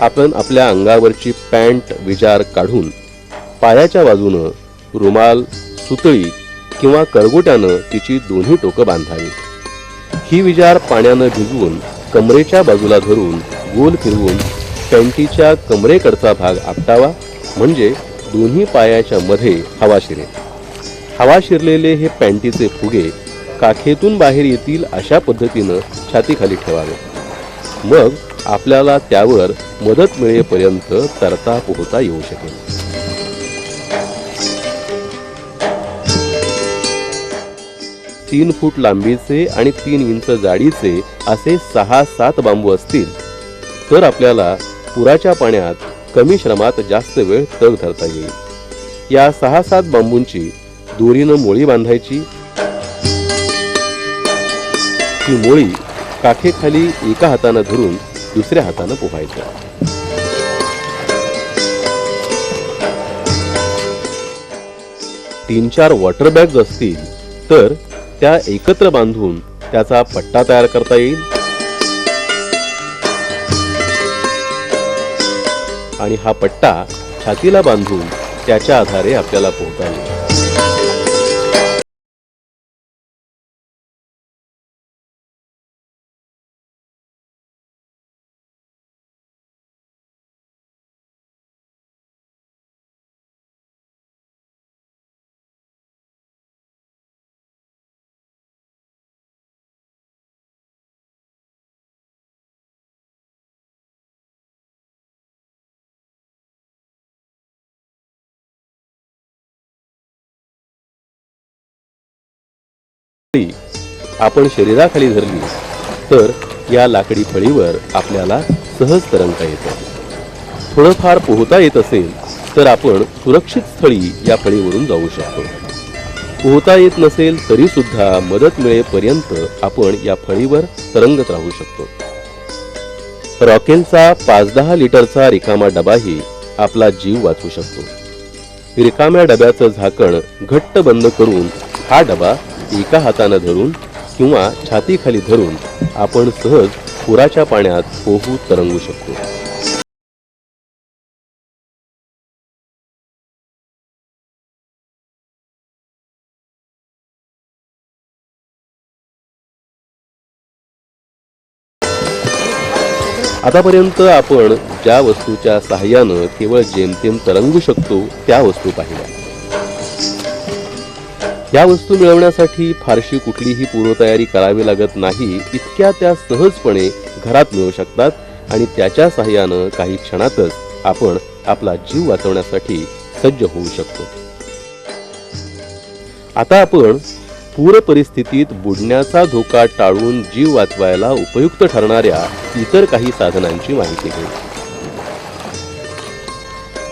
आपण आपल्या अंगावरची पॅन्ट विजार काढून पायाच्या बाजूनं रुमाल, सुतळी किंवा करगोट्यानं तिची दोन्ही टोकं बांधावी. ही विजार पाण्यानं भिजवून कमरेच्या बाजूला धरून गोल फिरवून पॅन्टीच्या कमरेकडचा भाग आपटावा, म्हणजे दोन्ही पायाच्या मध्ये हवा शिरेल. हवा शिरलेले हे पॅन्टीचे फुगे काखेतून बाहेर येतील अशा पद्धतीनं छातीखाली ठेवावे. मग आपल्याला त्यावर मदत मिळेपर्यंत तरता पोहता येऊ शकेल. 3 फूट लांबीचे आणि 3 इंच जाडीचे असे 6-7 बांबू असतील तर आपल्याला पुराच्या पाण्यात कमी श्रमात जास्त वेळ तग धरता येईल. या 6-7 बांबूंची दोरीनं मोळी बांधायची. ही मोळी काखेखाली एका हातानं धरून दुसऱ्या हातानं पोहायचं. तीन 4 वॉटर बॅग्स असतील तर त्या एकत्र बांधून त्याचा पट्टा तयार करता येईल आणि हा पट्टा छातीला बांधून त्याच्या आधारे आपल्याला पोहता येईल. फळी आपण शरीराखाली धरली तर या लाकडी फळीवर आपल्याला सहज तरंगता येतं. थोडंफार पोहता येत असेल तर आपण सुरक्षित स्थळी या फळीवरून जाऊ शकतो. पोहता येत नसेल तरी सुद्धा मदत मिळेपर्यंत आपण या फळीवर तरंगत राहू शकतो. रॉकेलचा 5-10 लिटरचा रिकामा डबाही आपला जीव वाचवू शकतो. रिकाम्या डब्याचं झाकण घट्ट बंद करून हा डबा एका हाताने धरून किंवा छातीखाली धरून आपण सहज पुराच्या पाण्यात पोहू तरंगू शकतो. आतापर्यंत आपण ज्या वस्तूच्या सहाय्यानं केवळ जेमतेम तरंगू शकतो त्या वस्तू पाहिल्या. या वस्तू मिळवण्यासाठी फारशी कुठलीही पूर्वतयारी करावी लागत नाही. इतक्या त्या सहजपणे घरात मिळू शकतात आणि त्याच्या सहाय्यानं काही क्षणातच आपण आपला जीव वाचवण्यासाठी सज्ज होऊ शकतो. आता आपण पूर परिस्थितीत बुडण्याचा धोका टाळून जीव वाचवायला उपयुक्त ठरणाऱ्या इतर काही साधनांची माहिती घेऊ.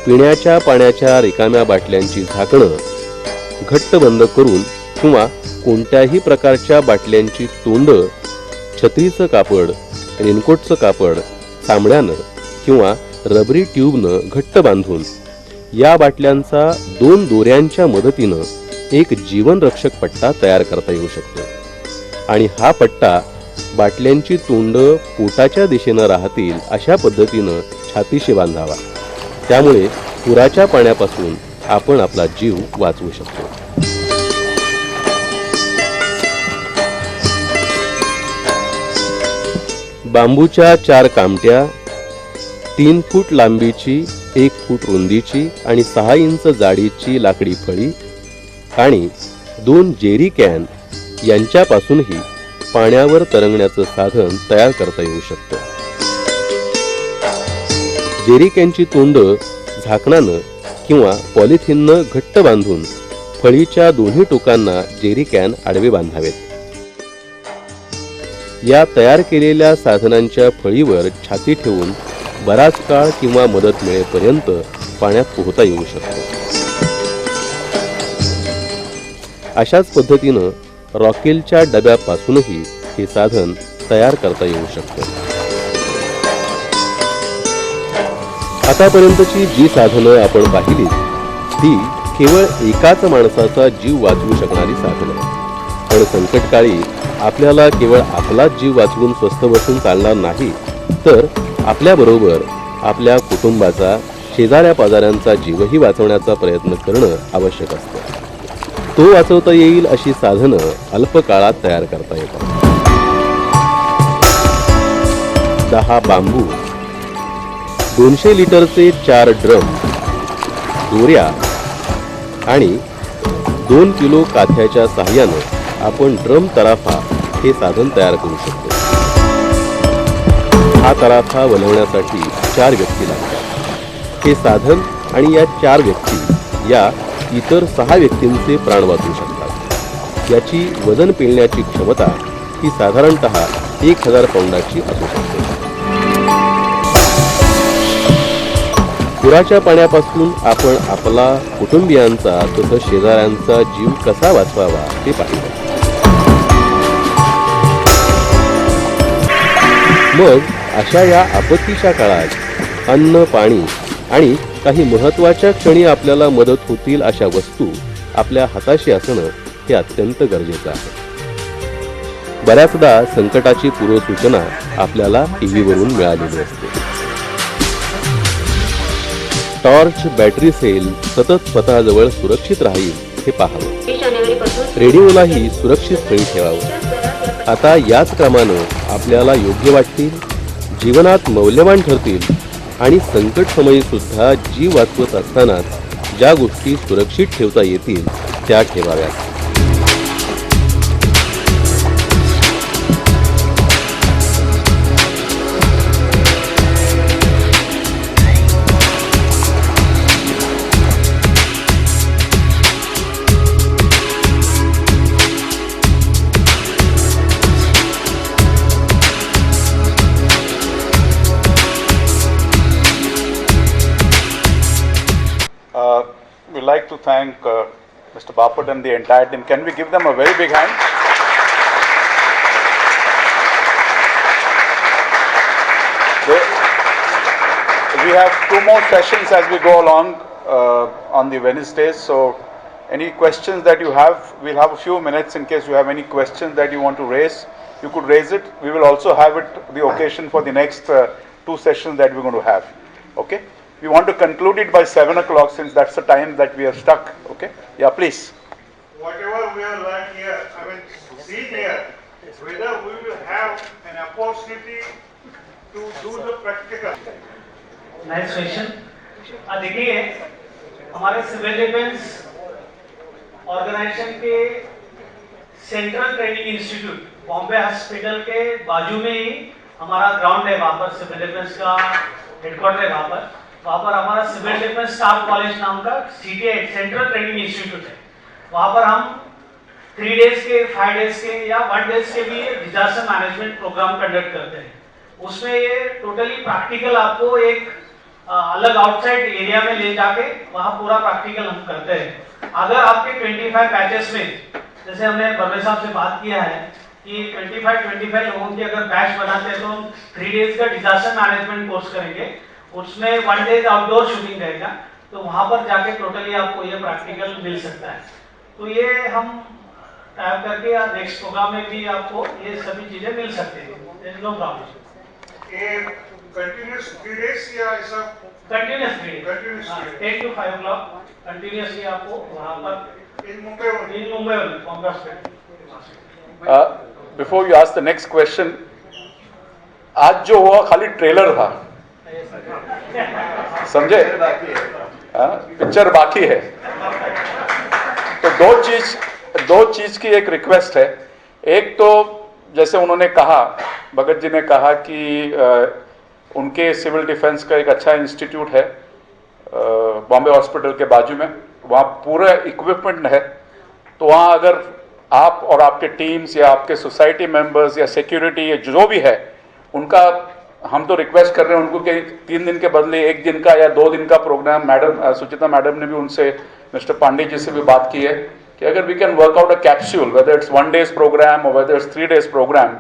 पिण्याच्या पाण्याच्या रिकाम्या बाटल्यांची झाकणं घट्ट बंद करून किंवा कोणत्याही प्रकारच्या बाटल्यांची तोंड छत्रीचं कापड, रेनकोटचं कापड, चामड्यानं किंवा रबरी ट्यूबनं घट्ट बांधून या बाटल्यांचा 2 दोऱ्यांच्या मदतीनं एक जीवनरक्षक पट्टा तयार करता येऊ शकतो. आणि हा पट्टा बाटल्यांची तोंड पोटाच्या दिशेनं राहतील अशा पद्धतीनं छातीशी बांधावा. त्यामुळे पुराच्या पाण्यापासून आपण आपला जीव वाचवू शकतो. बांबूच्या 4 कामट्या, 3 फूट लांबीची, 1 फूट रुंदीची आणि 6 इंच जाडीची लाकडी फळी आणि 2 जेरी कॅन यांच्यापासूनही पाण्यावर तरंगण्याचं साधन तयार करता येऊ शकतं. जेरी कॅनची तोंड झाकणानं किंवा पॉलिथिननं घट्ट बांधून फळीच्या दोन्ही टोकांना जेरी कॅन आडवे बांधावेत. या तयार केलेल्या साधनांच्या फळीवर छाती ठेवून बराच काळ किंवा मदत मिळेपर्यंत पाण्यात पोहता येऊ शकतो. अशाच पद्धतीनं रॉकेलच्या डब्यापासूनही हे साधन तयार करता येऊ शकतं. आतापर्यंतची जी साधनं आपण पाहिली ती केवळ एकाच माणसाचा जीव वाचवू शकणारी साधनं. पण संकटकाळी आपल्याला केवळ आपलाच जीव वाचवून स्वस्थ बसून चालणार नाही, तर आपल्याबरोबर आपल्या कुटुंबाचा, शेजाऱ्या पाजाऱ्यांचा जीवही वाचवण्याचा प्रयत्न करणं आवश्यक असतं. तो वाचवता येईल अशी साधनं अल्पकाळात तयार करता येतात. 10 बांबू, 200 लिटरचे 4 ड्रम, दोऱ्या आणि 2 किलो काथ्याच्या सहाय्यानं आपण ड्रम तराफा हे साधन तयार करू शकतो. हा तराफा बनवण्यासाठी 4 व्यक्ती लागतात. हे साधन आणि या 4 व्यक्ती या इतर 6 व्यक्तींचे प्राण वाचवू शकतात. याची वजन पेलण्याची क्षमता ही साधारणतः 1000 पाऊंडाची असू शकते. पुराच्या पाण्यापासून आपण आपला, कुटुंबियांचा तसंच शेजाऱ्यांचा जीव कसा वाचवावा ते पाहिलं. मग अशा या आपत्तीच्या काळात अन्न, पाणी आणि काही महत्त्वाच्या क्षणी आपल्याला मदत होतील अशा वस्तू आपल्या हाताशी असणं हे अत्यंत गरजेचं आहे. बऱ्याचदा संकटाची पूर्वसूचना आपल्याला टीव्हीवरून मिळालेली असते. टॉर्च, बॅटरी सेल सतत स्वतःजवळ सुरक्षित राहील हे पाहावं. रेडिओलाही सुरक्षित स्थळी ठेवावं. आता याच क्रमानं आपल्याला योग्य वाटतील, जीवनात मौल्यवान ठरतील आणि संकट समयी सुद्धा जीव वाचवत असतानाच ज्या गोष्टी सुरक्षित ठेवता येतील त्या ठेवाव्यात. like to thank Mr. Bapat and the entire team. Can we give them a very big hand? We have 2 more sessions as we go along on the Wednesdays. So any questions that you have, we'll have a few minutes in case you have any questions that you want to raise. You could raise it. We will also have it the occasion for the next 2 sessions that we're going to have. Okay? We want to conclude it by 7 o'clock since that's the time that we are stuck. Okay? Yeah, please. Whatever we have learned here, seen here, whether we will have an opportunity to do the practical. Next question देखिए, हमारे सिविल डिफेंस ऑर्गेनाइजेशन के central training institute Bombay hospital के बाजू में ही हमारा ग्राउंड है। वहाँ पर सिविल डिफेंस का हेडक्वार्टर है। वहाँ पर हमारा सिविल डिफेंस स्टाफ कॉलेज नाम का CTA सेंट्रल ट्रेनिंग इंस्टीट्यूट है। वहाँ पर हम 3 डेज के, 5 डेज के या 1 डेज के भी डिजास्टर मैनेजमेंट प्रोग्राम कंडक्ट करते हैं। उसमें ये टोटली प्रैक्टिकल आपको एक अलग आउटसाइड एरिया में ले जाके वहाँ पूरा प्रैक्टिकल हम करते हैं। अगर आपके 25 बैचेस में, जैसे हमने बर्वे साहब से बात किया है कि 25 लोगों की अगर बैच बनाते हैं तो हम 3 डेज का डिजास्टर मैनेजमेंट कोर्स करेंगे। उसमें 1 डेज आउटडोर शूटिंग रहेगा, तो वहाँ पर जाके टोटली आपको ये प्रैक्टिकल मिल सकता है। तो ये हम टाइप करके या नेक्स्ट प्रोग्राम में भी आपको ये सभी चीजें मिल सकती है। No problem. कंटिन्यूस 3 डेज या ऐसा? Continuous 3 Continuous 3 days. 10 to 5 o'clock continuously आपको वहाँ पर इन मुंबई में Bombay hospital. Before you ask the next question, आज जो हुआ खाली ट्रेलर था, समझे? पिक्चर बाकी है। तो दो चीज की एक रिक्वेस्ट है। एक तो जैसे उन्होंने कहा, भगत जी ने कहा कि उनके सिविल डिफेंस का एक अच्छा इंस्टीट्यूट है बॉम्बे हॉस्पिटल के बाजू में, वहाँ पूरा इक्विपमेंट है। तो वहाँ अगर आप और आपके टीम्स या आपके सोसाइटी मेंबर्स या सिक्योरिटी या जो भी है, उनका हम तो रिक्वेस्ट कर रहे हैं उनको कि 3 दिन के बदले 1 दिन का या 2 दिन का प्रोग्राम, मैडम सुचिता मैडम ने भी उनसे, मिस्टर पांडे जी से भी बात की है कि अगर we can work out a capsule, whether it's 1 days programme whether it's इट्स 3 डेज प्रोग्राम,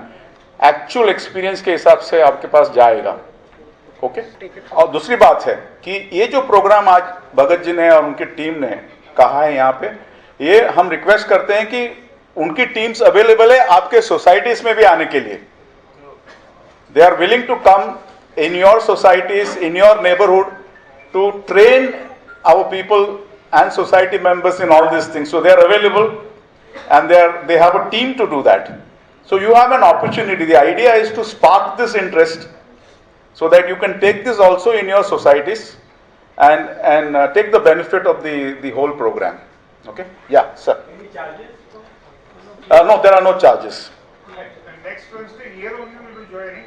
एक्चुअल एक्सपीरियंस के हिसाब से आपके पास जाएगा। ओके? और दूसरी बात है कि ये जो प्रोग्राम आज भगत जी ने और उनकी टीम ने कहा है यहाँ पे, ये हम रिक्वेस्ट करते हैं कि उनकी टीम्स अवेलेबल है आपके सोसाइटीज में भी आने के लिए। They are willing to come in your societies, in your neighbourhood, to train our people and society members in all these things. So they are available and they have a team to do that. So you have an opportunity. The idea is to spark this interest so that you can take this also in your societies and take the benefit of the whole program. Okay? Yeah, sir. Any charges? No, there are no charges. Next Wednesday here only we will be joining.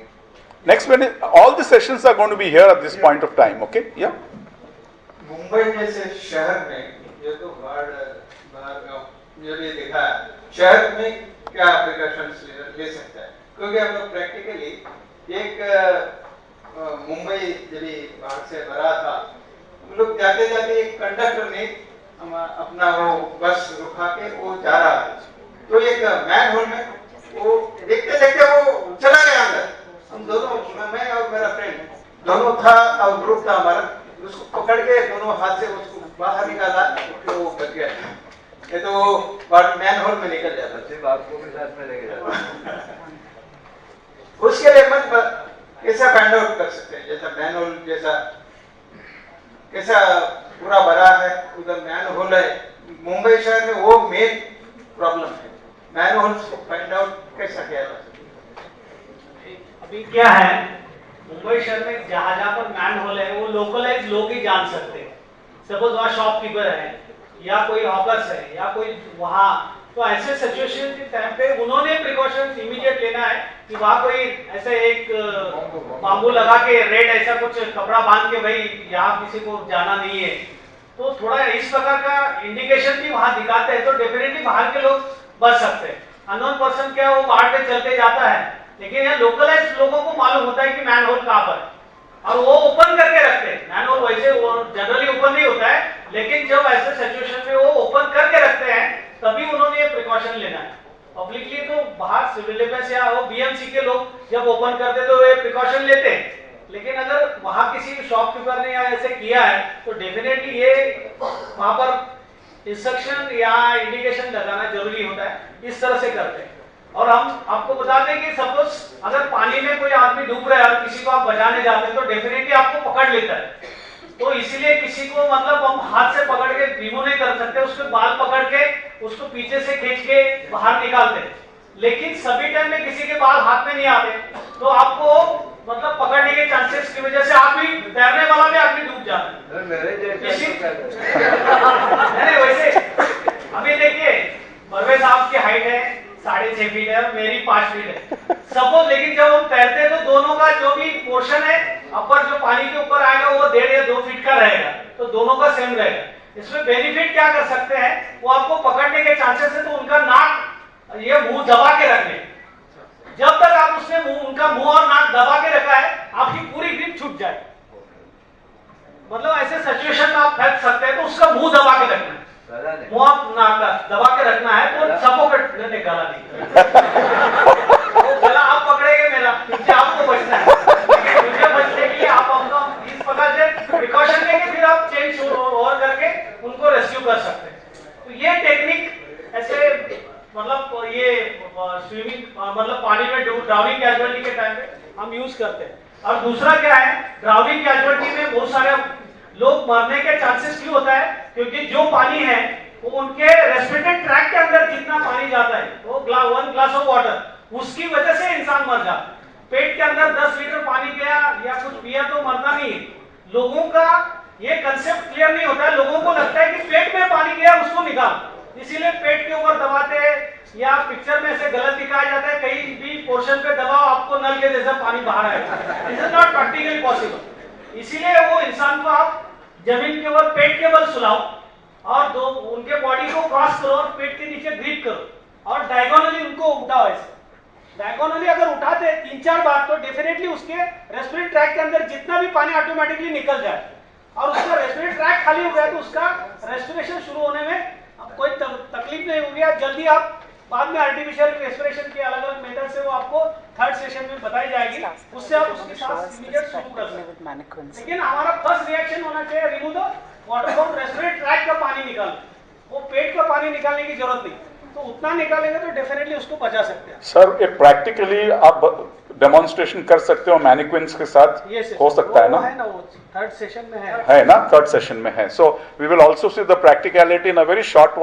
Next Wednesday, all the sessions are going to be here at this point of time. Okay? Yeah. Mumbai जैसे शहर में ये तो ये देखा है, शहर में क्या प्रिकॉशंस ले सकता है? क्योंकि हम लोग प्रैक्टिकली एक मुंबई जब बाहर से भरा था, हम लोग जाते जाते एक कंडक्टर ने अपना वो बस रुका के वो जा रहा था, तो एक मैन होल में वो देखते देखते वो चला गया अंदर। हम दोनों, मैं और मेरा फ्रेंड दोनों था और ग्रुप था हमारा, उसको पकड़ के दोनों हाथ से उसको बाहर निकाला तो वो बच गया। ये तो मैन होल में निकल जाता है। आपको भी साथ में लेके जाता उसके लिए मन कैसा फाइंड आउट कर सकते हैं? जैसा मैन होल जैसा कैसा पूरा भरा है, उधर मैन होल है। मुंबई शहर में वो मेन प्रॉब्लम है, मैन होल फाइंड आउट कैसा किया जा सकता है? अभी क्या है, मुंबई शहर में जहाँ जहाँ पर मैन होल है वो लोकलाइज लोग ही जान सकते हैं। सपोज वहाँ शॉपकीपर है या कोई हॉकर्स है या कोई वहाँ, तो ऐसे सिचुएशन के टाइम पे उन्होंने प्रिकॉशन इमीडिएट लेना है कि वहाँ कोई ऐसे एक बांबू लगा के रेड ऐसा कुछ कपड़ा बांध के भाई यहाँ किसी को जाना नहीं है, तो थोड़ा इस प्रकार का इंडिकेशन भी वहाँ दिखाते हैं, तो डेफिनेटली बाहर के लोग बच सकते हैं। अननोन पर्सन क्या वो बाहर पे चलते जाता है, लेकिन यहाँ लोकलाइज लोगों को मालूम होता है कि मैन होल कहाँ पर, और वो ओपन करके रखते हैं। मैन होल वैसे वो जनरली ओपन नहीं होता है, लेकिन जब ऐसे सिचुएशन में वो ओपन करके रखते हैं तभी उन्होंने ये प्रिकॉशन लेना है। पब्लिकली तो बाहर सिविल डिफेंस या वो बीएमसी के लोग जब ओपन करते तो ये प्रिकॉशन लेते हैं, लेकिन अगर वहां किसी शॉपकीपर ने या ऐसे किया है तो डेफिनेटली ये वहां पर इंस्ट्रक्शन या इंडिकेशन लगाना जरूरी होता है। इस तरह से करते हैं। और हम आपको बता दें कि सपोज अगर पानी में कोई आदमी डूब रहा है और किसी को आप बचाने जाते हैं तो डेफिनेटली आपको पकड़ लेता है। तो इसीलिए किसी को मतलब हम हाथ से पकड़ के रिमूव नहीं कर सकते, उसके बाल पकड़ के उसको पीछे से खींच के बाहर निकालते हैं। लेकिन सभी टाइम में किसी के बाल हाथ में नहीं आते तो आपको मतलब पकड़ने के चांसेस की वजह से आप भी तैरने वाला भी आदमी डूब जाता है। वैसे अभी देखिए परवेज साहब की हाइट है 6.5 फीट है, मेरी 5 फीट है सपोज, लेकिन जब हम तैरते हैं तो दोनों का जो भी पोर्शन है अपर जो पानी के ऊपर आएगा वो 1.5 या 2 फीट का रहेगा, तो दोनों का सेम रहेगा। इसमें बेनिफिट क्या कर सकते हैं, वो आपको पकड़ने के चांसेस है तो उनका नाक ये मुंह दबा के रखने, जब तक आप उसने उनका मुंह और नाक दबा के रखा है आपकी पूरी ग्रिप छूट जाए। मतलब ऐसे सिचुएशन में आप फंस सकते हैं तो उसका मुंह दबा के रखना है, मुंह नाक दबा के रखना है तो सपोकेट ने गला नहीं तो गला आप पकड़ेंगे मेरा, क्योंकि आपको बचना है। मुझे बचने के लिए आप अपना इस प्रकार से प्रिकॉशन लेके फिर आप चेंज ओवर करके उनको रेस्क्यू कर सकते हैं। तो ये टेक्निक ऐसे मतलब ये स्विमिंग मतलब पानी में ड्राउनिंग कैजुअलिटी के टाइम पे हम यूज करते हैं। और दूसरा क्या है, ड्राउनिंग कैजुअलिटी में बहुत सारे लोग मरने के चांसेस क्यों होता है, क्योंकि जो पानी है वो उनके रेस्पिरेटरी ट्रैक्ट के अंदर जितना पानी जाता है वो 1 ग्लास ऑफ वाटर उसकी वजह से इंसान मर जाता है। पेट के अंदर 10 लीटर पानी गया या कुछ पिया तो मरना नहीं है। लोगों का ये कंसेप्ट क्लियर नहीं होता है, लोगों को लगता है कि पेट में पानी गया उसको निकाल, इसीलिए पेट के ऊपर दबाते हैं या पिक्चर में से गलत दिखाया जाता है, कहीं भी पोर्शन पे दबाओ आपको नल के जैसा पानी बाहर आएगा। This is not practically possible. इसीलिए वो इंसान को आप जमीन के ऊपर पेट के बल सुलाओ और उनके बॉडी को क्रॉस करो और पेट के नीचे ग्रिप करो और डायगोनली उनको उठाओ। ऐसे डायगोनली अगर उठाते 3-4 बार तो डेफिनेटली उसके रेस्पिरेटरी ट्रैक्ट के अंदर जितना भी पानी ऑटोमेटिकली निकल जाए और उसका रेस्पिरेटरी ट्रैक्ट खाली हो गया तो उसका रेस्पिरेशन शुरू होने में कोई तकलीफ नहीं होगी। जल्दी आप बाद में आर्टिफिशियल रेस्पिरेशन के अलग अलग मेथड से वो आपको 3rd सेशन में बताई जाएगी, उससे आप उसके साथ इमीडिएट शुरू कर सकते हैं। लेकिन हमारा फर्स्ट रिएक्शन होना चाहिए remove the water from respiratory tract का पानी निकाल, वो पेट का पानी निकालने की जरूरत नहीं, तो उतना निकालेंगे तो डेफिनेटली उसको बचा सकते हैं। सर ये प्रैक्टिकली आप डेमोन्स्ट्रेशन कर सकते हो मैनिक्विन्स के साथ, हो सकता है ना? है ना, वो 3rd सेशन में है ना, 3rd सेशन में है। So we will also see the practicality in a very short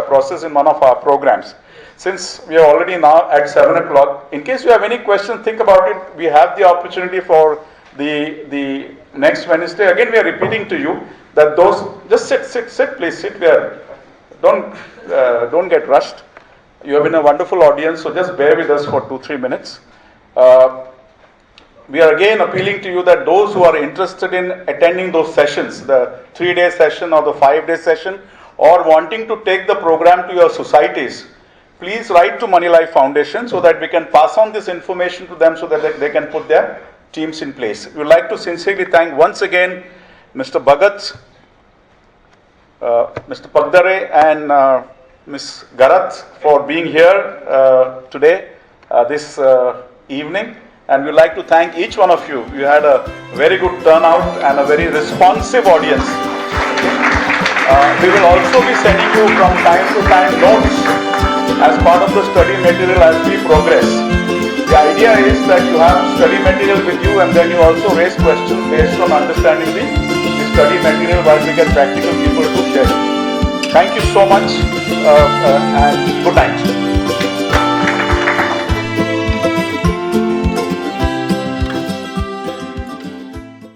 process in one of our programs. Since we are already now at 7 o'clock, in case you have any questions, think about it. We have the opportunity for the next Wednesday. Again, we are repeating to you that those just sit, please sit there. Don't get rushed. You have been a wonderful audience, so just bear with us for 2-3 minutes. We are again appealing to you that those who are interested in attending those sessions, the 3-day session or the 5-day session, or wanting to take the program to your societies, please write to Money Life Foundation so that we can pass on this information to them so that they can put their teams in place. We would like to sincerely thank once again Mr. Bhagat, Mr. Pagdare and Ms. Garat for being here today, this evening. And we'd like to thank each one of you. You had a very good turnout and a very responsive audience. We will also be sending you from time to time notes as part of the study material as we progress. The idea is that you have study material with you and then you also raise questions based on understanding the study material while we get practical people to share it. Thank you so much and good night.